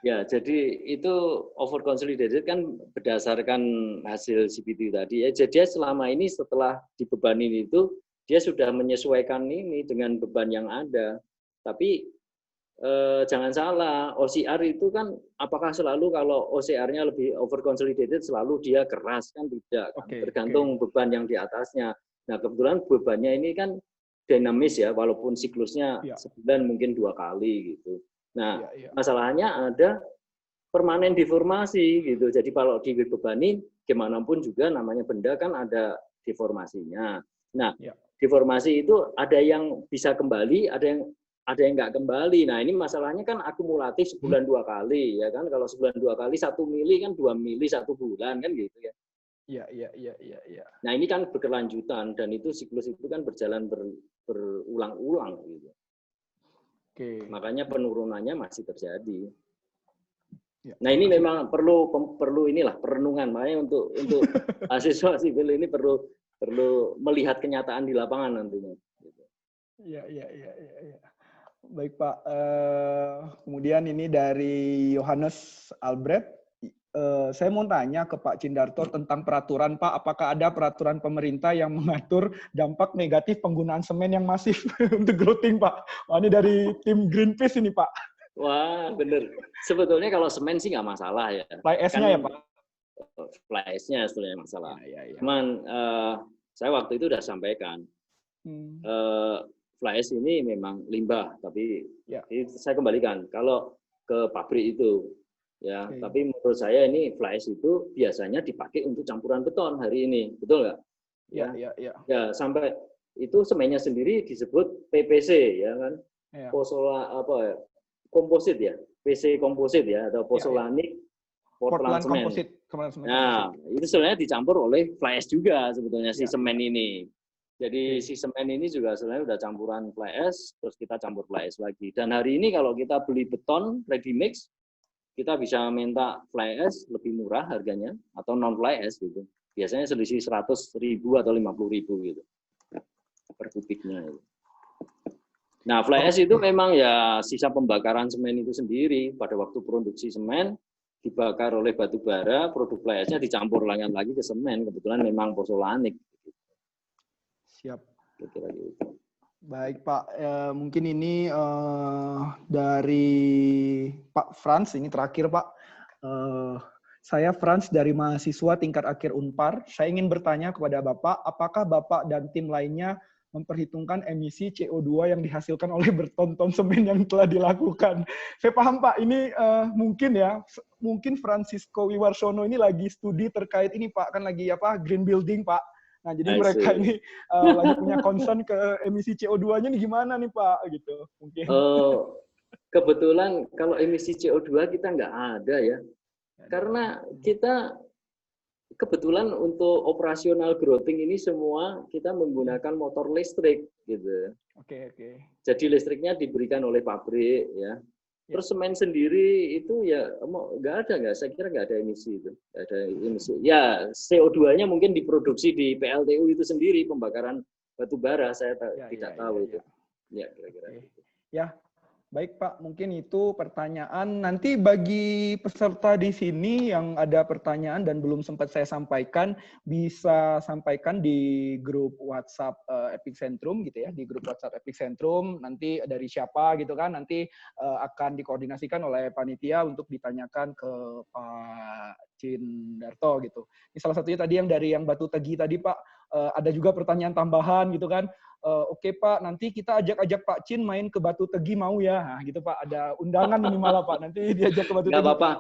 Ya, jadi itu over consolidated kan berdasarkan hasil CPTU tadi. Jadi selama ini setelah dibebani itu dia sudah menyesuaikan ini dengan beban yang ada. Tapi jangan salah, OCR itu kan apakah selalu kalau OCR-nya lebih over consolidated selalu dia keras kan tidak kan? Tergantung beban yang di atasnya. Nah kebetulan bebannya ini kan dinamis ya, walaupun siklusnya sebulan mungkin 2 kali gitu. Nah masalahnya ada permanen deformasi gitu. Jadi kalau dibebani gimana pun juga namanya benda kan ada deformasinya. Nah deformasi itu ada yang bisa kembali, ada yang nggak kembali. Nah ini masalahnya kan akumulatif sebulan 2 kali ya kan. Kalau sebulan 2 kali 1 mili kan 2 mili 1 bulan kan gitu ya. Iya. Nah ini kan berkelanjutan dan itu siklus itu kan berjalan berulang-ulang gitu. Makanya penurunannya masih terjadi. Nah ini memang perlu inilah perenungan. Makanya untuk mahasiswa sipil ini perlu melihat kenyataan di lapangan nantinya. Iya. Baik Pak, kemudian ini dari Yohanes Albrecht, saya mau tanya ke Pak Cindarto tentang peraturan Pak, apakah ada peraturan pemerintah yang mengatur dampak negatif penggunaan semen yang masif untuk growing Pak? Wah ini dari tim Greenpeace ini Pak. Wah bener, sebetulnya kalau semen sih nggak masalah ya. Fly ash-nya ya Pak? Fly ash-nya sebetulnya masalah. Cuman saya waktu itu sudah sampaikan, fly ash ini memang limbah, tapi saya kembalikan kalau ke pabrik itu, ya. Tapi menurut saya ini fly ash itu biasanya dipakai untuk campuran beton hari ini, betul nggak? Iya. Ya sampai itu semennya sendiri disebut PPC, ya kan? Komposit ya, PC komposit ya, atau pozzolanic Portland semen. Nah itu sebenarnya dicampur oleh fly ash juga sebetulnya si semen ini. Jadi si semen ini juga sebenarnya udah campuran fly ash, terus kita campur fly ash lagi. Dan hari ini kalau kita beli beton ready mix, kita bisa minta fly ash lebih murah harganya atau non fly ash gitu. Biasanya selisih 100.000 atau 50.000 gitu per kubiknya. Nah, fly ash itu memang ya sisa pembakaran semen itu sendiri. Pada waktu produksi semen dibakar oleh batu bara, produk fly ash-nya dicampur lagi ke semen. Kebetulan memang pozzolanik. Siap. Kira-kira gitu. Baik Pak, mungkin ini dari Pak Frans, ini terakhir Pak. Saya Frans dari mahasiswa tingkat akhir Unpar. Saya ingin bertanya kepada Bapak, apakah Bapak dan tim lainnya memperhitungkan emisi CO2 yang dihasilkan oleh berton-ton semen yang telah dilakukan? Saya paham Pak, ini mungkin Francisco Wiwarsono ini lagi studi terkait ini Pak, kan lagi green building Pak. Nah, jadi mereka ini lagi punya concern ke emisi CO2-nya nih gimana nih Pak, gitu mungkin. Kebetulan kalau emisi CO2 kita nggak ada ya, karena kita kebetulan untuk operasional grouting ini semua kita menggunakan motor listrik gitu. Oke. Jadi listriknya diberikan oleh pabrik ya. Terus semen sendiri itu ya saya kira nggak ada emisi itu, nggak ada emisi. Ya CO2-nya mungkin diproduksi di PLTU itu sendiri, pembakaran batu bara, saya tidak tahu itu. Ya kira-kira. Ya, baik Pak, mungkin itu pertanyaan. Nanti bagi peserta di sini yang ada pertanyaan dan belum sempat saya sampaikan, bisa sampaikan di grup WhatsApp Epicentrum gitu ya, di grup WhatsApp Epicentrum. Nanti dari siapa gitu kan, nanti akan dikoordinasikan oleh panitia untuk ditanyakan ke Pak Cindarto gitu. Ini salah satunya tadi yang dari yang Batu Tegi tadi Pak, ada juga pertanyaan tambahan gitu kan. Oke Pak, nanti kita ajak Pak Cin main ke Batu Tegi mau ya, nah, gitu Pak. Ada undangan ini malah Pak, nanti diajak ke Batu Tegi. Nggak apa-apa,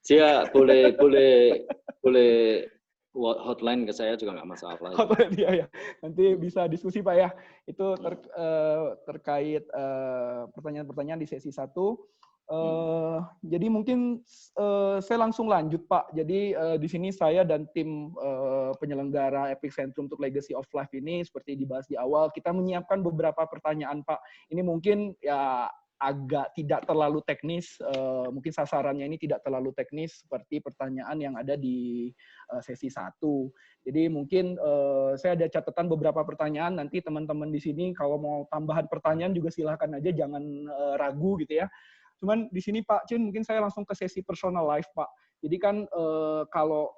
dia boleh hotline ke saya juga nggak masalah. Hotline ya, nanti bisa diskusi Pak ya. Itu terkait pertanyaan-pertanyaan di sesi 1. Jadi mungkin saya langsung lanjut Pak. Jadi di sini saya dan tim penyelenggara Epicentrum untuk Legacy of Life ini seperti dibahas di awal, kita menyiapkan beberapa pertanyaan Pak. Ini mungkin ya agak tidak terlalu teknis, mungkin sasarannya ini tidak terlalu teknis seperti pertanyaan yang ada di sesi 1. Jadi mungkin saya ada catatan beberapa pertanyaan, nanti teman-teman di sini kalau mau tambahan pertanyaan juga silahkan aja, jangan ragu gitu ya. Cuman di sini Pak Cin, mungkin saya langsung ke sesi personal life Pak. Jadi kan kalau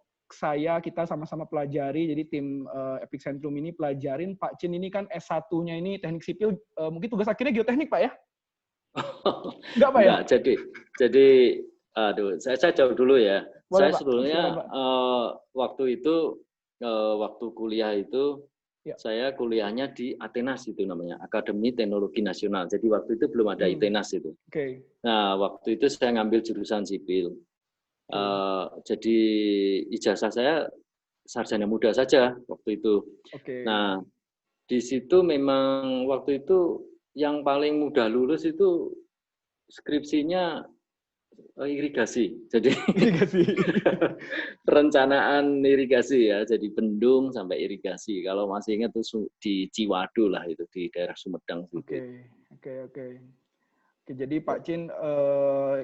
kita sama-sama pelajari, jadi tim Epicentrum ini pelajarin, Pak Cin ini kan S1-nya ini teknik sipil, mungkin tugas akhirnya geoteknik Pak ya? Enggak Pak ya? Jadi saya jawab dulu ya. Boleh, saya Pak. sebetulnya Silakan, waktu kuliah itu, ya. Saya kuliahnya di Atenas itu namanya, Akademi Teknologi Nasional. Jadi waktu itu belum ada ITENAS itu. Nah, waktu itu saya ngambil jurusan sipil. Jadi ijazah saya sarjana muda saja waktu itu. Nah, di situ memang waktu itu yang paling mudah lulus itu skripsinya irigasi. Jadi perencanaan irigasi ya, jadi bendung sampai irigasi. Kalau masih ingat itu di Ciwadu lah, itu di daerah Sumedang. Oke. Jadi Pak Cin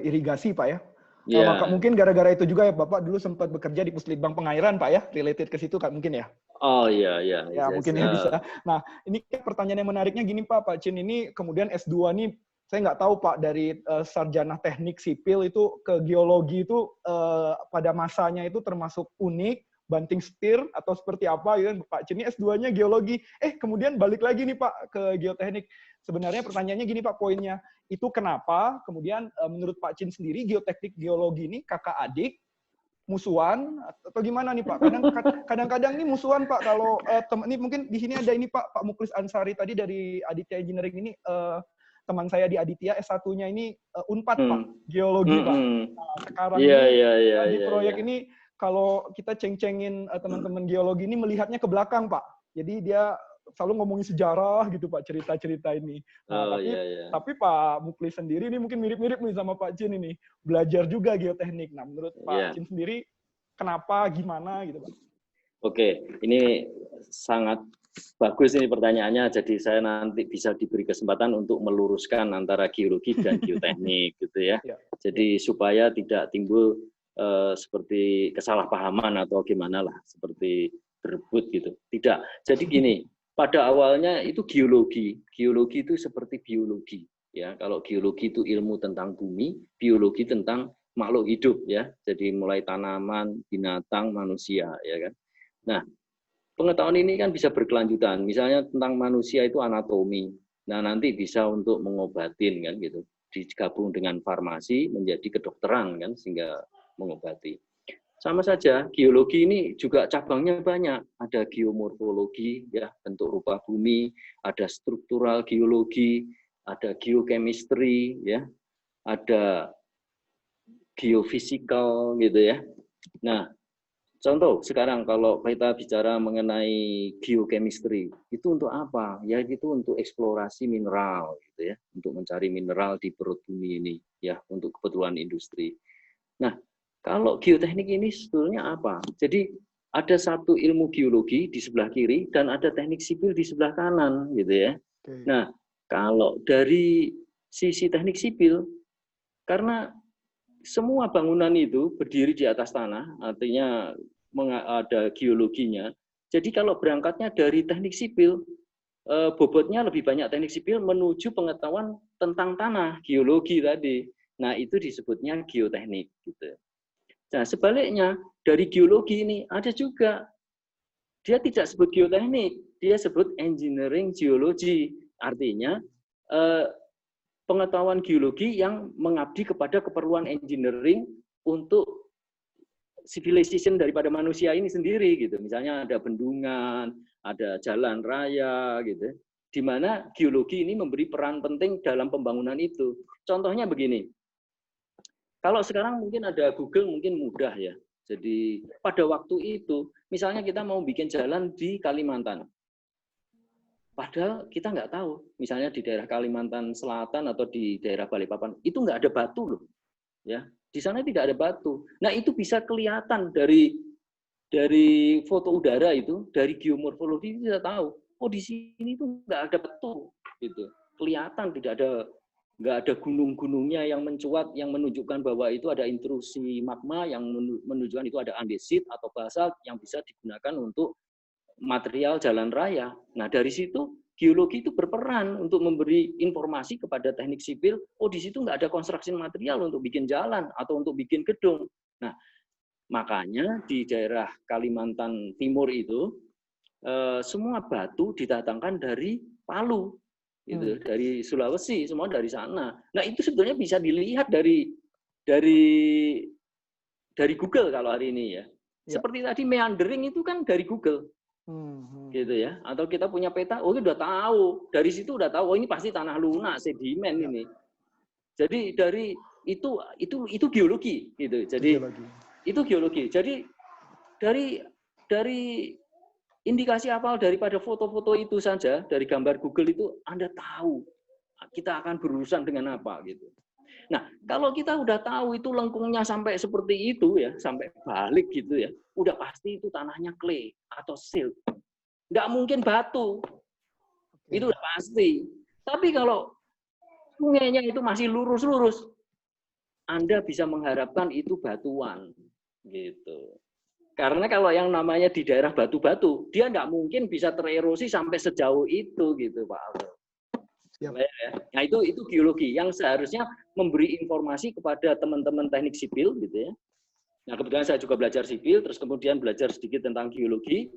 irigasi Pak ya? Yeah. Maka mungkin gara-gara itu juga ya Bapak dulu sempat bekerja di Puslitbang Pengairan Pak ya, related ke situ kan mungkin ya? Oh iya. Ya mungkin ya bisa. Nah ini pertanyaan yang menariknya gini Pak Cin ini kemudian S2 nih, saya nggak tahu Pak, dari sarjana teknik sipil itu ke geologi itu pada masanya itu termasuk unik, banting setir atau seperti apa gitu. Pak Cin ini S2-nya geologi, kemudian balik lagi nih Pak ke geoteknik. Sebenarnya pertanyaannya gini Pak, poinnya itu kenapa kemudian menurut Pak Cin sendiri geoteknik geologi ini kakak adik musuhan atau gimana nih Pak? Kadang-kadang nih musuhan Pak, kalau ini mungkin di sini ada ini Pak Muklis Ansari tadi dari Aditya Engineering ini, teman saya di Aditya S1-nya ini Unpad Pak, geologi Pak. Nah, sekarang di proyek ini kalau kita ceng-cengin teman-teman geologi ini melihatnya ke belakang Pak. Jadi dia selalu ngomongin sejarah gitu Pak, cerita-cerita ini. Nah, tapi Pak Muklis sendiri ini mungkin mirip-mirip nih sama Pak Cin ini, belajar juga geoteknik. Nah, menurut Pak Cin sendiri kenapa, gimana gitu Pak? Oke, ini sangat Bagus ini pertanyaannya, jadi saya nanti bisa diberi kesempatan untuk meluruskan antara geologi dan geoteknik gitu ya. Jadi supaya tidak timbul seperti kesalahpahaman atau gimana lah, seperti berebut gitu. Tidak. Jadi gini, pada awalnya itu geologi. Geologi itu seperti biologi ya. Kalau geologi itu ilmu tentang bumi, biologi tentang makhluk hidup ya. Jadi mulai tanaman, binatang, manusia ya kan. Nah, pengetahuan ini kan bisa berkelanjutan. Misalnya tentang manusia itu anatomi. Nah, nanti bisa untuk mengobatin kan gitu. Digabung dengan farmasi menjadi kedokteran kan sehingga mengobati. Sama saja, geologi ini juga cabangnya banyak. Ada geomorfologi ya, bentuk rupa bumi, ada struktural geologi, ada geochemistry ya, ada geofisikal gitu ya. Nah, contoh sekarang kalau kita bicara mengenai geochemistry, itu untuk apa? Ya itu untuk eksplorasi mineral gitu ya, untuk mencari mineral di perut bumi ini ya, untuk kebutuhan industri. Nah, kalau geoteknik ini sebetulnya apa? Jadi ada satu ilmu geologi di sebelah kiri dan ada teknik sipil di sebelah kanan gitu ya. Nah, kalau dari sisi teknik sipil, karena semua bangunan itu berdiri di atas tanah, artinya ada geologinya. Jadi kalau berangkatnya dari teknik sipil, bobotnya lebih banyak teknik sipil menuju pengetahuan tentang tanah, geologi tadi. Nah, itu disebutnya geoteknik. Gitu. Nah, sebaliknya dari geologi ini ada juga, dia tidak sebut geoteknik, dia sebut engineering geology. Artinya, pengetahuan geologi yang mengabdi kepada keperluan engineering untuk civilization daripada manusia ini sendiri gitu. Misalnya ada bendungan, ada jalan raya gitu. Di mana geologi ini memberi peran penting dalam pembangunan itu. Contohnya begini. Kalau sekarang mungkin ada Google mungkin mudah ya. Jadi pada waktu itu misalnya kita mau bikin jalan di Kalimantan. Padahal kita nggak tahu, misalnya di daerah Kalimantan Selatan atau di daerah Balikpapan, itu nggak ada batu loh. Ya, di sana tidak ada batu. Nah, itu bisa kelihatan dari foto udara itu, dari geomorfologi kita tahu, oh di sini tuh nggak ada batu, gitu. Kelihatan nggak ada gunung-gunungnya yang mencuat, yang menunjukkan bahwa itu ada intrusi magma, yang menunjukkan itu ada andesit atau basalt yang bisa digunakan untuk material jalan raya. Nah, dari situ geologi itu berperan untuk memberi informasi kepada teknik sipil, oh di situ nggak ada construction material untuk bikin jalan atau untuk bikin gedung. Nah, makanya di daerah Kalimantan Timur itu semua batu didatangkan dari Palu, gitu, dari Sulawesi, semua dari sana. Nah, itu sebetulnya bisa dilihat dari Google kalau hari ini ya. Seperti tadi meandering itu kan dari Google. Gitu ya, atau kita punya peta, oh udah tahu, dari situ udah tahu, oh ini pasti tanah lunak, sedimen ini. Jadi dari itu geologi, gitu. Jadi itu geologi. Jadi dari indikasi awal daripada foto-foto itu saja, dari gambar Google itu Anda tahu kita akan berurusan dengan apa gitu. Nah, kalau kita udah tahu itu lengkungnya sampai seperti itu ya, sampai balik gitu ya, udah pasti itu tanahnya clay atau silt. Nggak mungkin batu. Itu udah pasti. Tapi kalau sungainya itu masih lurus-lurus, Anda bisa mengharapkan itu batuan. Gitu. Karena kalau yang namanya di daerah batu-batu, dia nggak mungkin bisa tererosi sampai sejauh itu gitu, Pak Aldo. Nah, itu geologi yang seharusnya memberi informasi kepada teman-teman teknik sipil gitu ya. Nah, kebetulan saya juga belajar sipil, terus kemudian belajar sedikit tentang geologi.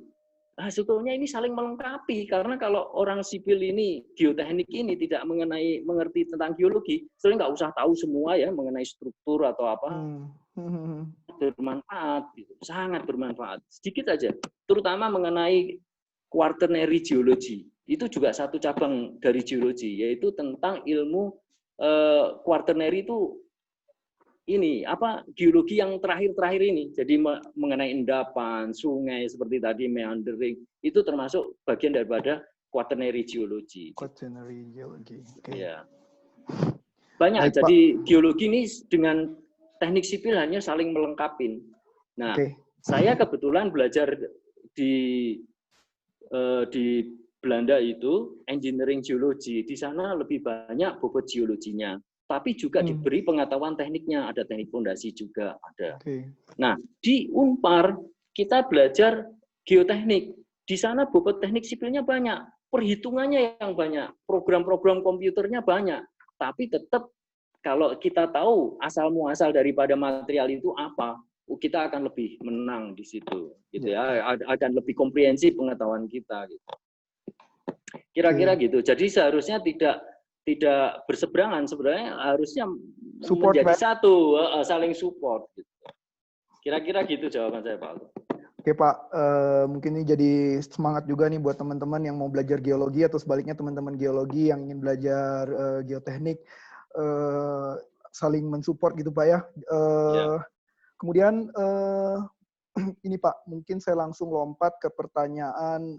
Nah, sebetulnya ini saling melengkapi, karena kalau orang sipil ini, geoteknik ini tidak mengerti tentang geologi, sebenarnya nggak usah tahu semua ya mengenai struktur atau apa. Bermanfaat, gitu. Sangat bermanfaat. Sedikit aja, terutama mengenai quaternary geology. Itu juga satu cabang dari geologi, yaitu tentang ilmu quaternary itu ini apa geologi yang terakhir ini. Jadi mengenai endapan, sungai seperti tadi meandering itu termasuk bagian daripada quaternary geology. Quaternary geology. Okay. Ya. Banyak. Baik, jadi Pak, geologi ini dengan teknik sipil hanya saling melengkapi. Nah, saya kebetulan belajar di di Belanda itu engineering geologi. Di sana lebih banyak bobot geologinya. Tapi juga diberi pengetahuan tekniknya, ada teknik fondasi juga ada. Nah, di Unpar kita belajar geoteknik. Di sana bobot teknik sipilnya banyak, perhitungannya yang banyak, program-program komputernya banyak. Tapi tetap kalau kita tahu asal muasal daripada material itu apa, kita akan lebih menang di situ, gitu ya. Akan lebih komprehensif pengetahuan kita, gitu. Kira-kira gitu. Jadi seharusnya tidak berseberangan, sebenarnya harusnya support menjadi satu, saling support. Gitu. Kira-kira gitu jawaban saya, Pak. Oke Pak, mungkin ini jadi semangat juga nih buat teman-teman yang mau belajar geologi atau sebaliknya teman-teman geologi yang ingin belajar geoteknik, saling mensupport gitu Pak ya. Kemudian ini Pak, mungkin saya langsung lompat ke pertanyaan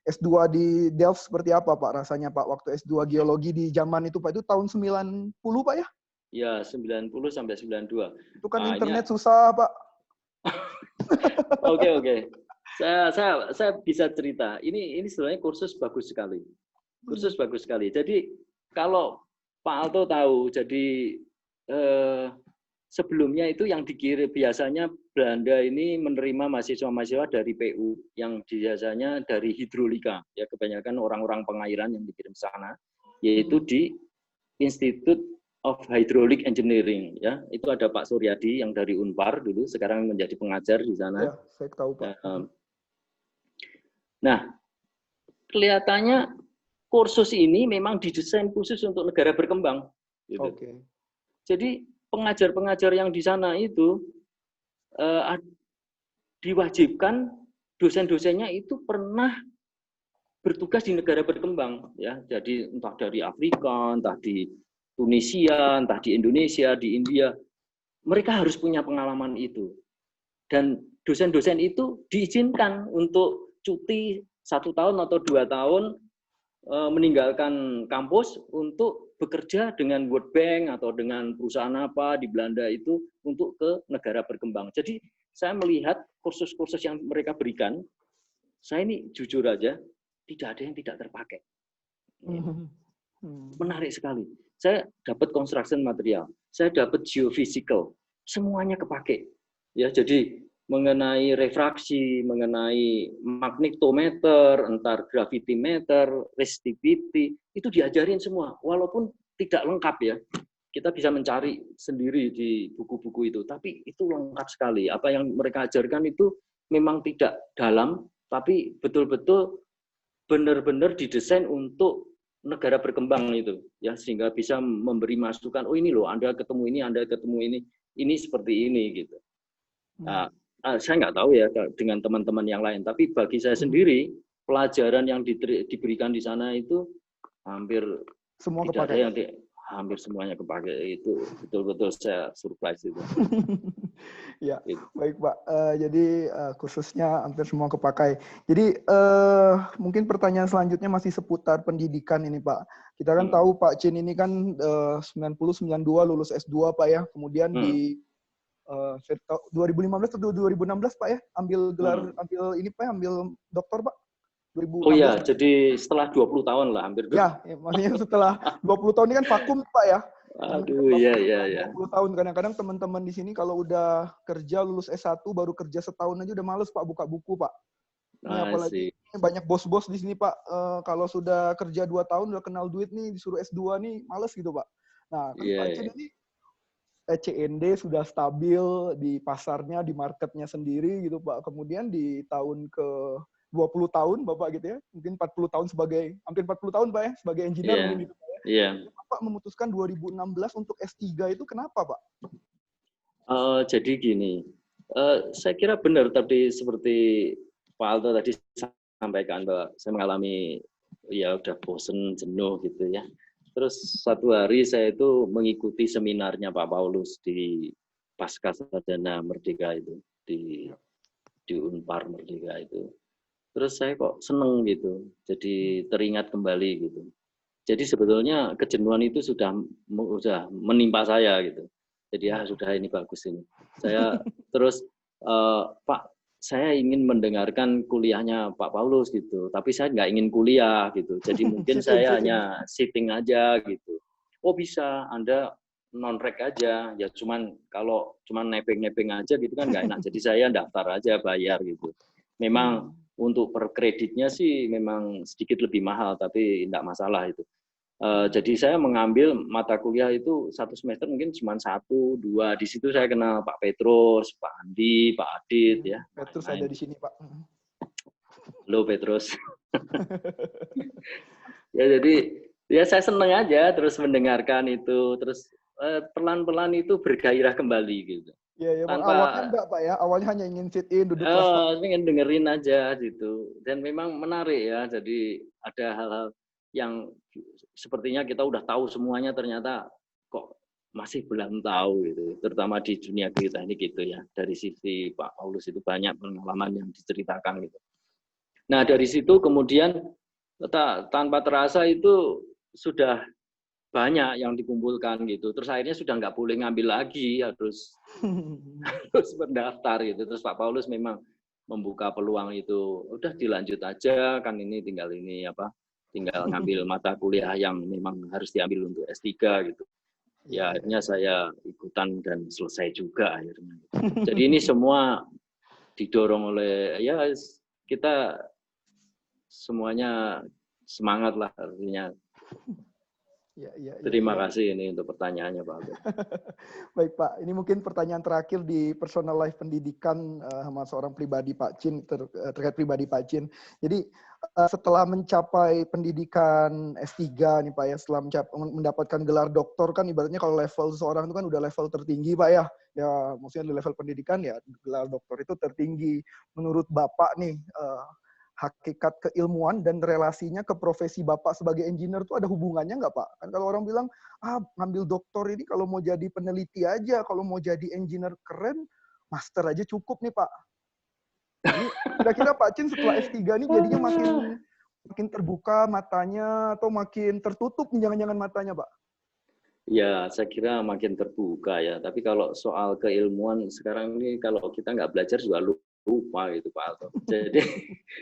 S2 di Delft seperti apa Pak rasanya Pak waktu S2 geologi di zaman itu Pak, itu tahun 90 Pak ya? Ya, 90 sampai 92. Itu kan internet susah Pak. Oke. Saya bisa cerita. Ini sebenarnya kursus bagus sekali. Kursus bagus sekali. Jadi kalau Pak Alto tahu, jadi sebelumnya itu yang dikirim biasanya Belanda ini menerima mahasiswa-mahasiswa dari PU yang biasanya dari hidrolika, ya kebanyakan orang-orang pengairan yang dikirim sana, yaitu di Institute of Hydraulic Engineering, ya itu ada Pak Suryadi yang dari Unpar dulu, sekarang menjadi pengajar di sana. Ya, saya tahu Pak. Nah, kelihatannya kursus ini memang didesain khusus untuk negara berkembang. Gitu. Jadi pengajar-pengajar yang di sana itu diwajibkan dosen-dosennya itu pernah bertugas di negara berkembang, ya. Jadi entah dari Afrika, entah di Tunisia, entah di Indonesia, di India, mereka harus punya pengalaman itu. Dan dosen-dosen itu diizinkan untuk cuti 1 tahun atau 2 tahun meninggalkan kampus untuk bekerja dengan World Bank atau dengan perusahaan apa di Belanda itu untuk ke negara berkembang. Jadi saya melihat kursus-kursus yang mereka berikan, saya ini jujur aja, tidak ada yang tidak terpakai. Menarik sekali. Saya dapat construction material, saya dapat geophysical, semuanya kepake. Ya, jadi mengenai refraksi, mengenai magnetometer, entar gravitimeter, resistivity, itu diajarin semua. Walaupun tidak lengkap ya, kita bisa mencari sendiri di buku-buku itu, tapi itu lengkap sekali. Apa yang mereka ajarkan itu memang tidak dalam, tapi betul-betul benar-benar didesain untuk negara berkembang itu, ya sehingga bisa memberi masukan. Oh ini loh, Anda ketemu ini, Anda ketemu ini seperti ini gitu. Nah, saya nggak tahu ya dengan teman-teman yang lain, tapi bagi saya sendiri pelajaran yang diberikan di sana itu hampir semua tidak ada yang hampir semuanya kepake. Itu betul-betul saya surprise itu. Ya, baik Pak. Jadi kursusnya hampir semua kepakai. Jadi mungkin pertanyaan selanjutnya masih seputar pendidikan ini Pak. Kita kan tahu Pak Chin ini kan 90-92 lulus S2 Pak ya. Kemudian di 2015 atau 2016 Pak ya, ambil gelar, ambil ini Pak, ambil doktor Pak. 2016. Oh iya, jadi setelah 20 tahun lah hampir. Ya, maksudnya setelah 20 tahun ini kan vakum Pak ya. Aduh, iya. 20 tahun kadang-kadang teman-teman di sini kalau udah kerja lulus S1 baru kerja setahun aja udah males Pak buka buku Pak. Ini apalagi banyak bos-bos di sini Pak, kalau sudah kerja 2 tahun udah kenal duit nih disuruh S2 nih males gitu Pak. Nah, kan Pak Chin ini CND sudah stabil di pasarnya, di marketnya sendiri gitu Pak. Kemudian di tahun ke 20 tahun Bapak gitu ya, mungkin 40 tahun hampir 40 tahun Pak ya, sebagai engineer mungkin gitu Pak ya. Bapak memutuskan 2016 untuk S3 itu kenapa Pak? Jadi gini, saya kira benar tadi seperti Pak Alto tadi sampaikan bahwa saya mengalami ya udah bosen, jenuh gitu ya. Terus satu hari saya itu mengikuti seminarnya Pak Paulus di Pasca Sarjana Merdeka itu, di Unpar Merdeka itu. Terus saya kok seneng gitu, jadi teringat kembali gitu. Jadi sebetulnya kejenuhan itu sudah menimpa saya gitu. Jadi sudah ini bagus ini. Saya terus Pak saya ingin mendengarkan kuliahnya Pak Paulus gitu, tapi saya nggak ingin kuliah gitu. Jadi mungkin saya hanya sitting aja gitu. Oh bisa, Anda non-rek aja. Ya kalau cuman nebeng-nebeng aja gitu kan nggak enak. Jadi saya daftar aja bayar gitu. Memang untuk per kreditnya sih memang sedikit lebih mahal, tapi nggak masalah itu. Jadi saya mengambil mata kuliah itu satu semester mungkin cuma 1, 2. Di situ saya kenal Pak Petrus, Pak Andi, Pak Adit ya. Petrus ada di sini Pak. Halo Petrus. Ya jadi ya saya seneng aja terus mendengarkan itu, terus pelan-pelan itu bergairah kembali gitu. Ya, awalnya enggak Pak ya, awalnya hanya ingin sit in, duduk kelas. Pengen dengerin aja gitu. Dan memang menarik ya, jadi ada hal-hal yang sepertinya kita udah tahu semuanya, ternyata kok masih belum tahu gitu, terutama di dunia geoteknik gitu ya. Dari sisi Pak Paulus itu banyak pengalaman yang diceritakan gitu. Nah dari situ kemudian tanpa terasa itu sudah banyak yang dikumpulkan gitu. Terus akhirnya sudah nggak boleh ngambil lagi, harus mendaftar gitu. Terus Pak Paulus memang membuka peluang itu, udah dilanjut aja kan, ini tinggal ngambil mata kuliah yang memang harus diambil untuk S3 gitu. Ya akhirnya saya ikutan dan selesai juga akhirnya. Jadi ini semua didorong oleh ya kita semuanya semangat lah artinya. Terima kasih ini untuk pertanyaannya Pak. Baik Pak, ini mungkin pertanyaan terakhir di personal life pendidikan sama seorang pribadi Pak Chin, terkait pribadi Pak Chin. Jadi setelah mencapai pendidikan S3 nih Pak ya, setelah mendapatkan gelar doktor kan ibaratnya kalau level seseorang itu kan udah level tertinggi Pak ya. Ya maksudnya di level pendidikan ya gelar doktor itu tertinggi. Menurut Bapak nih, hakikat keilmuan dan relasinya ke profesi Bapak sebagai engineer itu ada hubungannya nggak Pak? Kan kalau orang bilang, ngambil doktor ini kalau mau jadi peneliti aja, kalau mau jadi engineer keren, master aja cukup nih Pak. Jadi kira-kira Pak Chin setelah S3 ini jadinya makin terbuka matanya atau makin tertutup jangan-jangan matanya Pak? Ya, saya kira makin terbuka ya. Tapi kalau soal keilmuan sekarang ini kalau kita nggak belajar juga lupa gitu Pak Alto. Jadi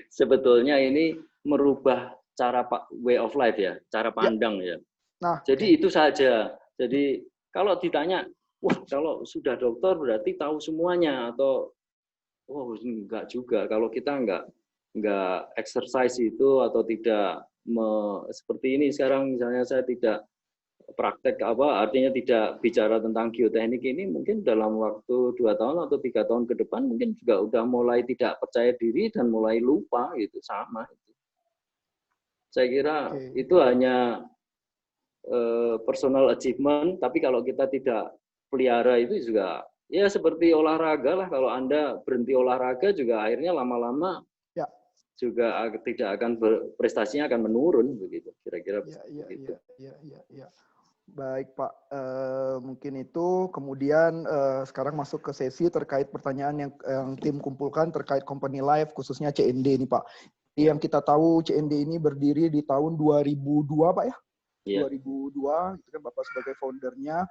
sebetulnya ini merubah cara way of life ya, cara pandang ya. Nah, jadi itu saja. Jadi kalau ditanya, wah kalau sudah dokter berarti tahu semuanya atau enggak juga. Kalau kita enggak exercise itu atau tidak seperti ini sekarang misalnya saya tidak praktek artinya tidak bicara tentang geoteknik ini, mungkin dalam waktu 2 tahun atau 3 tahun ke depan mungkin juga udah mulai tidak percaya diri dan mulai lupa gitu, sama itu. Saya kira itu hanya personal achievement, tapi kalau kita tidak pelihara itu juga ya seperti olahraga lah, kalau Anda berhenti olahraga juga akhirnya lama-lama juga tidak akan prestasinya akan menurun begitu, kira-kira begitu. Ya. Baik Pak, mungkin itu. Kemudian sekarang masuk ke sesi terkait pertanyaan yang tim kumpulkan terkait company life, khususnya CND ini Pak. Yang kita tahu CND ini berdiri di tahun 2002 Pak ya? Yeah. 2002, itu kan Bapak sebagai foundernya.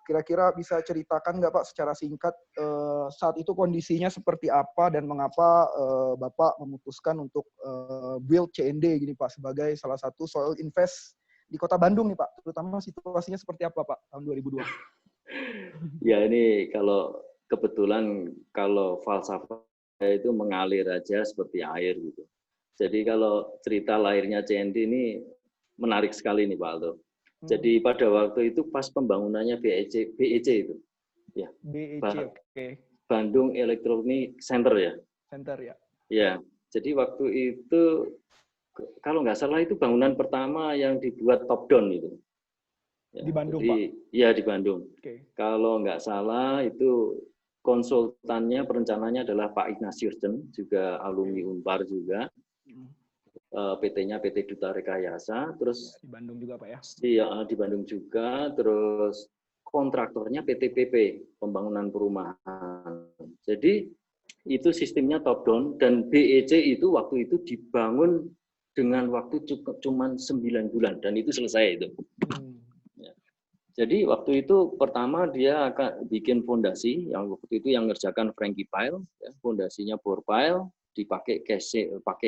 Kira-kira bisa ceritakan nggak Pak secara singkat saat itu kondisinya seperti apa dan mengapa Bapak memutuskan untuk build CND gini Pak sebagai salah satu soil invest di Kota Bandung nih Pak, terutama situasinya seperti apa Pak tahun 2002? Ya ini kalau kebetulan kalau falsafah itu mengalir aja seperti air gitu. Jadi kalau cerita lahirnya CND ini menarik sekali nih Pak Aldo. Jadi pada waktu itu pas pembangunannya BEC itu, ya. BEC, Bandung Electronic Center ya. Center ya. Ya, jadi waktu itu kalau nggak salah itu bangunan pertama yang dibuat top down itu. Ya, di Bandung, jadi, Pak? Iya, di Bandung. Kalau nggak salah itu konsultannya, perencananya adalah Pak Ignatius Chen, juga alumni Unpar juga. PT-nya PT Duta Rekayasa. Terus di Bandung juga, Pak ya? Iya, di Bandung juga. Terus kontraktornya PT PP, Pembangunan Perumahan. Jadi itu sistemnya top down, dan BEC itu waktu itu dibangun dengan waktu cuma 9 bulan dan itu selesai itu. Ya. Jadi waktu itu pertama dia akan bikin fondasi, yang waktu itu yang ngerjakan Frankie Pyle, ya, fondasinya bore pile, dipakai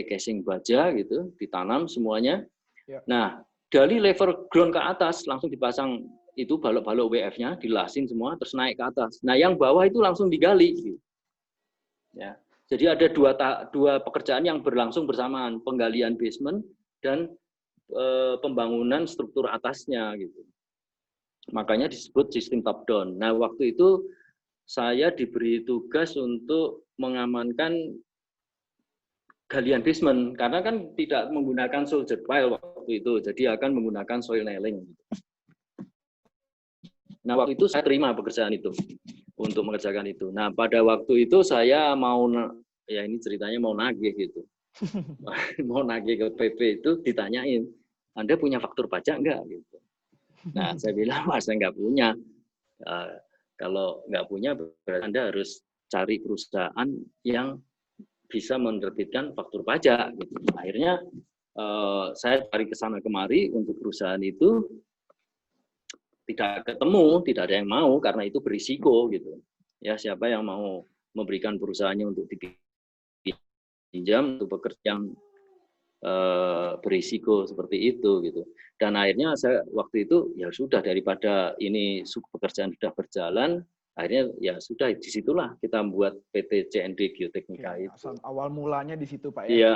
casing baja gitu, ditanam semuanya. Ya. Nah, dari level ground ke atas langsung dipasang itu balok-balok WF-nya, dilasin semua, terus naik ke atas. Nah, yang bawah itu langsung digali. Gitu. Ya. Jadi ada dua pekerjaan yang berlangsung bersamaan, penggalian basement dan pembangunan struktur atasnya gitu. Makanya disebut sistem top down. Nah, waktu itu saya diberi tugas untuk mengamankan galian basement karena kan tidak menggunakan soldier pile waktu itu, jadi akan menggunakan soil nailing. Nah, waktu itu saya terima pekerjaan itu untuk mengerjakan itu. Nah, pada waktu itu saya mau, ya ini ceritanya mau nagih gitu. Mau nagih ke PP itu ditanyain, Anda punya faktur pajak enggak? Gitu. Nah, saya bilang, Mas, saya nggak punya. Kalau nggak punya, berarti Anda harus cari perusahaan yang bisa menerbitkan faktur pajak. Gitu. Akhirnya saya cari ke sana kemari untuk perusahaan itu, tidak ketemu, tidak ada yang mau karena itu berisiko gitu. Ya, siapa yang mau memberikan perusahaannya untuk dipinjam untuk pekerja yang berisiko seperti itu gitu. Dan akhirnya saya waktu itu ya sudah, daripada ini pekerjaan sudah berjalan, akhirnya ya sudah, disitulah kita membuat PT CND Geoteknika itu. Awal mulanya di situ Pak ya. Iya.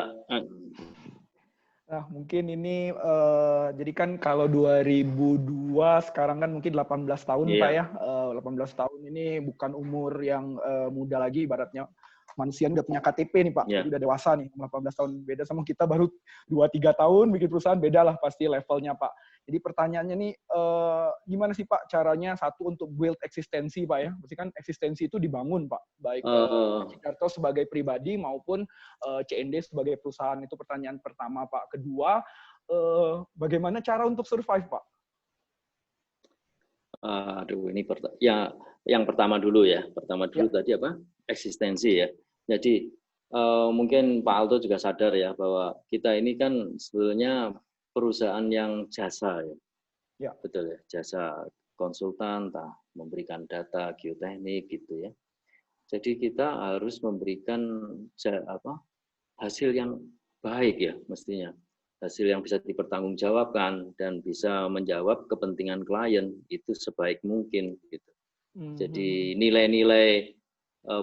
Nah, mungkin ini jadi kan kalau 2002 sekarang kan mungkin 18 tahun Pak ya. 18 tahun ini bukan umur yang muda lagi ibaratnya. Manusia udah punya KTP nih Pak, jadi udah dewasa nih, 18 tahun. Beda sama kita baru 2-3 tahun bikin perusahaan, beda lah pasti levelnya Pak. Jadi pertanyaannya nih, gimana sih Pak caranya satu untuk build eksistensi Pak ya? Berarti kan eksistensi itu dibangun Pak, baik Cindarto sebagai pribadi maupun CND sebagai perusahaan. Itu pertanyaan pertama Pak. Kedua, bagaimana cara untuk survive Pak? Aduh, ini yang pertama dulu ya. Pertama dulu tadi apa? Eksistensi ya. Jadi mungkin Pak Alto juga sadar ya bahwa kita ini kan sebetulnya perusahaan yang jasa ya. Ya. Betul ya, jasa konsultan, memberikan data geoteknik gitu ya. Jadi kita harus memberikan hasil yang baik ya mestinya. Hasil yang bisa dipertanggungjawabkan dan bisa menjawab kepentingan klien itu sebaik mungkin gitu. Jadi nilai-nilai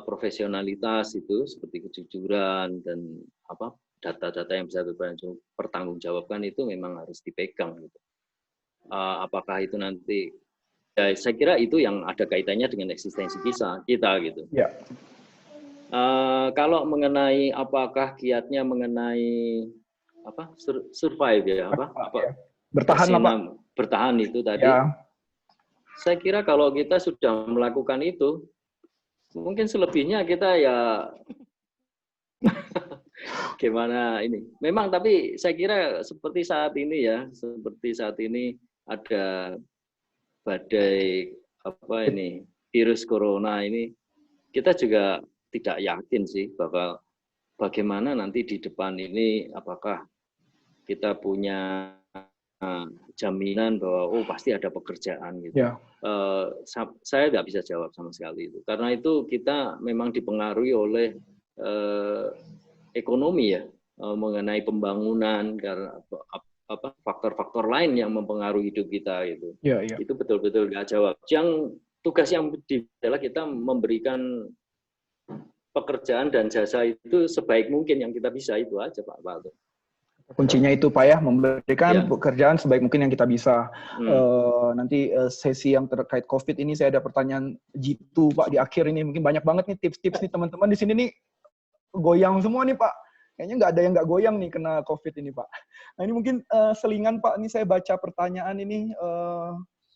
profesionalitas itu seperti kejujuran dan data-data yang bisa dipertanggungjawabkan itu memang harus dipegang gitu. Apakah itu nanti ya, saya kira itu yang ada kaitannya dengan eksistensi kita gitu. Ya. Kalau mengenai apakah kiatnya mengenai survive ya bertahan Pak. Bertahan itu tadi. Ya. Saya kira kalau kita sudah melakukan itu, mungkin selebihnya kita ya gimana ini. Memang tapi saya kira seperti saat ini ada badai virus corona ini, kita juga tidak yakin sih bahwa bagaimana nanti di depan ini, apakah kita punya jaminan bahwa pasti ada pekerjaan gitu. Ya. Saya nggak bisa jawab sama sekali itu, karena itu kita memang dipengaruhi oleh ekonomi ya, mengenai pembangunan, karena faktor-faktor lain yang mempengaruhi hidup kita gitu. Ya. Itu betul-betul nggak jawab. Tugas yang adalah kita memberikan pekerjaan dan jasa itu sebaik mungkin yang kita bisa, itu aja Pak Alto. Kuncinya itu Pak ya, memberikan pekerjaan sebaik mungkin yang kita bisa. Nanti sesi yang terkait COVID ini saya ada pertanyaan jitu Pak di akhir ini. Mungkin banyak banget nih tips-tips nih teman-teman di sini nih, goyang semua nih Pak. Kayaknya nggak ada yang nggak goyang nih kena COVID ini Pak. Nah ini mungkin selingan Pak, ini saya baca pertanyaan ini,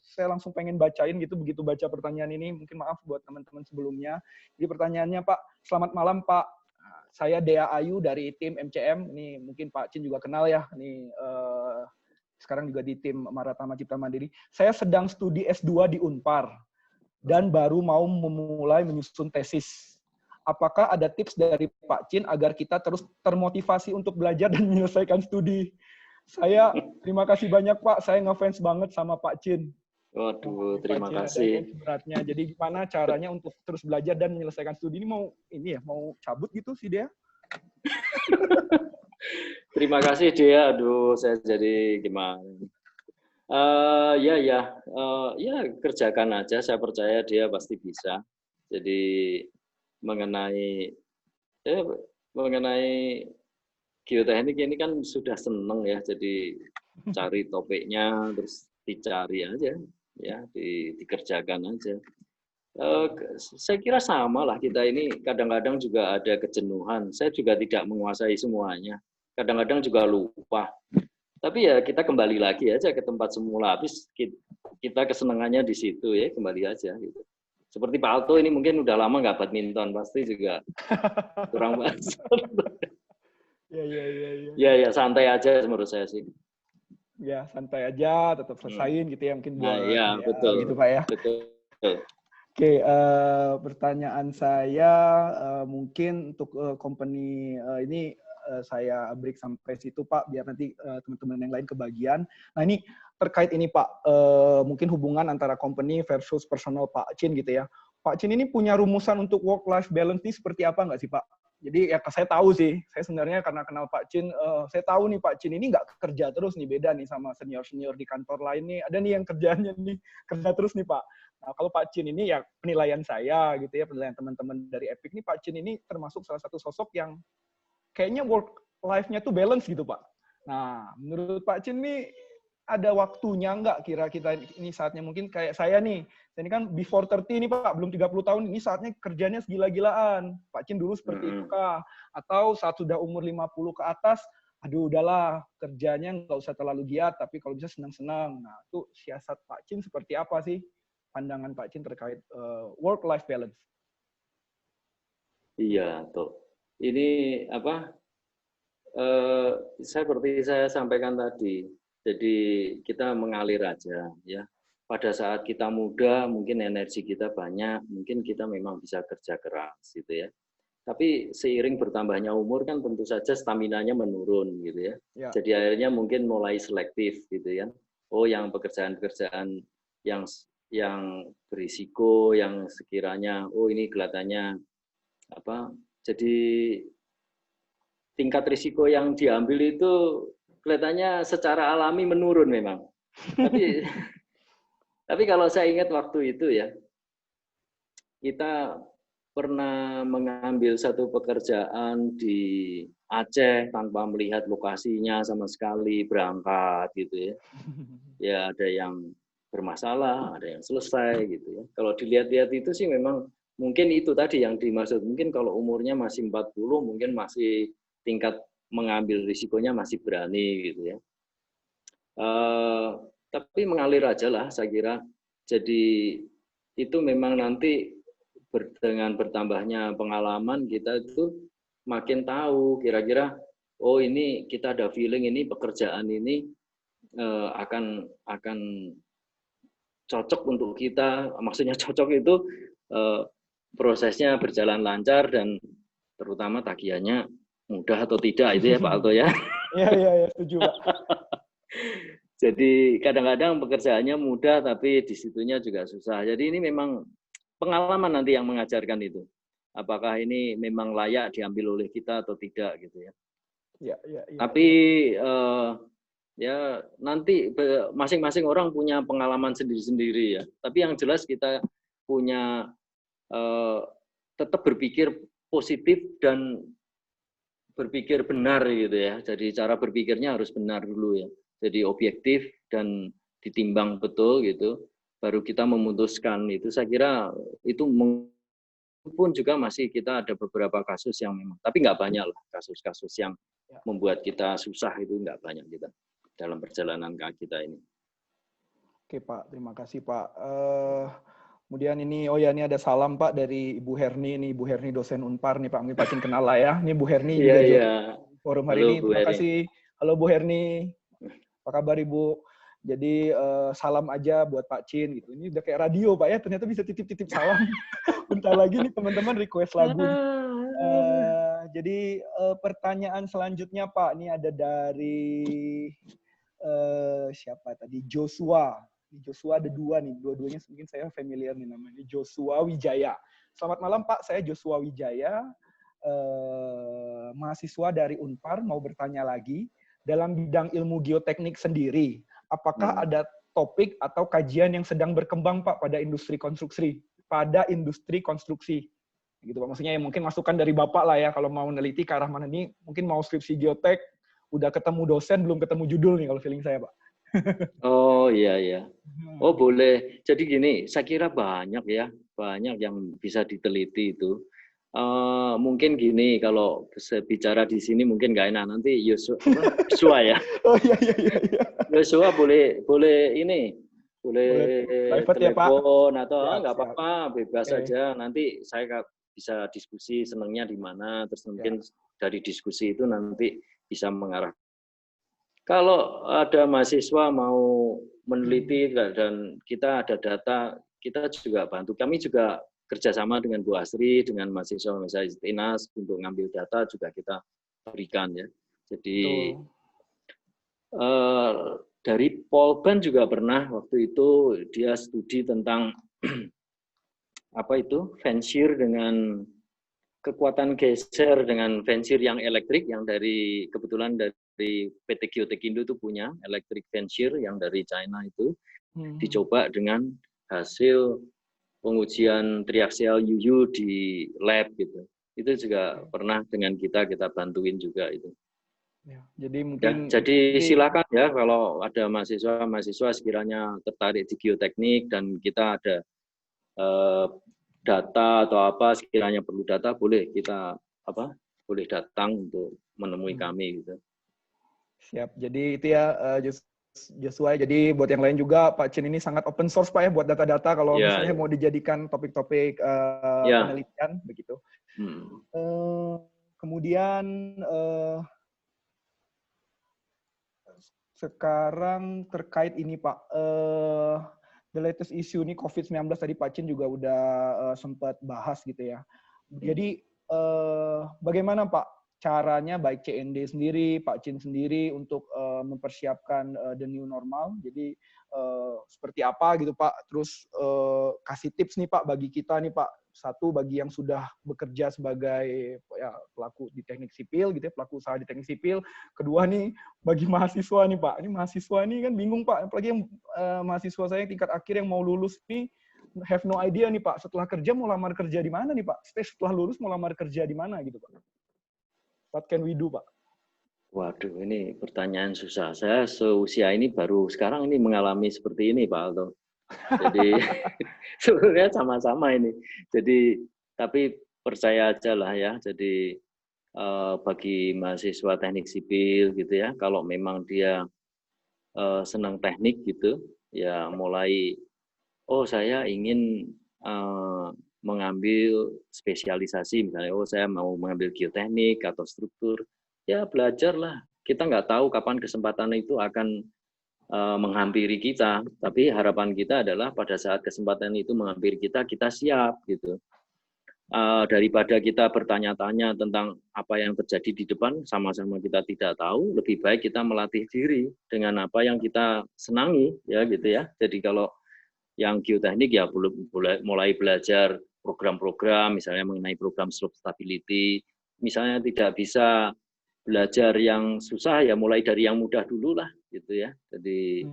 saya langsung pengen bacain gitu, begitu baca pertanyaan ini. Mungkin maaf buat teman-teman sebelumnya. Jadi pertanyaannya Pak, selamat malam Pak. Saya Dea Ayu dari tim MCM. Ini mungkin Pak Cin juga kenal ya. Ini sekarang juga di tim Maratama Cipta Mandiri. Saya sedang studi S2 di Unpar dan baru mau memulai menyusun tesis. Apakah ada tips dari Pak Cin agar kita terus termotivasi untuk belajar dan menyelesaikan studi? Saya terima kasih banyak Pak. Saya ngefans banget sama Pak Cin. Waduh, terima Pak Cin, ada kasih. beratnya. Jadi gimana caranya untuk terus belajar dan menyelesaikan studi ini mau cabut gitu sih dia? Terima kasih dia. Aduh, saya jadi gimana? Ya kerjakan aja. Saya percaya dia pasti bisa. Jadi mengenai geoteknik ini kan sudah seneng ya. Jadi cari topiknya terus dicari aja, ya dikerjakan aja. Saya kira sama lah kita ini kadang-kadang juga ada kejenuhan. Saya juga tidak menguasai semuanya. Kadang-kadang juga lupa. Tapi ya kita kembali lagi aja ke tempat semula. Habis kita kesenangannya di situ ya, kembali aja gitu. Seperti Pak Alto ini mungkin udah lama nggak badminton, pasti juga kurang bahas. Ya santai aja menurut saya sih. Ya santai aja, tetap selesain gitu ya mungkin buat ya, betul. gitu Pak ya. Betul. Oke, pertanyaan saya mungkin untuk company ini saya break sampai situ Pak, biar nanti teman-teman yang lain kebagian. Nah ini terkait ini Pak, mungkin hubungan antara company versus personal Pak Cin gitu ya. Pak Cin ini punya rumusan untuk work-life balance ini seperti apa nggak sih Pak? Jadi ya saya tahu sih, saya sebenarnya karena kenal Pak Cin, saya tahu nih Pak Cin ini nggak kerja terus nih, beda nih sama senior-senior di kantor lain nih. Ada nih yang kerjanya nih kerja terus nih Pak. Nah, kalau Pak Cin ini ya penilaian saya gitu ya, penilaian teman-teman dari Epic ini, Pak Cin ini termasuk salah satu sosok yang kayaknya work life-nya tuh balance gitu Pak. Nah, menurut Pak Cin nih ada waktunya nggak kira kita ini saatnya mungkin kayak saya nih. Saya ini kan before 30 nih Pak, belum 30 tahun, ini saatnya kerjanya segila-gilaan. Pak Cin dulu seperti itu kah? Atau saat sudah umur 50 ke atas, aduh udahlah kerjanya nggak usah terlalu giat, tapi kalau bisa senang-senang. Nah, itu siasat Pak Cin seperti apa sih? Pandangan Pak Cin terkait work-life balance. Iya, tuh. Ini apa? Seperti saya sampaikan tadi. Jadi kita mengalir aja, ya. Pada saat kita muda, mungkin energi kita banyak, mungkin kita memang bisa kerja keras, gitu ya. Tapi seiring bertambahnya umur kan tentu saja stamina-nya menurun, gitu ya. Ya. Jadi akhirnya mungkin mulai selektif, gitu ya. Oh, yang pekerjaan-pekerjaan yang berisiko, yang sekiranya ini kelihatannya apa? Jadi tingkat risiko yang diambil itu kelihatannya secara alami menurun memang. Tapi kalau saya ingat waktu itu ya, kita pernah mengambil satu pekerjaan di Aceh tanpa melihat lokasinya sama sekali, berangkat gitu ya. Ya ada yang bermasalah, ada yang selesai gitu ya. Kalau dilihat-lihat itu sih memang mungkin itu tadi yang dimaksud. Mungkin kalau umurnya masih 40, mungkin masih tingkat mengambil risikonya masih berani gitu ya. Tapi mengalir aja lah saya kira. Jadi itu memang nanti dengan bertambahnya pengalaman kita itu makin tahu kira-kira oh ini kita ada feeling ini pekerjaan ini akan cocok untuk kita, maksudnya cocok itu prosesnya berjalan lancar dan terutama tagihannya mudah atau tidak itu ya Pak Alto ya. Iya, setuju Pak. Jadi kadang-kadang pekerjaannya mudah tapi di situnya juga susah. Jadi ini memang pengalaman nanti yang mengajarkan itu. Apakah ini memang layak diambil oleh kita atau tidak gitu ya. Iya. Tapi ya nanti masing-masing orang punya pengalaman sendiri-sendiri ya. Tapi yang jelas kita punya tetap berpikir positif dan berpikir benar gitu ya. Jadi cara berpikirnya harus benar dulu ya. Jadi objektif dan ditimbang betul gitu. Baru kita memutuskan itu. Saya kira itu pun juga masih kita ada beberapa kasus yang memang, tapi nggak banyak lah kasus-kasus yang membuat kita susah itu nggak banyak kita dalam perjalanan kita ini. Oke Pak, terima kasih Pak. Kemudian ini, ini ada salam Pak dari Ibu Herni, nih Ibu Herni dosen Unpar nih Pak, mungkin Pak Cin kenal lah ya. Ini Bu Herni juga forum hari ini. Terima kasih. Halo Bu Herni, apa kabar Ibu? Jadi salam aja buat Pak Cin gitu. Ini udah kayak radio Pak ya, ternyata bisa titip-titip salam. Bentar lagi nih teman-teman request lagu. Jadi pertanyaan selanjutnya Pak, ini ada dari siapa tadi? Joshua. Joshua ada dua nih, dua-duanya mungkin saya familiar nih namanya, Joshua Wijaya. Selamat malam Pak, saya Joshua Wijaya, mahasiswa dari Unpar, mau bertanya lagi, dalam bidang ilmu geoteknik sendiri, apakah ada topik atau kajian yang sedang berkembang Pak pada industri konstruksi? Gitu Pak, maksudnya ya mungkin masukan dari Bapak lah ya, kalau mau meneliti ke arah mana nih, mungkin mau skripsi geotek, udah ketemu dosen, belum ketemu judul nih kalau feeling saya Pak. Oh iya iya. Oh boleh. Jadi gini, saya kira banyak yang bisa diteliti itu. Mungkin gini, kalau bicara di sini mungkin nggak enak, nanti Yosua ya. Oh iya. Yosua boleh ini, boleh private telepon ya, Pak. atau nggak apa-apa, bebas Okay. saja. Nanti saya bisa diskusi senangnya di mana, terus mungkin dari diskusi itu nanti bisa mengarah. Kalau ada mahasiswa mau meneliti dan kita ada data, kita juga bantu. Kami juga kerjasama dengan Bu Asri, dengan mahasiswa Tinas untuk ngambil data juga kita berikan ya. Jadi dari Polban juga pernah waktu itu dia studi tentang apa itu fansir dengan kekuatan geser dengan fansir yang elektrik yang dari kebetulan dari PT Geotekindo itu punya electric fansir yang dari China itu dicoba dengan hasil pengujian triaxial UU di lab gitu. Itu juga pernah dengan kita bantuin juga itu. Ya, jadi mungkin jadi silakan ya kalau ada mahasiswa sekiranya tertarik di geoteknik dan kita ada data atau apa sekiranya perlu data boleh boleh datang untuk menemui kami gitu. Siap. Jadi itu ya Joshua. Jadi buat yang lain juga Pak Chin ini sangat open source Pak ya buat data-data kalau misalnya mau dijadikan topik-topik penelitian begitu. Kemudian sekarang terkait ini Pak, the latest issue ini COVID-19 tadi Pak Chin juga udah sempat bahas gitu ya. Jadi bagaimana Pak caranya baik CND sendiri, Pak Chin sendiri untuk mempersiapkan the new normal? Jadi seperti apa gitu Pak? Terus kasih tips nih Pak bagi kita nih Pak. Satu bagi yang sudah bekerja sebagai pelaku di teknik sipil gitu ya, pelaku usaha di teknik sipil. Kedua nih bagi mahasiswa nih Pak. Ini mahasiswa nih kan bingung Pak, apalagi yang mahasiswa saya yang tingkat akhir yang mau lulus nih have no idea nih Pak. Setelah kerja mau lamar kerja di mana nih Pak? Setelah lulus mau lamar kerja di mana gitu Pak? What can we do Pak? Waduh, ini pertanyaan susah. Saya seusia ini baru sekarang ini mengalami seperti ini Pak Alto. Jadi sebenarnya sama-sama ini. Jadi tapi percaya aja lah ya. Jadi bagi mahasiswa teknik sipil gitu ya, kalau memang dia senang teknik gitu, ya mulai saya ingin mengambil spesialisasi misalnya, saya mau mengambil geoteknik atau struktur, ya belajarlah. Kita nggak tahu kapan kesempatan itu akan menghampiri kita, tapi harapan kita adalah pada saat kesempatan itu menghampiri kita, kita siap gitu. Daripada kita bertanya-tanya tentang apa yang terjadi di depan, sama-sama kita tidak tahu, lebih baik kita melatih diri dengan apa yang kita senangi, ya gitu ya. Jadi kalau yang geoteknik ya mulai belajar program-program, misalnya mengenai program slope stability, misalnya tidak bisa belajar yang susah ya mulai dari yang mudah dulu lah gitu ya. Jadi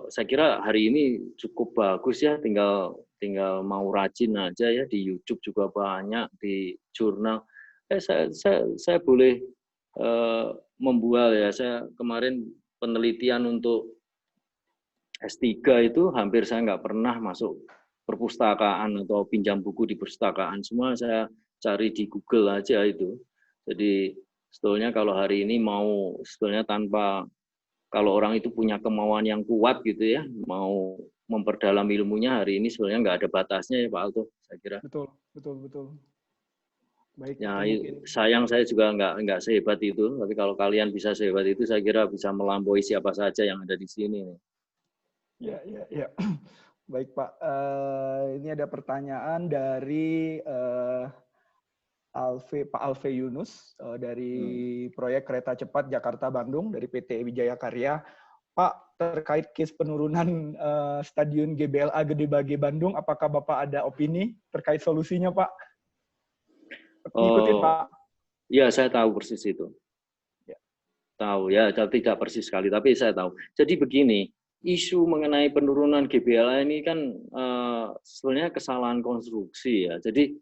saya kira hari ini cukup bagus ya, tinggal mau rajin aja ya, di YouTube juga banyak, di jurnal. Saya boleh membual ya, saya kemarin penelitian untuk S3 itu hampir saya nggak pernah masuk perpustakaan atau pinjam buku di perpustakaan, semua saya cari di Google aja itu. Jadi sebetulnya kalau hari ini mau sebetulnya kalau orang itu punya kemauan yang kuat gitu ya, mau memperdalam ilmunya hari ini sebenarnya nggak ada batasnya ya Pak Alto, saya kira. Betul. Baik. Ya, sayang saya juga nggak sehebat itu, tapi kalau kalian bisa sehebat itu, saya kira bisa melampaui siapa saja yang ada di sini. Ya. Baik Pak, ini ada pertanyaan dari Pak Alve Yunus dari proyek kereta cepat Jakarta-Bandung dari PT Wijaya Karya. Pak, terkait case penurunan Stadion GBLA Gede Bage Bandung, apakah Bapak ada opini terkait solusinya, Pak? Ngikutin, Pak. Ya, saya tahu persis itu. Ya. Tahu ya, tidak persis sekali, tapi saya tahu. Jadi begini, isu mengenai penurunan GBLA ini kan sebenarnya kesalahan konstruksi ya. Jadi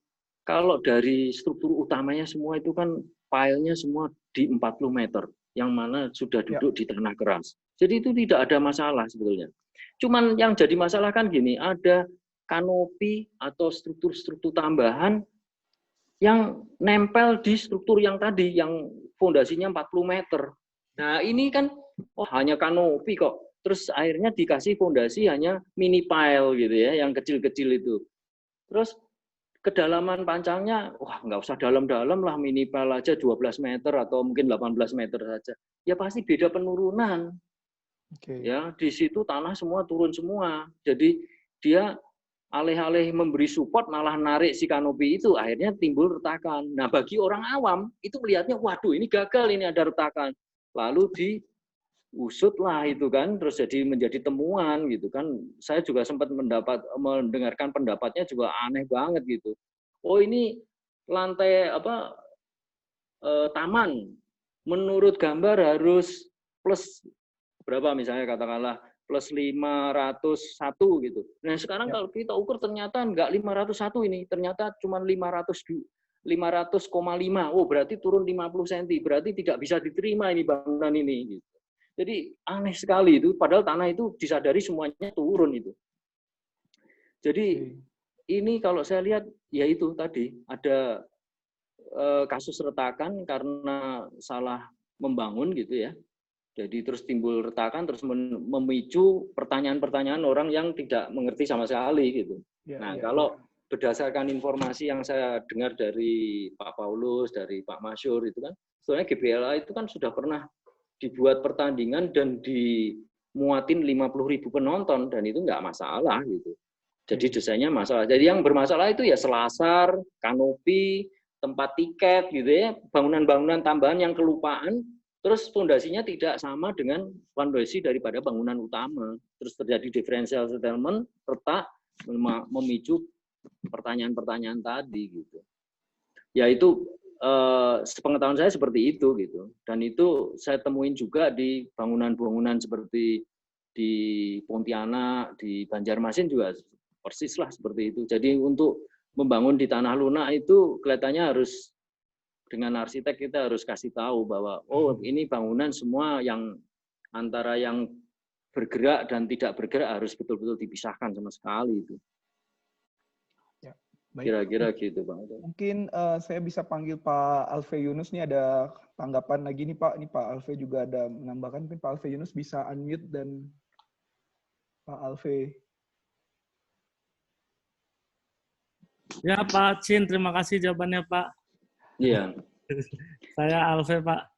kalau dari struktur utamanya semua itu kan pile-nya semua di 40 meter, yang mana sudah duduk di tanah keras. Jadi itu tidak ada masalah sebetulnya. Cuman yang jadi masalah kan gini, ada kanopi atau struktur-struktur tambahan yang nempel di struktur yang tadi, yang fondasinya 40 meter. Nah ini kan, hanya kanopi kok. Terus akhirnya dikasih fondasi hanya mini pile gitu ya, yang kecil-kecil itu. Terus kedalaman pancangnya, nggak usah dalam-dalam lah, mini pile aja 12 meter atau mungkin 18 meter saja. Ya pasti beda penurunan. Ya, di situ tanah semua turun semua. Jadi dia alih-alih memberi support malah narik si kanopi itu, akhirnya timbul retakan. Nah, bagi orang awam itu melihatnya, waduh ini gagal, ini ada retakan. Lalu diusut lah itu kan, terus jadi menjadi temuan gitu kan. Saya juga sempat mendengarkan pendapatnya juga aneh banget gitu. Oh ini lantai taman menurut gambar harus plus berapa misalnya, katakanlah plus 501 gitu. Nah sekarang kalau kita ukur ternyata enggak 501 ini, ternyata cuma 500,5. Oh berarti turun 50 cm, berarti tidak bisa diterima ini bangunan ini. Gitu. Jadi aneh sekali itu, padahal tanah itu disadari semuanya turun itu. Jadi ini kalau saya lihat, ya itu tadi ada kasus retakan karena salah membangun gitu ya. Jadi terus timbul retakan, terus memicu pertanyaan-pertanyaan orang yang tidak mengerti sama sekali gitu. Kalau berdasarkan informasi yang saya dengar dari Pak Paulus, dari Pak Masyur itu kan, sebenarnya GBLA itu kan sudah pernah dibuat pertandingan dan dimuatin 50.000 penonton dan itu nggak masalah gitu. Jadi desainnya masalah. Jadi yang bermasalah itu ya selasar, kanopi, tempat tiket gitu ya, bangunan-bangunan tambahan yang kelupaan. Terus fondasinya tidak sama dengan fondasi daripada bangunan utama. Terus terjadi differential settlement, retak, memicu pertanyaan-pertanyaan tadi gitu. Ya itu sepengetahuan saya seperti itu gitu. Dan itu saya temuin juga di bangunan-bangunan seperti di Pontianak, di Banjarmasin juga persis lah seperti itu. Jadi untuk membangun di tanah lunak itu kelihatannya harus dengan arsitek kita harus kasih tahu bahwa ini bangunan semua yang antara yang bergerak dan tidak bergerak harus betul-betul dipisahkan sama sekali itu. Ya, baik. Kira-kira gitu Bang. Mungkin saya bisa panggil Pak Alve Yunus nih, ada tanggapan lagi nih Pak. Ini Pak Alve juga ada menambahkan, mungkin Pak Alve Yunus bisa unmute dan Pak Alve. Ya Pak Chin, terima kasih jawabannya Pak. Iya. Saya Alve, Pak.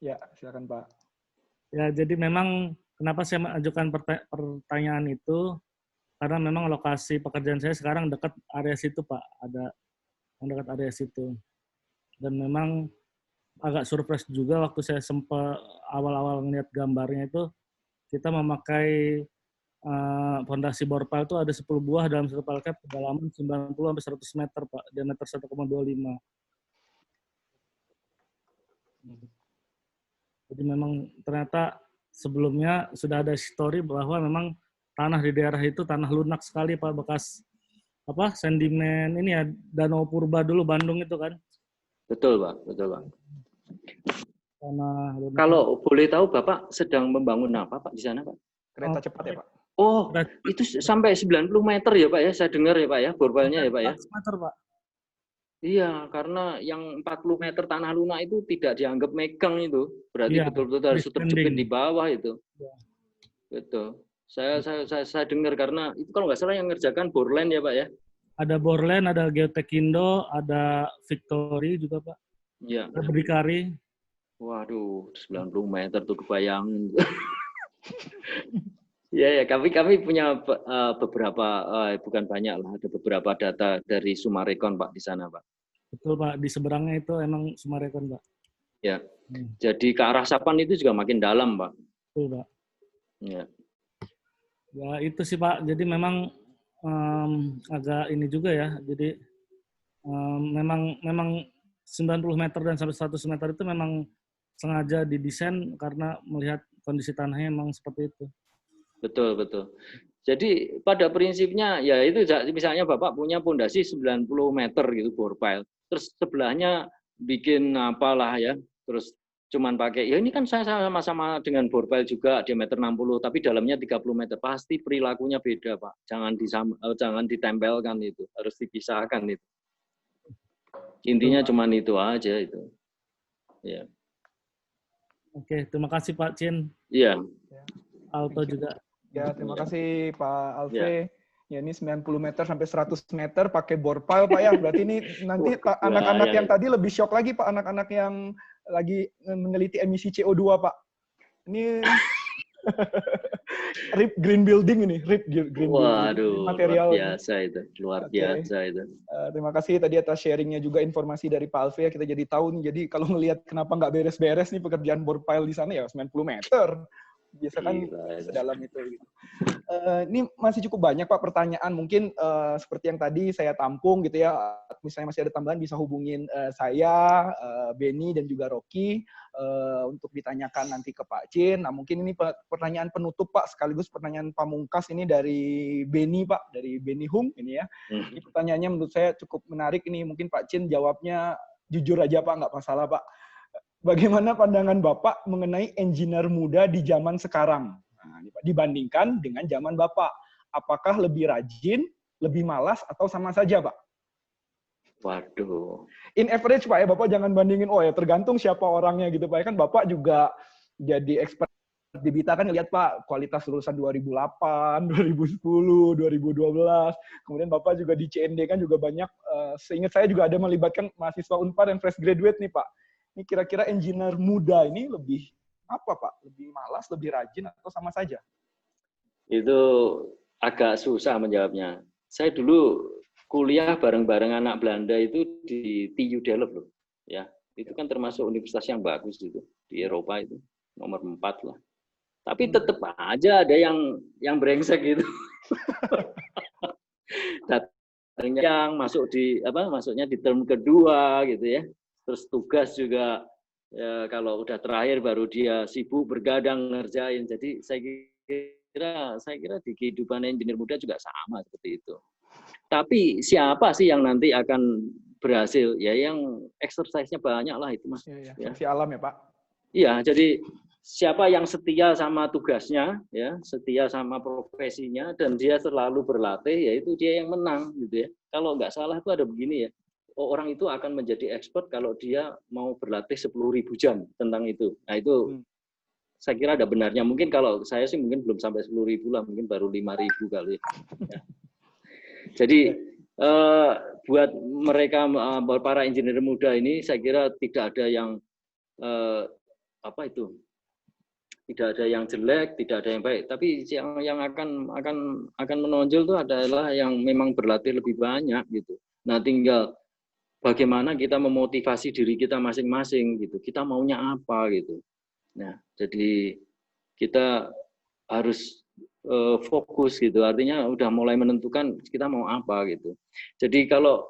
Ya, silakan Pak. Ya, jadi memang kenapa saya mengajukan pertanyaan itu, karena memang lokasi pekerjaan saya sekarang dekat area situ, Pak. Ada yang dekat area situ. Dan memang agak surprise juga waktu saya sempat awal-awal ngeliat gambarnya itu, kita memakai fondasi bor pile itu ada 10 buah dalam satu pile cap, kedalaman 90-100 meter, Pak. Diameter 1,25. Jadi memang ternyata sebelumnya sudah ada story bahwa memang tanah di daerah itu tanah lunak sekali Pak, bekas sedimen ini ya, Danau Purba dulu Bandung itu kan. Betul Pak, betul Pak. Tanah lunak. Kalau boleh tahu Bapak sedang membangun apa Pak di sana Pak? Kereta cepat ya Pak? Oh, itu sampai 90 meter ya Pak ya, saya dengar ya Pak ya, borpelnya ya Pak ya. 100 meter Pak. Iya, karena yang 40 meter tanah lunak itu tidak dianggap megang itu. Berarti betul-betul harus terjepit di bawah itu. Ya. Betul. Saya dengar karena itu kalau nggak salah yang ngerjakan Borland ya Pak ya? Ada Borland, ada Geotekindo, ada Victory juga Pak. Iya. Ada Berdikari. Waduh, 90 meter tuh kebayang. Ya, kami punya beberapa, bukan banyak lah, ada beberapa data dari Sumarekon Pak di sana Pak. Betul Pak, di seberangnya itu emang Sumarekon Pak. Ya, jadi ke arah Sapan itu juga makin dalam Pak. Betul Pak. Ya. Ya itu sih Pak. Jadi memang agak ini juga ya. Jadi memang 90 meter dan sampai 100 meter itu memang sengaja didesain karena melihat kondisi tanahnya memang seperti itu. Betul, betul. Jadi pada prinsipnya ya itu misalnya Bapak punya pondasi 90 meter gitu bore pile. Terus sebelahnya bikin apalah ya. Terus cuman pakai ya ini kan saya sama-sama dengan bore pile juga diameter 60 tapi dalamnya 30 meter. Pasti perilakunya beda, Pak. Jangan ditempelkan itu, harus dipisahkan itu. Intinya cuman itu aja itu. Ya. Oke, terima kasih Pak Chin. Iya. Alto juga. Ya, terima kasih Pak Alve. Ya, ini 90 meter sampai 100 meter pakai bore pile, Pak ya. Berarti ini nanti anak-anak yang tadi lebih shock lagi, Pak. Anak-anak yang lagi meneliti emisi CO2, Pak. Ini RIP Green Building ini. RIP Green Building. Material. Luar biasa itu. Luar biasa itu. Terima kasih tadi atas sharingnya juga informasi dari Pak Alve. Kita jadi tahu nih. Jadi kalau ngelihat kenapa nggak beres-beres nih pekerjaan bore pile di sana ya 90 meter. Biasa kan sedalam itu. Gitu. Ini masih cukup banyak Pak pertanyaan. Mungkin seperti yang tadi saya tampung gitu ya. Misalnya masih ada tambahan bisa hubungin saya, Benny dan juga Rocky untuk ditanyakan nanti ke Pak Chin. Nah mungkin ini pertanyaan penutup Pak sekaligus pertanyaan pamungkas ini dari Benny Pak, dari Benny Hung ini ya. Ini pertanyaannya menurut saya cukup menarik ini. Mungkin Pak Chin jawabnya jujur aja Pak, nggak masalah Pak. Bagaimana pandangan Bapak mengenai engineer muda di zaman sekarang? Nah, dibandingkan dengan zaman Bapak. Apakah lebih rajin, lebih malas, atau sama saja, Pak? Waduh. In average, Pak, ya. Bapak jangan bandingin, oh ya tergantung siapa orangnya gitu, Pak. Kan Bapak juga jadi expert di BITA kan lihat Pak, kualitas lulusan 2008, 2010, 2012. Kemudian Bapak juga di CND kan juga banyak, seingat saya juga ada melibatkan mahasiswa Unpar yang fresh graduate nih, Pak. Ini kira-kira engineer muda ini lebih apa Pak? Lebih malas, lebih rajin, atau sama saja? Itu agak susah menjawabnya. Saya dulu kuliah bareng-bareng anak Belanda itu di TU Delft loh. Ya, itu kan termasuk universitas yang bagus itu di Eropa itu, nomor 4 lah. Tapi tetap aja ada yang brengsek gitu. Datangnya yang masuk masuknya di term kedua gitu ya. Terus tugas juga ya, kalau udah terakhir baru dia sibuk bergadang ngerjain. Jadi saya kira di kehidupan engineer muda juga sama seperti itu. Tapi siapa sih yang nanti akan berhasil? Ya yang exercise-nya banyak lah itu Mas. Ya. Si alam ya Pak. Iya, jadi siapa yang setia sama tugasnya, ya setia sama profesinya dan dia selalu berlatih, ya itu dia yang menang gitu ya. Kalau nggak salah itu ada begini ya. Orang itu akan menjadi expert kalau dia mau berlatih 10.000 jam tentang itu. Nah itu saya kira ada benarnya. Mungkin kalau saya sih mungkin belum sampai 10.000 lah, mungkin baru 5.000 kali. Ya. Jadi buat mereka para engineer muda ini saya kira tidak ada yang tidak ada yang jelek, tidak ada yang baik. Tapi yang akan menonjol itu adalah yang memang berlatih lebih banyak gitu. Nah tinggal bagaimana kita memotivasi diri kita masing-masing gitu. Kita maunya apa gitu. Nah, jadi kita harus fokus gitu. Artinya udah mulai menentukan kita mau apa gitu. Jadi kalau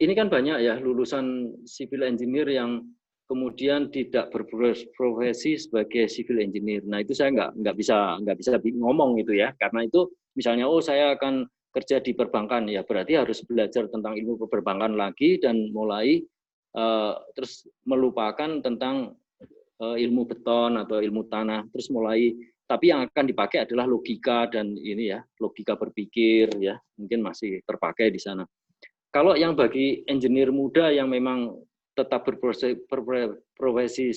ini kan banyak ya lulusan civil engineer yang kemudian tidak berprofesi sebagai civil engineer. Nah, itu saya nggak bisa ngomong gitu ya. Karena itu misalnya saya akan kerja di perbankan, ya berarti harus belajar tentang ilmu perbankan lagi dan mulai terus melupakan tentang ilmu beton atau ilmu tanah, terus mulai tapi yang akan dipakai adalah logika dan ini ya logika berpikir ya mungkin masih terpakai di sana. Kalau yang bagi engineer muda yang memang tetap berprofesi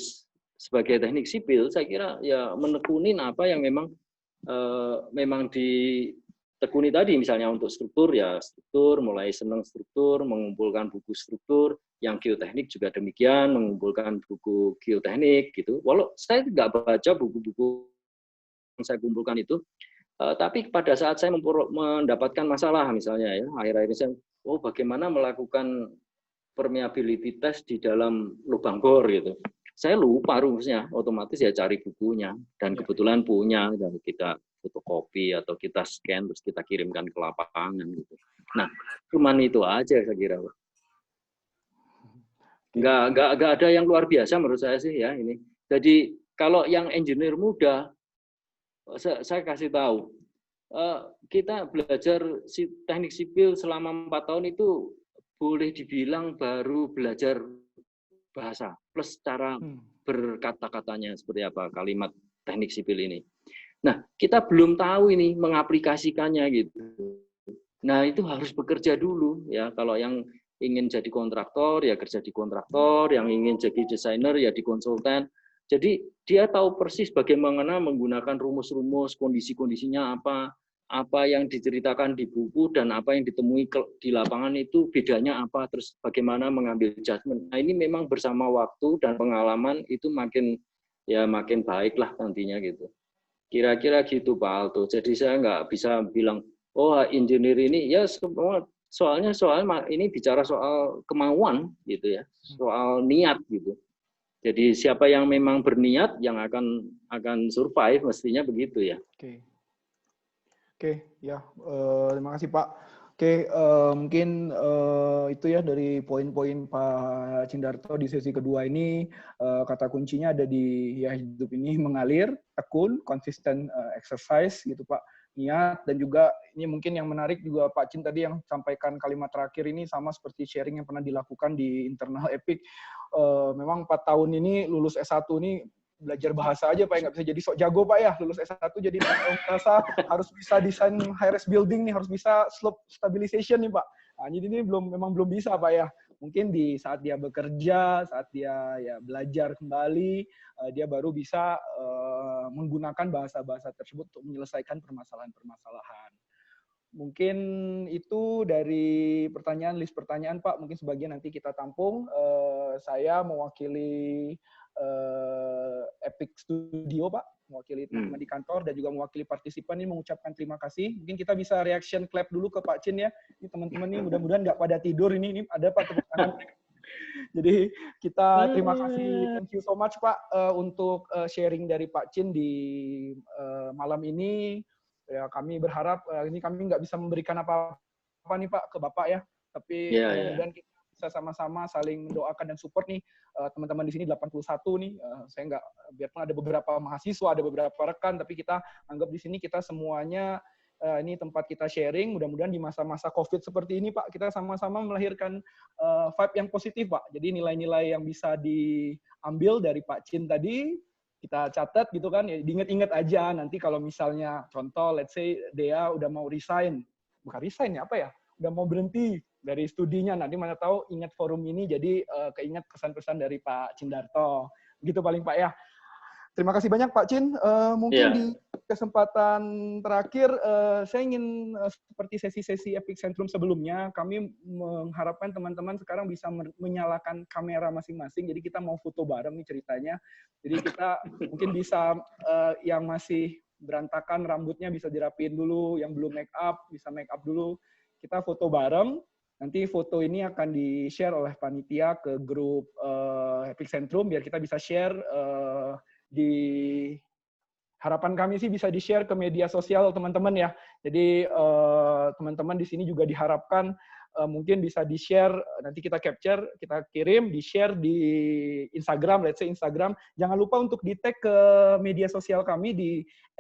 sebagai teknik sipil, saya kira ya menekunin apa yang memang ditekuni tadi, misalnya untuk struktur, ya struktur, mulai senang struktur, mengumpulkan buku struktur, yang geoteknik juga demikian, mengumpulkan buku geoteknik, gitu. Walau saya nggak baca buku-buku yang saya kumpulkan itu, tapi pada saat saya mendapatkan masalah, misalnya ya, akhir-akhir ini saya, bagaimana melakukan permeability test di dalam lubang bor, gitu. Saya lupa rumusnya, otomatis ya cari bukunya, dan kebetulan punya, dan kita fotokopi atau kita scan terus kita kirimkan ke lapangan gitu. Nah, cuman itu aja saya kira. Nggak ada yang luar biasa menurut saya sih ya ini. Jadi kalau yang engineer muda, saya kasih tahu, kita belajar teknik sipil selama 4 tahun itu boleh dibilang baru belajar bahasa plus cara berkata-katanya seperti apa kalimat teknik sipil ini. Nah, kita belum tahu ini mengaplikasikannya gitu. Nah, itu harus bekerja dulu ya. Kalau yang ingin jadi kontraktor ya kerja di kontraktor, yang ingin jadi desainer ya di konsultan. Jadi dia tahu persis bagaimana menggunakan rumus-rumus, kondisi-kondisinya apa yang diceritakan di buku dan apa yang ditemui di lapangan itu bedanya apa, terus bagaimana mengambil judgement. Nah, ini memang bersama waktu dan pengalaman itu makin baik lah nantinya gitu. Kira-kira gitu Pak Alto. Jadi saya nggak bisa bilang, oh engineer ini ya soalnya ini bicara soal kemauan gitu ya, soal niat gitu. Jadi siapa yang memang berniat yang akan survive mestinya begitu ya. Oke, ya, terima kasih Pak. Oke, mungkin itu ya dari poin-poin Pak Cindarto di sesi kedua ini. Kata kuncinya ada di ya hidup ini mengalir, tekun, konsisten exercise gitu Pak. Niat, dan juga ini mungkin yang menarik juga Pak Cin tadi yang sampaikan kalimat terakhir ini sama seperti sharing yang pernah dilakukan di internal Epic. Memang 4 tahun ini lulus S1 ini belajar bahasa aja Pak, nggak bisa jadi sok jago Pak ya, lulus S1 jadi bahasa, harus bisa desain high-rise building nih, harus bisa slope stabilization nih Pak. Nah, jadi ini memang belum bisa Pak ya. Mungkin di saat dia bekerja, saat dia ya belajar kembali, dia baru bisa menggunakan bahasa-bahasa tersebut untuk menyelesaikan permasalahan-permasalahan. Mungkin itu dari list pertanyaan Pak, mungkin sebagian nanti kita tampung. Saya mewakili Epic Studio Pak, mewakili teman-teman di kantor dan juga mewakili partisipan ini mengucapkan terima kasih. Mungkin kita bisa reaction clap dulu ke Pak Cin ya. Ini teman-teman ini mudah-mudahan nggak pada tidur ini ada Pak tepuk tangan. Jadi kita terima kasih, thank you so much Pak untuk sharing dari Pak Cin di malam ini. Ya kami berharap ini kami nggak bisa memberikan apa-apa nih Pak ke Bapak ya, tapi mudah-mudahan kita bisa sama-sama saling mendoakan dan support nih teman-teman di sini 81 nih. Saya nggak, biarpun ada beberapa mahasiswa, ada beberapa rekan, tapi kita anggap di sini kita semuanya ini tempat kita sharing. Mudah-mudahan di masa-masa COVID seperti ini Pak, kita sama-sama melahirkan vibe yang positif Pak. Jadi nilai-nilai yang bisa diambil dari Pak Cin tadi kita catat gitu kan, ya diingat-ingat aja nanti kalau misalnya contoh let's say Dea udah mau resign, bukan resign ya apa ya, udah mau berhenti dari studinya, nanti mana tahu ingat forum ini jadi keinget pesan-pesan dari Pak Cindarto gitu paling Pak ya. Terima kasih banyak Pak Cin. Mungkin di kesempatan terakhir saya ingin seperti sesi-sesi Epic Centrum sebelumnya, kami mengharapkan teman-teman sekarang bisa menyalakan kamera masing-masing. Jadi kita mau foto bareng nih ceritanya. Jadi kita mungkin bisa yang masih berantakan rambutnya bisa dirapiin dulu, yang belum make up bisa make up dulu. Kita foto bareng. Nanti foto ini akan di-share oleh panitia ke grup Epic Centrum biar kita bisa share di harapan kami sih bisa di-share ke media sosial teman-teman ya. Jadi teman-teman di sini juga diharapkan mungkin bisa di-share, nanti kita capture, kita kirim, di-share di Instagram, let's say Instagram. Jangan lupa untuk di-tag ke media sosial kami di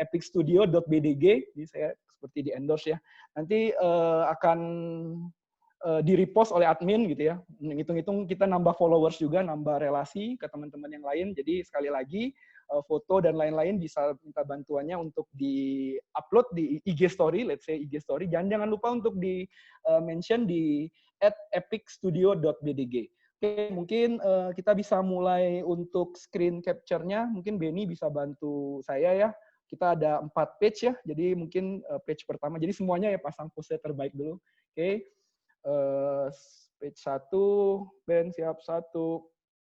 epicstudio.bdg. Jadi saya seperti di-endorse ya. Nanti akan di-repost oleh admin gitu ya. Hitung-hitung kita nambah followers juga, nambah relasi ke teman-teman yang lain. Jadi sekali lagi foto dan lain-lain bisa minta bantuannya untuk di-upload di IG story, let's say IG story. Jangan lupa untuk di-mention di @epicstudio.bdg. Oke, mungkin kita bisa mulai untuk screen capture-nya. Mungkin Benny bisa bantu saya ya. Kita ada 4 page ya, jadi mungkin page pertama. Jadi semuanya ya pasang pose terbaik dulu. Oke. Page 1, Ben siap 1,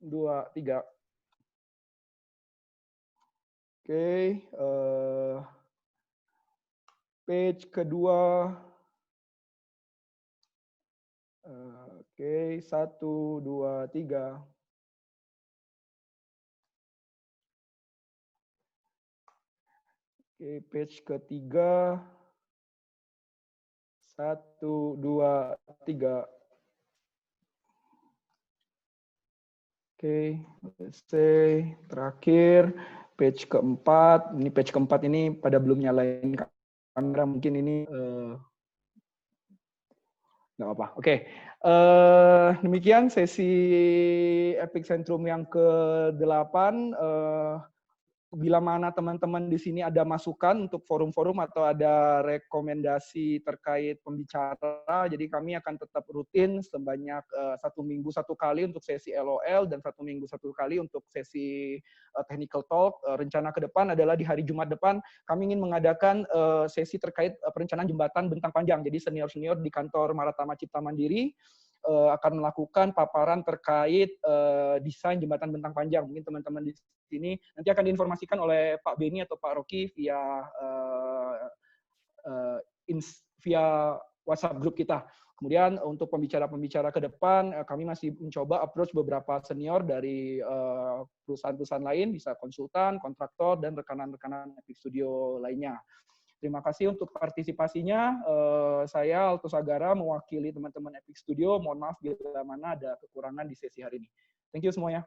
2, 3. Oke, page kedua. Oke, 1, 2, 3. Oke, page ketiga. 1, 2, 3. Oke, selesai. Terakhir, page keempat. Ini page keempat ini pada belum nyalain kamera, mungkin ini nggak apa. Oke, demikian sesi Epicentrum yang ke-8. Bila mana teman-teman di sini ada masukan untuk forum-forum atau ada rekomendasi terkait pembicara, jadi kami akan tetap rutin sebanyak 1 minggu 1 kali untuk sesi LOL dan 1 minggu 1 kali untuk sesi technical talk. Rencana ke depan adalah di hari Jumat depan kami ingin mengadakan sesi terkait perencanaan jembatan bentang panjang. Jadi senior-senior di kantor Maratama Cipta Mandiri akan melakukan paparan terkait desain jembatan bentang panjang. Mungkin teman-teman di sini nanti akan diinformasikan oleh Pak Beni atau Pak Rocky via via WhatsApp grup kita. Kemudian untuk pembicara-pembicara ke depan, kami masih mencoba approach beberapa senior dari perusahaan-perusahaan lain, bisa konsultan, kontraktor, dan rekanan-rekanan Epic Studio lainnya. Terima kasih untuk partisipasinya. Saya Alto Sagara mewakili teman-teman Epic Studio. Mohon maaf bila mana ada kekurangan di sesi hari ini. Thank you semuanya.